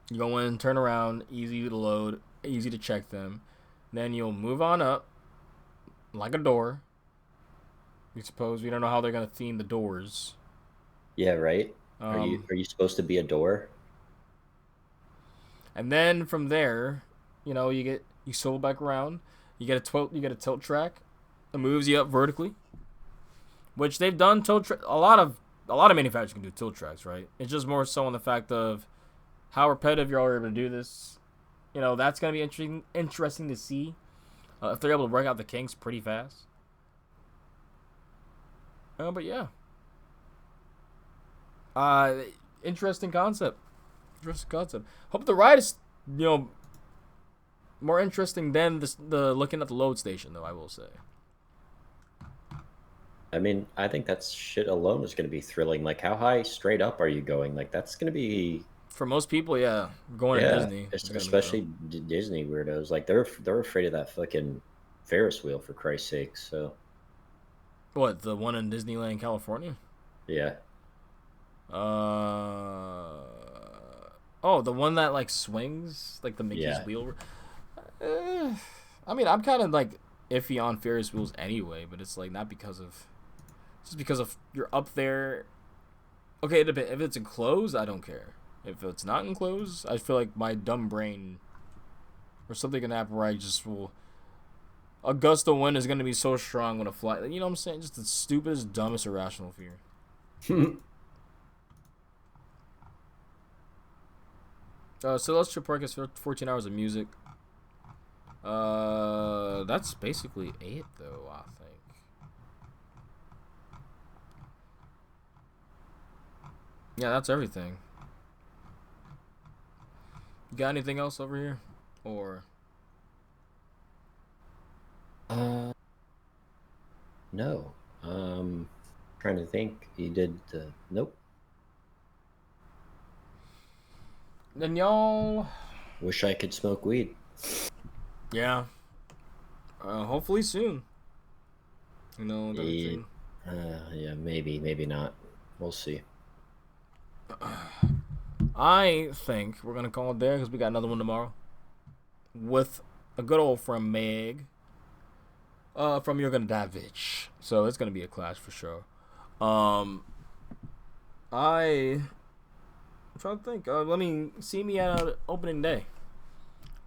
You go in, turn around, easy to load, easy to check them. Then you'll move on up, like a door. We don't know how they're going to theme the doors. Yeah, right? Are you supposed to be a door? And then from there, you know, you swivel back around. You get a tilt track that moves you up vertically, which they've done a lot of manufacturers can do tilt tracks, right? It's just more so on the fact of how repetitive you're able to do this. You know, that's gonna be interesting to see if they're able to work out the kinks pretty fast. But yeah, interesting concept. Hope the ride is, you know, more interesting than the looking at the load station, though. I will say. I mean, I think that shit alone is going to be thrilling. Like, how high straight up are you going? Like, that's going to be, For most people, yeah, going to yeah, Disney is gonna be thrill. especially Disney weirdos. Like, they're afraid of that fucking Ferris wheel, for Christ's sake. So, What, the one in Disneyland, California? yeah. Oh, the one that like swings, like the Mickey's Yeah. wheel. I mean, I'm kind of like iffy on Ferris wheels anyway, but it's like not because of, just because of you're up there. Okay, it depends. If it's enclosed, I don't care. If it's not enclosed, I feel like my dumb brain or something can happen where I just will. A gust of wind is gonna be so strong when a fly. You know what I'm saying? Just the stupidest, dumbest, irrational fear. Celestial Park is 14 hours of music. That's basically it, though, I think. Yeah, that's everything. You got anything else over here? Or... No. Trying to think. You did, nope. Then y'all... Wish I could smoke weed. Yeah. Hopefully soon. You know, and everything. Yeah, maybe not. We'll see. I think we're gonna call it there because we got another one tomorrow with a good old friend Meg from You're Gonna Die Bitch. So it's gonna be a clash for sure. I'm trying to think. Let me see me at opening day.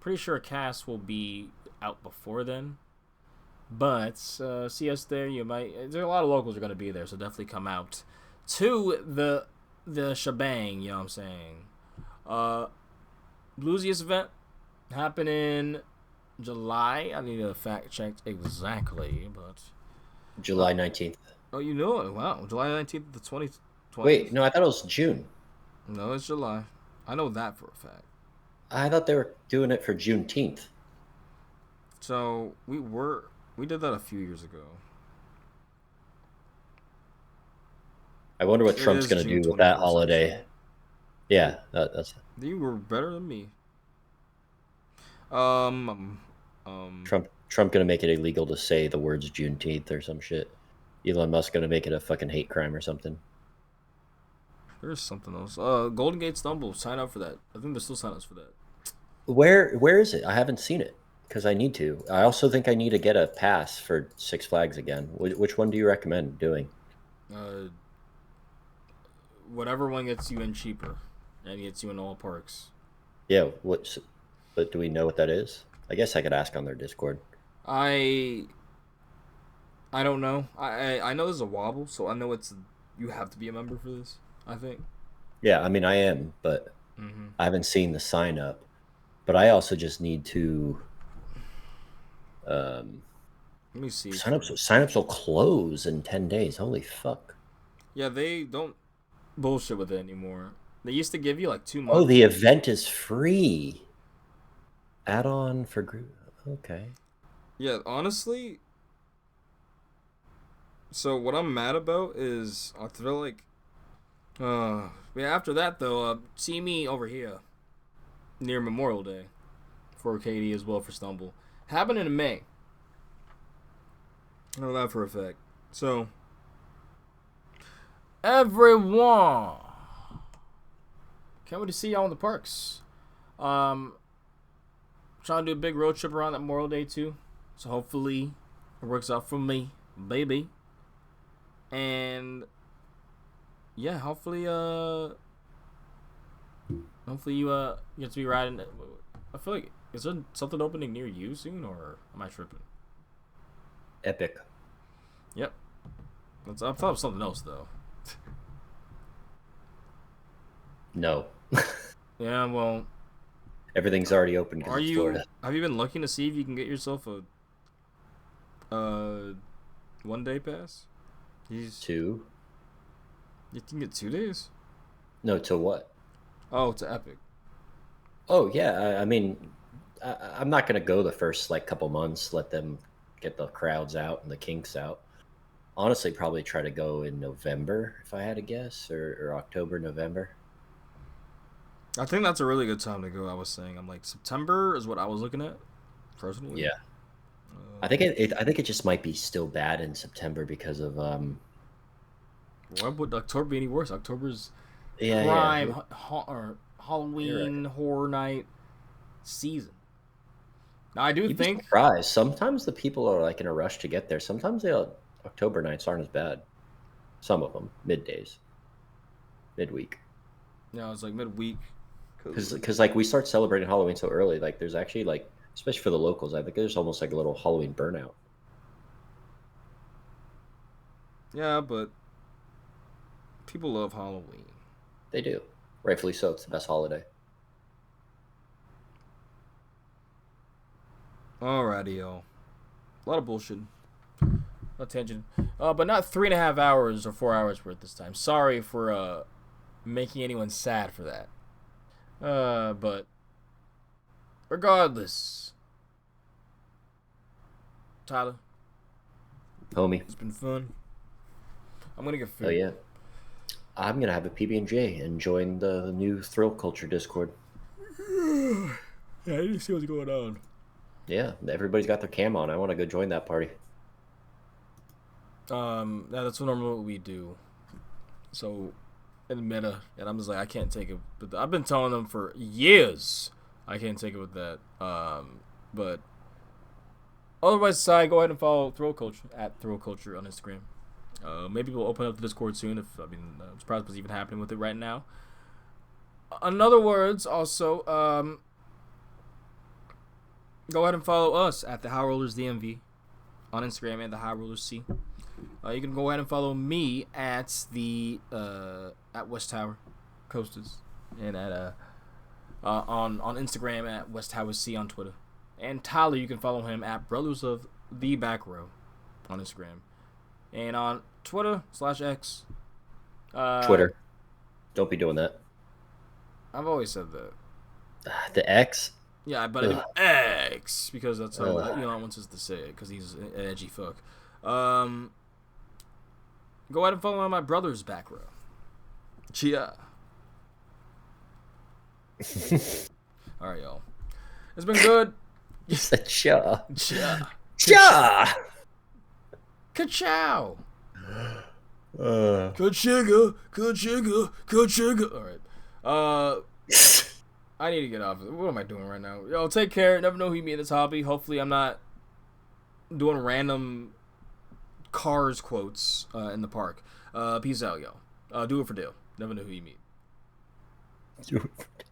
Pretty sure Cass will be out before then. But see us there. You might. There's a lot of locals are gonna be there, so definitely come out to the shebang. You know what I'm saying? Bluesiest event happening July. I need to fact check exactly, but July 19th. oh, you know it. Wow, July 19th, the 2020. Wait, no, I thought it was June. No, it's July. I know that for a fact. I thought they were doing it for Juneteenth. So we did that a few years ago. I wonder what It Trump's is going to June do with that 21st, holiday. actually. Yeah, that's You were better than me. Trump going to make it illegal to say the words Juneteenth or some shit. Elon Musk going to make it a fucking hate crime or something. There's something else. Golden Gate Stumble. Sign up for that. I think there's still sign-ups for that. Where is it? I haven't seen it because I need to. I also think I need to get a pass for Six Flags again. Which one do you recommend doing? Whatever one gets you in cheaper and gets you in all parks. Yeah, but do we know what that is? I guess I could ask on their Discord. I don't know. I know there's a wobble, so I know you have to be a member for this, I think. Yeah, I mean I am, but I haven't seen the sign up. But I also just need to let me see. Sign-ups will close in 10 days. Holy fuck. Yeah, they don't bullshit with it anymore. They used to give you like 2 months. Oh, the event is free. Add-on for group. Okay. Yeah, honestly. So what I'm mad about is I feel like yeah, after that though, see me over here near Memorial Day for KD as well for Stumble. Happening in May. I know that for a fact. So everyone, can't wait to see y'all in the parks. Trying to do a big road trip around that Memorial Day too. So hopefully it works out for me, baby. And yeah, hopefully you get to be riding. I feel like, is there something opening near you soon, or am I tripping? Epic. Yep. I thought of something else though. No. Yeah, well, everything's already open because it's Florida. Have you been looking to see if you can get yourself a 1 day pass? 2. You can get 2 days? No, to what? Oh, to Epic. Oh yeah, I mean, I'm not gonna go the first like couple months. Let them get the crowds out and the kinks out. honestly probably try to go in November if I had to guess, or October, November. I think that's a really good time to go. I was saying, I'm like September is what I was looking at personally. Yeah. I think it just might be still bad in September because of Why would October be any worse? October's yeah prime yeah. or Halloween Right. horror night season. Now I do You'd be think surprised. Sometimes the people are like in a rush to get there. Sometimes October nights aren't as bad. Some of them middays, midweek. it's like midweek. Because like we start celebrating Halloween so early, like there's actually like, especially for the locals, I think there's almost like a little Halloween burnout. Yeah, but people love Halloween. They do, rightfully so. It's the best holiday. Alrighty, y'all. A lot of bullshit. A tangent. But not 3.5 hours or 4 hours worth this time. Sorry for making anyone sad for that. But regardless, Tyler, Homie. it's been fun. I'm gonna get food. Oh yeah. I'm gonna have a PB&J and join the new Thrill Culture Discord. Yeah, I need to see what's going on. Yeah, everybody's got their cam on. I want to go join that party. Yeah, that's normally what we do. So, in meta, and I'm just like, I can't take it. But I've been telling them for years, I can't take it with that. But otherwise, aside, go ahead and follow Thrill Culture at Thrill Culture on Instagram. Maybe we'll open up the Discord soon. I'm surprised what's even happening with it right now. In other words, also, go ahead and follow us at the High Rollers DMV on Instagram and the High Rollers C. You can go ahead and follow me at the at West Tower Coasters and at on Instagram at West Tower C on Twitter. And Tyler, you can follow him at Brothers of the Back Row on Instagram and on Twitter /X. Twitter. Don't be doing that. I've always said that. The X. Yeah, but I mean X because that's how Elon wants us to say it because he's an edgy fuck. Go ahead and follow on my brother's back row. Chia. All right, y'all. It's been good. You said cha. Chia. Cha. Ka-chow. Ka-chigga. Ka-chigga. Ka-chigga. All right. I need to get off. What am I doing right now? Yo, take care. Never know who you meet in this hobby. Hopefully, I'm not doing random Cars quotes in the park. Peace out, yo. Do it for Dale. Never know who you meet. Do it for Dale.